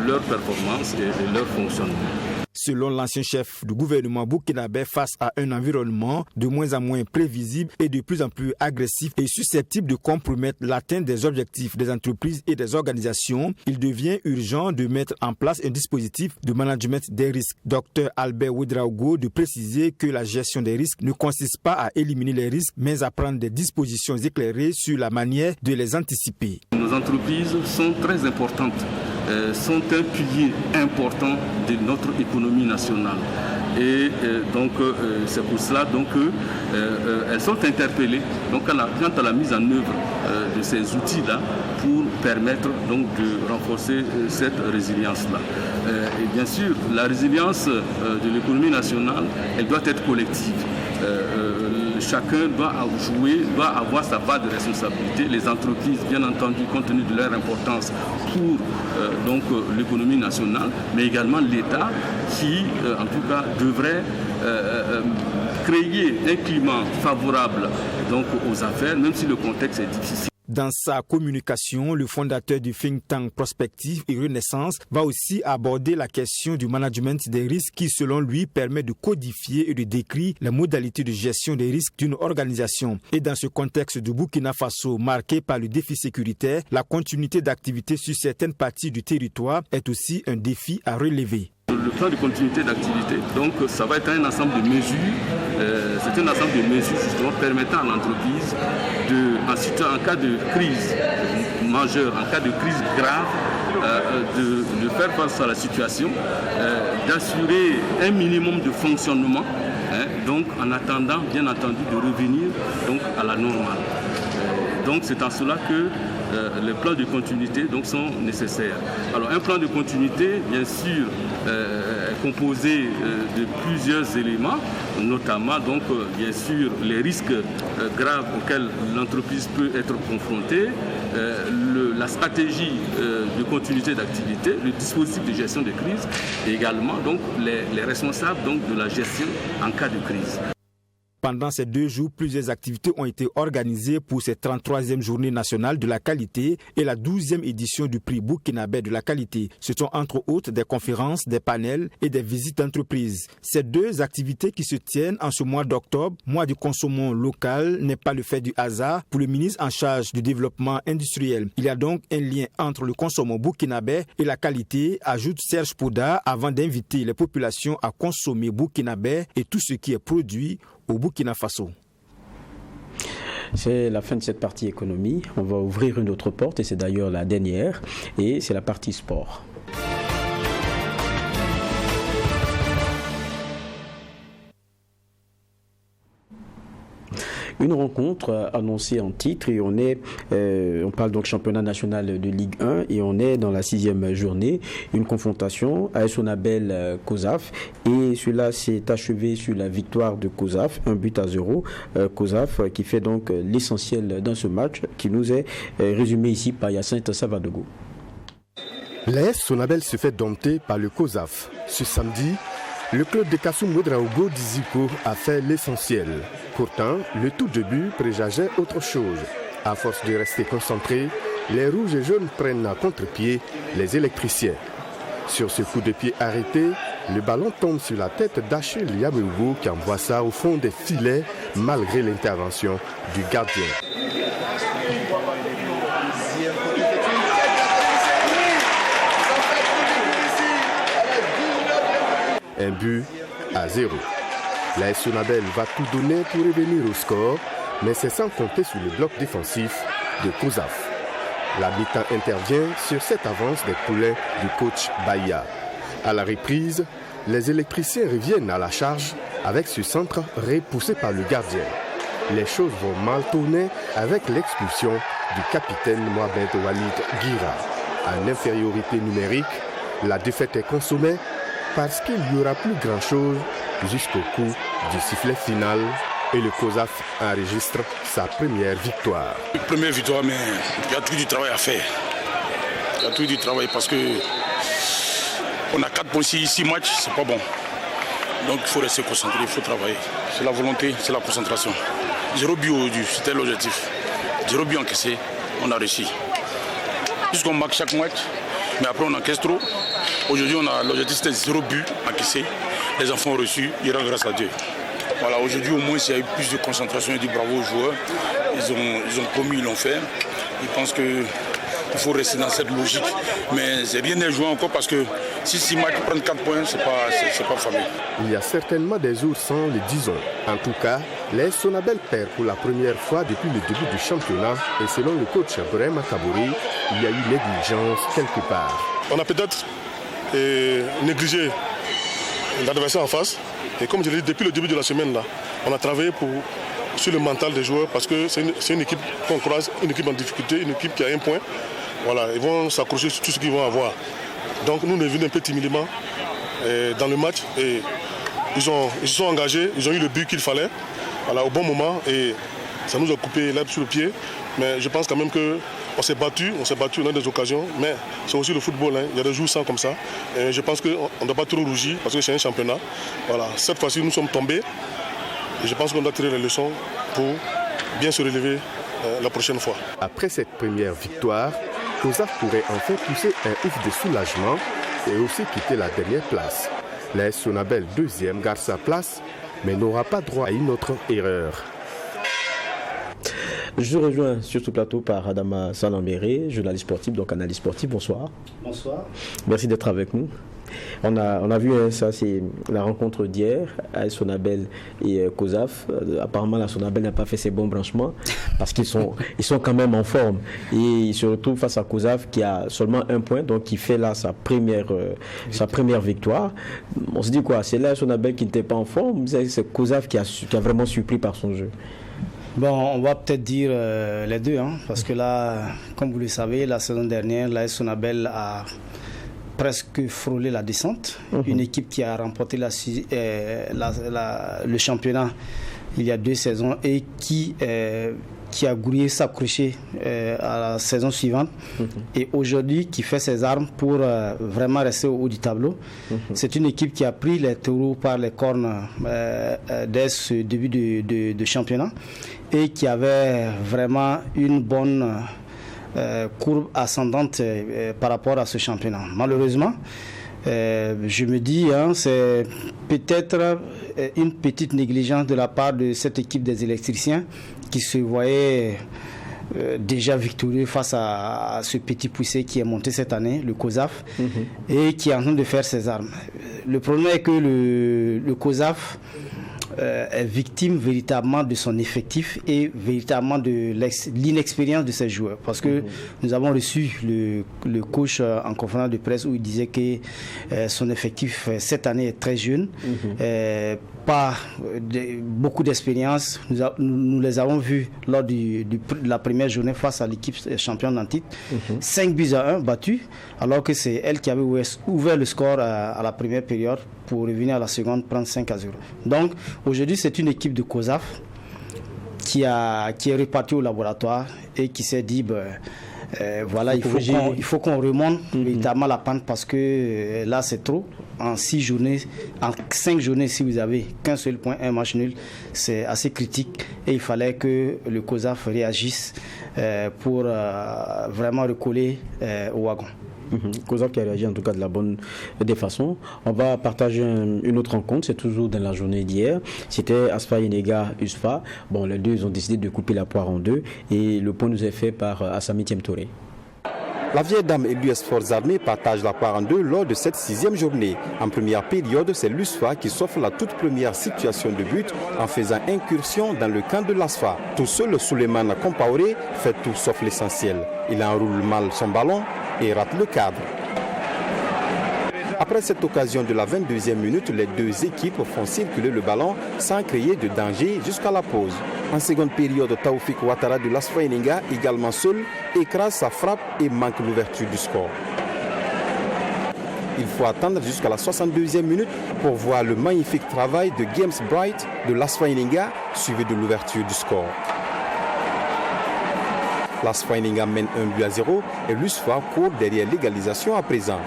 Speaker 19: leur performance et leur fonctionnement.
Speaker 3: Selon l'ancien chef du gouvernement burkinabé, face à un environnement de moins en moins prévisible et de plus en plus agressif et susceptible de compromettre l'atteinte des objectifs des entreprises et des organisations, il devient urgent de mettre en place un dispositif de management des risques. Dr Albert Ouedraogo de préciser que la gestion des risques ne consiste pas à éliminer les risques, mais à prendre des dispositions éclairées sur la manière de les anticiper.
Speaker 19: Nos entreprises sont très importantes. Sont un pilier important de notre économie nationale. Et donc c'est pour cela donc elles sont interpellées donc quant à la mise en œuvre de ces outils-là pour permettre donc de renforcer cette résilience-là. Et bien sûr, la résilience de l'économie nationale, elle doit être collective. Chacun doit avoir sa part de responsabilité. Les entreprises, bien entendu, compte tenu de leur importance pour donc l'économie nationale, mais également l'État qui, en tout cas, devrait créer un climat favorable donc aux affaires, même si le contexte est difficile.
Speaker 3: Dans sa communication, le fondateur du think tank Prospective et Renaissance va aussi aborder la question du management des risques qui, selon lui, permet de codifier et de décrire les modalités de gestion des risques d'une organisation. Et dans ce contexte du Burkina Faso marqué par le défi sécuritaire, la continuité d'activité sur certaines parties du territoire est aussi un défi à relever.
Speaker 19: Le plan de continuité d'activité, donc ça va être un ensemble de mesures, c'est un ensemble de mesures justement permettant à l'entreprise en cas de crise majeure, en cas de crise grave, de faire face à la situation, d'assurer un minimum de fonctionnement, donc en attendant bien entendu de revenir donc, à la normale. Donc c'est en cela que les plans de continuité donc, sont nécessaires. Alors un plan de continuité, bien sûr, est composé de plusieurs éléments, notamment donc, bien sûr les risques graves auxquels l'entreprise peut être confrontée, la stratégie de continuité d'activité, le dispositif de gestion de crise et également donc, les responsables donc, de la gestion en cas de crise.
Speaker 3: Pendant ces 2 jours, plusieurs activités ont été organisées pour cette 33e journée nationale de la qualité et la 12e édition du prix burkinabé de la qualité. Ce sont entre autres des conférences, des panels et des visites d'entreprises. Ces 2 activités qui se tiennent en ce mois d'octobre, mois du consommation local, n'est pas le fait du hasard pour le ministre en charge du développement industriel. Il y a donc un lien entre le consommation burkinabé et la qualité, ajoute Serge Pouda, avant d'inviter les populations à consommer burkinabé et tout ce qui est produit au Burkina Faso.
Speaker 1: C'est la fin de cette partie économie. On va ouvrir une autre porte et c'est d'ailleurs la dernière et c'est la partie sport. Une rencontre annoncée en titre et on parle donc championnat national de Ligue 1 et on est dans la 6e journée, une confrontation AS Onabel COSAF et cela s'est achevé sur la victoire de COSAF, 1-0. COSAF qui fait donc l'essentiel dans ce match qui nous est résumé ici par Hyacinthe Savadogo.
Speaker 20: L'AS Onabel se fait dompter par le COSAF. Ce samedi, Le club de Kassoum Ouedraogo d'Iziko a fait l'essentiel. Pourtant, le tout début présageait autre chose. À force de rester concentrés, les rouges et jaunes prennent à contre-pied les électriciens. Sur ce coup de pied arrêté, le ballon tombe sur la tête d'Achille Yabougo qui envoie ça au fond des filets malgré l'intervention du gardien. Un but à 0. La Sonabel va tout donner pour revenir au score, mais c'est sans compter sur le bloc défensif de Kozaf. La mi-temps intervient sur cette avance des poulets du coach Bahia. À la reprise, les électriciens reviennent à la charge avec ce centre repoussé par le gardien. Les choses vont mal tourner avec l'expulsion du capitaine Mohamed Walid Guira. En infériorité numérique, la défaite est consommée parce qu'il n'y aura plus grand-chose jusqu'au coup du sifflet final et le COSAF enregistre sa première victoire.
Speaker 21: Première victoire, mais il y a tout du travail à faire. Il y a tout du travail parce que on a 4 points, 6 matchs, c'est pas bon. Donc il faut rester concentré, il faut travailler. C'est la volonté, c'est la concentration. 0 but aujourd'hui, c'était l'objectif. 0 but encaissé, on a réussi. Puisqu'on marque chaque match, mais après on encaisse trop. Aujourd'hui, l'objectif c'était 0 but encaissé. Les enfants ont reçu, il rend grâce à Dieu. Voilà, aujourd'hui au moins il y a eu plus de concentration et du bravo aux joueurs. Ils ont promis, ils l'ont fait. Ils pensent qu'il faut rester dans cette logique. Mais rien n'est joué encore parce que si 6 matchs prennent 4 points, c'est pas fameux.
Speaker 20: Il y a certainement des jours sans le disons. En tout cas, les Sonabel perd pour la première fois depuis le début du championnat. Et selon le coach Brema Kabouri, il y a eu négligence quelque part.
Speaker 21: On a peut-être négligé l'adversaire en face. Et comme je l'ai dit, depuis le début de la semaine, là, on a travaillé sur le mental des joueurs parce que c'est une équipe qu'on croise, une équipe en difficulté, une équipe qui a 1 point. Voilà, ils vont s'accrocher sur tout ce qu'ils vont avoir. Donc nous, on est venus un peu timidement dans le match et ils se sont engagés, ils ont eu le but qu'il fallait au bon moment et ça nous a coupé l'herbe sur le pied. Mais je pense quand même qu'on s'est battu, on a des occasions, mais c'est aussi le football, hein. Il y a des jours sans comme ça. Et je pense qu'on ne doit pas trop rougir parce que c'est un championnat. Voilà. Cette fois-ci, nous sommes tombés et je pense qu'on doit tirer les leçons pour bien se relever la prochaine fois.
Speaker 20: Après cette première victoire, COSAF pourrait enfin pousser un ouf de soulagement et aussi quitter la dernière place. La Sonabel, 2e, garde sa place, mais n'aura pas droit à une autre erreur.
Speaker 1: Je rejoins sur ce plateau par Adama Salambéré, journaliste sportif, donc analyste sportif. Bonsoir.
Speaker 22: Bonsoir.
Speaker 1: Merci d'être avec nous. On a vu, ça c'est la rencontre d'hier, AS Sonabel et COSAF. Apparemment, la Sonabel n'a pas fait ses bons branchements parce qu'ils sont quand même en forme. Et ils se retrouvent face à COSAF qui a seulement 1 point, donc qui fait là sa première victoire. On se dit quoi? C'est là Sonabel qui n'était pas en forme, c'est COSAF qui a vraiment surpris par son jeu.
Speaker 22: Bon, on va peut-être dire les deux, hein, parce que là, comme vous le savez, la saison dernière, l'AS Sonabel a presque frôlé la descente. Une équipe qui a remporté le championnat il y a 2 saisons et qui a grouillé s'accrocher à la saison suivante et aujourd'hui qui fait ses armes pour vraiment rester au haut du tableau. C'est une équipe qui a pris les taureaux par les cornes dès ce début de championnat et qui avait vraiment une bonne courbe ascendante par rapport à ce championnat. Malheureusement, je me dis, c'est peut-être une petite négligence de la part de cette équipe des électriciens qui se voyait déjà victorieux face à ce petit poussé qui est monté cette année, le COSAF, et qui est en train de faire ses armes. Le problème est que le COSAF est victime véritablement de son effectif et véritablement de l'inexpérience de ses joueurs. Parce que nous avons reçu le coach en conférence de presse où il disait que son effectif cette année est très jeune, pas beaucoup d'expérience. Nous les avons vus lors de la première journée face à l'équipe championne en titre. 5-1 battus, alors que c'est elle qui avait ouvert le score à la première période pour revenir à la seconde, prendre 5-0. Donc aujourd'hui, c'est une équipe de COSAF qui est repartie au laboratoire et qui s'est dit voilà, il faut qu'on remonte véritablement la pente parce que là c'est trop. en 6 journées, en 5 journées, si vous avez qu'un seul point, un match nul, c'est assez critique. Et il fallait que le COSAF réagisse pour vraiment recoller au wagon.
Speaker 1: COSAF qui a réagi en tout cas de la bonne des façons. On va partager une autre rencontre, c'est toujours dans la journée d'hier. C'était Asfa Yenega USFA. Bon, les deux ont décidé de couper la poire en deux et le point nous est fait par Assami Tiemtore.
Speaker 3: La vieille dame et l'US Forces Armées partagent la poire en deux lors de cette 6e journée. En première période, c'est l'USFA qui s'offre la toute première situation de but en faisant incursion dans le camp de l'ASFA. Tout seul, Souleymane Compaoré fait tout sauf l'essentiel. Il enroule mal son ballon et rate le cadre. Après cette occasion de la 22e minute, les deux équipes font circuler le ballon sans créer de danger jusqu'à la pause. En seconde période, Taoufik Ouattara de l'ASFA Yenega, également seul, écrase sa frappe et manque l'ouverture du score. Il faut attendre jusqu'à la 62e minute pour voir le magnifique travail de James Bright de l'ASFA Yenega, suivi de l'ouverture du score. L'ASFA Yenega mène 1-0 et l'USFA court derrière l'égalisation à présent.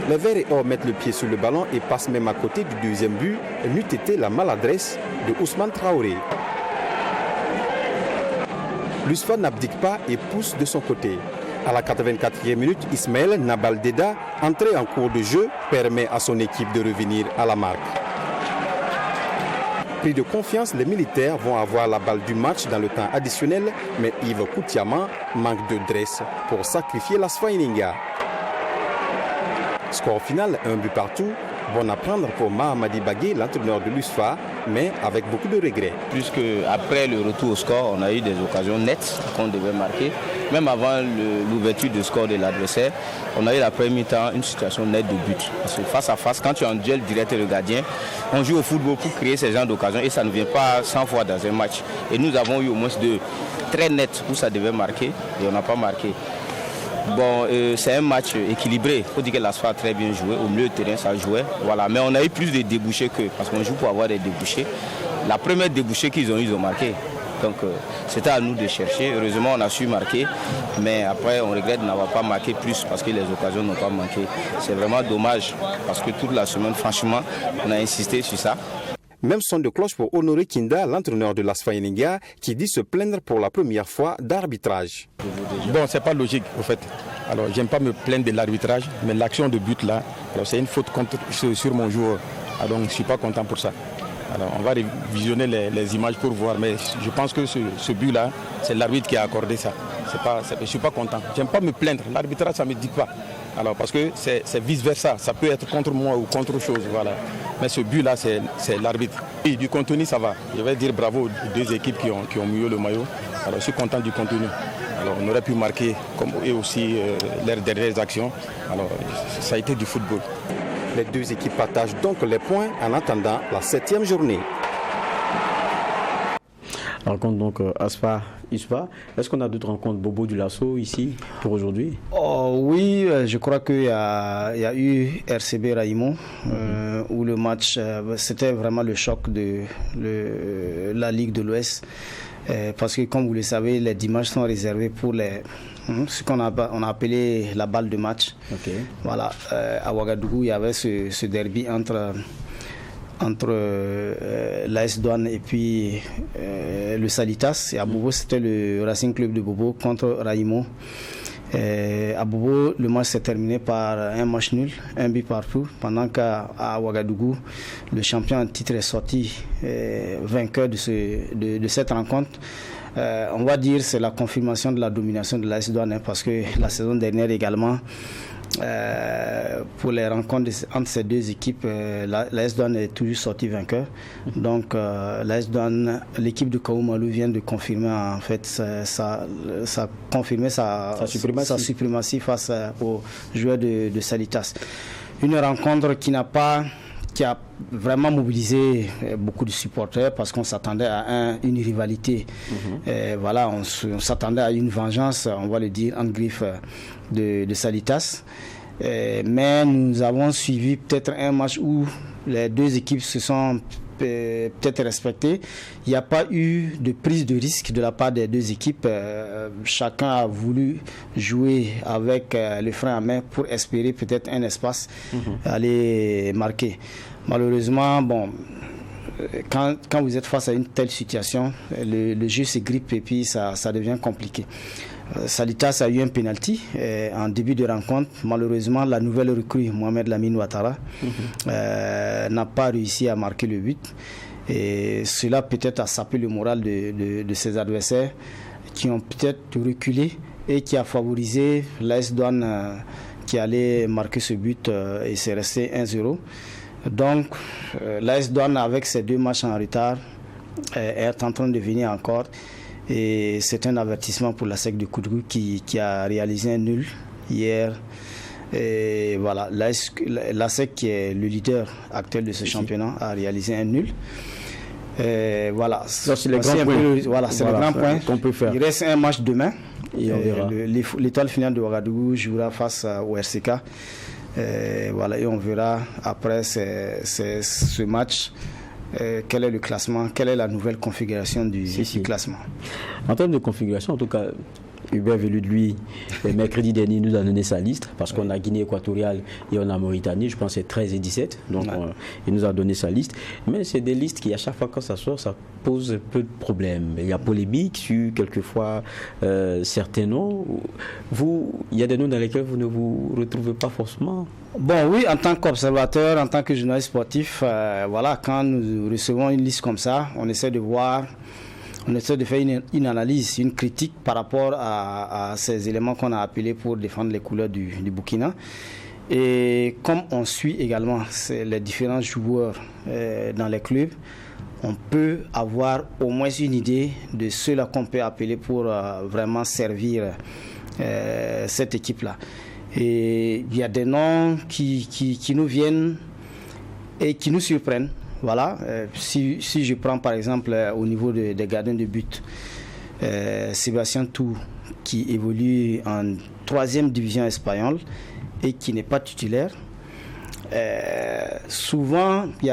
Speaker 3: Les Verts et Or mettent le pied sur le ballon et passent même à côté du deuxième but, et n'eût été la maladresse de Ousmane Traoré. L'USFA n'abdique pas et pousse de son côté. À la 84e minute, Ismaël Nabal Deda, entré en cours de jeu, permet à son équipe de revenir à la marque. Pris de confiance, les militaires vont avoir la balle du match dans le temps additionnel, mais Yves Koutiama manque de dresse pour sacrifier l'ASFA Yenega. Score final, 1 but partout. Bon à prendre pour Mahamadi Bagué, l'entraîneur de l'USFA, mais avec beaucoup de regrets.
Speaker 2: Puisque après le retour au score, on a eu des occasions nettes qu'on devait marquer. Même avant l'ouverture du score de l'adversaire, on a eu la première temps une situation nette de but. Parce que face à face, quand tu es en duel direct avec le gardien, on joue au football pour créer ces genres d'occasions et ça ne vient pas 100 fois dans un match. Et nous avons eu au moins 2 très nets où ça devait marquer et on n'a pas marqué. Bon, c'est un match équilibré. Il faut dire que l'ASFA a très bien joué. Au milieu de terrain, ça jouait. Voilà. Mais on a eu plus de débouchés qu'eux, parce qu'on joue pour avoir des débouchés. La première débouchée qu'ils ont eu, ils ont marqué. Donc c'était à nous de chercher. Heureusement, on a su marquer. Mais après, on regrette de n'avoir pas marqué plus parce que les occasions n'ont pas manqué. C'est vraiment dommage parce que toute la semaine, franchement, on a insisté sur ça.
Speaker 3: Même son de cloche pour Honoré Kinda, l'entraîneur de l'ASFA Yenega, qui dit se plaindre pour la première fois d'arbitrage.
Speaker 4: Bon, c'est pas logique, au fait. Alors, j'aime pas me plaindre de l'arbitrage, mais l'action de but là, c'est une faute sur mon joueur. Alors, donc, je suis pas content pour ça. Alors, on va visionner les images pour voir, mais je pense que ce but-là, c'est l'arbitre qui a accordé ça. Je suis pas content. J'aime pas me plaindre. L'arbitrage, ça me dit pas. Alors, parce que c'est vice-versa. Ça peut être contre moi ou contre autre chose. Voilà. Mais ce but-là, c'est l'arbitre. Et du contenu, ça va. Je vais dire bravo aux deux équipes qui ont mouillé le maillot. Alors, je suis content du contenu. Alors, on aurait pu marquer, comme eux aussi, leurs dernières actions. Alors, ça a été du football.
Speaker 3: Les deux équipes partagent donc les points en attendant la 7e journée.
Speaker 1: Rencontre donc ASFA, USFA. Est-ce qu'on a d'autres rencontres Bobo du Lasso ici pour aujourd'hui?
Speaker 22: Oui, je crois qu'il y a eu RCB Raïmon où le match, c'était vraiment le choc de la Ligue de l'Ouest. Parce que comme vous le savez, les dimanches sont réservés pour ce qu'on a appelé la balle de match.
Speaker 1: Okay.
Speaker 22: Voilà, à Ouagadougou, il y avait ce derby entre l'AS Douane et puis le Salitas. Et à Bobo, c'était le Racing Club de Bobo contre Raïmon. À Bobo, le match s'est terminé par un match nul, un but partout, pendant qu'à Ouagadougou, le champion en titre est sorti vainqueur de cette rencontre. On va dire que c'est la confirmation de la domination de l'AS Douane, parce que la saison dernière également, pour les rencontres entre ces deux équipes, l'AS Douane est toujours sorti vainqueur. Donc l'AS Douane, l'équipe de Kaoumalou vient de confirmer en fait sa suprématie face aux joueurs de Salitas. Une rencontre qui a vraiment mobilisé beaucoup de supporters parce qu'on s'attendait à une rivalité. Voilà, on s'attendait à une vengeance, on va le dire, en griffe de Salitas. Mais nous avons suivi peut-être un match où les deux équipes se sont peut-être respecté. Il n'y a pas eu de prise de risque de la part des deux équipes. Chacun a voulu jouer avec le frein à main pour espérer peut-être un espace, aller marquer. Malheureusement, bon, quand vous êtes face à une telle situation, le jeu se grippe et puis ça devient compliqué. Salitas a eu un penalty en début de rencontre. Malheureusement, la nouvelle recrue, Mohamed Lamine Ouattara, n'a pas réussi à marquer le but. Et cela peut-être a sapé le moral de ses adversaires qui ont peut-être reculé et qui a favorisé l'AS Douanes qui allait marquer ce but et c'est resté 1-0. Donc, l'AS Douanes, avec ces 2 matchs en retard, est en train de venir encore. Et c'est un avertissement pour la SEC de Koudrou qui a réalisé un nul hier. Et voilà, la SEC, qui est le leader actuel de ce championnat, a réalisé un nul. Et voilà, c'est le grand point qu'on peut faire. Il reste un match demain. Et on verra. L'étoile finale de Ouagadougou jouera face au RCK. Voilà, et on verra après ce match. Quel est le classement, quelle est la nouvelle configuration du classement.
Speaker 1: En termes de configuration, en tout cas, Hubert Velud, lui, mercredi dernier, nous a donné sa liste, parce qu'on a Guinée équatoriale et on a Mauritanie, je pense que c'est 13 et 17, donc il nous a donné sa liste. Mais c'est des listes qui, à chaque fois quand ça sort, ça pose un peu de problèmes. Il y a polémique sur, quelquefois, certains noms. Il y a des noms dans lesquels vous ne vous retrouvez pas forcément.
Speaker 22: Bon, oui, en tant qu'observateur, en tant que journaliste sportif, voilà, quand nous recevons une liste comme ça, on essaie de voir, on essaie de faire une analyse, une critique par rapport à ces éléments qu'on a appelés pour défendre les couleurs du Burkina. Et comme on suit également les différents joueurs dans les clubs, on peut avoir au moins une idée de ceux-là qu'on peut appeler pour vraiment servir cette équipe-là. Et il y a des noms qui nous viennent et qui nous surprennent. Voilà. Si je prends par exemple au niveau des gardiens de but, Sébastien Tou, qui évolue en 3e division espagnole et qui n'est pas titulaire. Souvent, il y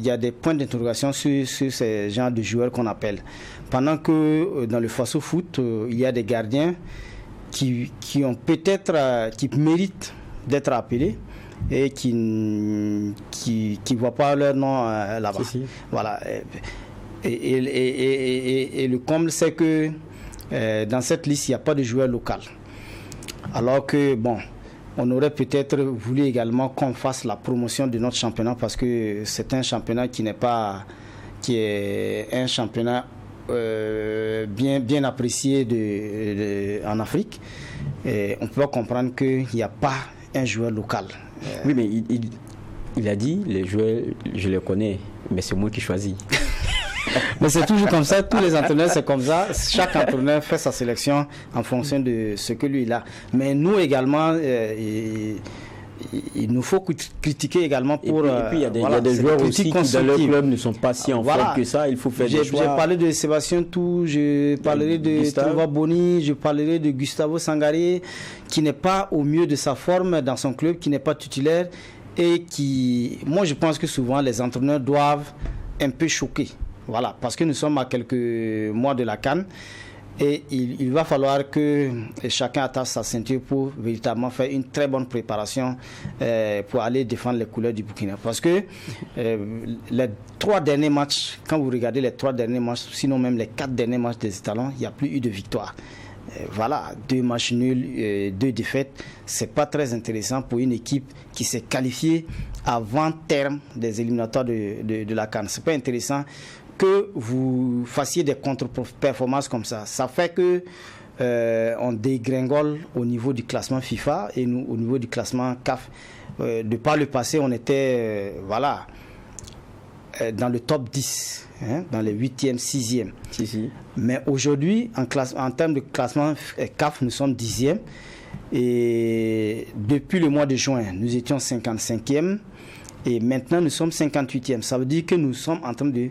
Speaker 22: a des points d'interrogation sur ces genres de joueurs qu'on appelle. Pendant que dans le Faso Foot, il y a des gardiens qui ont peut-être, qui méritent d'être appelés et qui ne voient pas leur nom là-bas. Voilà. Et le comble, c'est que dans cette liste, il n'y a pas de joueur local. Alors que, bon, on aurait peut-être voulu également qu'on fasse la promotion de notre championnat parce que c'est un championnat qui est un championnat bien apprécié en Afrique. Et on peut comprendre qu'il n'y a pas un joueur local.
Speaker 1: Oui, mais il a dit, les joueurs, je les connais, mais c'est moi qui choisis.
Speaker 22: Mais c'est toujours comme ça, tous les entraîneurs c'est comme ça, chaque entraîneur fait sa sélection en fonction de ce que lui il a. Mais nous également, il nous faut critiquer également pour...
Speaker 1: Et puis il y a des joueurs aussi qui dans leur club ne sont pas si en forme que ça, il faut faire des choix.
Speaker 22: J'ai parlé de Sébastien Tou, je parlerai de Trova Boni, je parlerai de Gustavo Sangaré, qui n'est pas au mieux de sa forme dans son club, qui n'est pas titulaire et qui... Moi je pense que souvent les entraîneurs doivent un peu choquer. Voilà, parce que nous sommes à quelques mois de la CAN et il va falloir que chacun attache sa ceinture pour véritablement faire une très bonne préparation pour aller défendre les couleurs du Burkina. Parce que les 3 derniers matchs, quand vous regardez les 3 derniers matchs, sinon même les 4 derniers matchs des Étalons, il n'y a plus eu de victoire. Voilà, 2 matchs nuls, 2 défaites, c'est pas très intéressant pour une équipe qui s'est qualifiée avant terme des éliminatoires de la CAN. C'est pas intéressant que vous fassiez des contre-performances comme ça. Ça fait que on dégringole au niveau du classement FIFA et nous au niveau du classement CAF. De par le passé, on était dans le top 10, dans les 8e, 6e. Mais aujourd'hui, en termes de classement CAF, nous sommes 10e. Et depuis le mois de juin, nous étions 55e. Et maintenant, nous sommes 58e. Ça veut dire que nous sommes en train de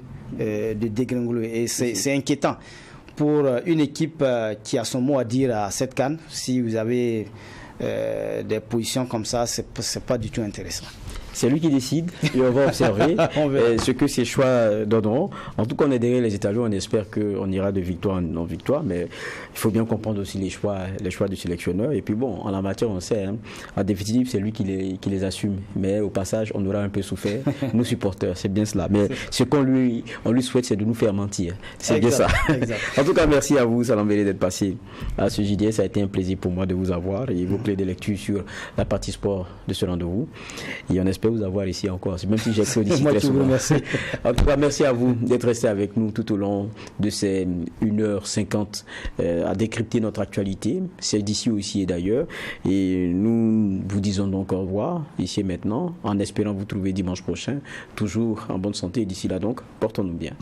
Speaker 22: dégringoler. Et c'est inquiétant pour une équipe qui a son mot à dire à cette CAN. Si vous avez des positions comme ça, c'est pas du tout intéressant.
Speaker 1: C'est lui qui décide et on va observer ce que ses choix donneront. En tout cas, on est derrière les étalons, on espère qu'on ira de victoire en victoire, mais il faut bien comprendre aussi les choix du sélectionneur. Et puis bon, en la matière, on sait, en définitive, c'est lui qui les assume. Mais au passage, on aura un peu souffert, nos supporters, c'est bien cela. Mais ce qu'on lui souhaite, c'est de nous faire mentir. C'est bien ça. En tout cas, merci à vous, Salam Vélé, d'être passé à ce JDS. Ça a été un plaisir pour moi de vous avoir et vos clés de lecture sur la partie sport de ce rendez-vous. Et on espère vous avoir ici encore, même si j'ai cru d'ici très souvent. Merci. En tout cas, merci à vous d'être resté avec nous tout au long de ces 1h50 à décrypter notre actualité, celle d'ici aussi et d'ailleurs. Et nous vous disons donc au revoir ici et maintenant, en espérant vous trouver dimanche prochain, toujours en bonne santé. Et d'ici là donc, portons-nous bien.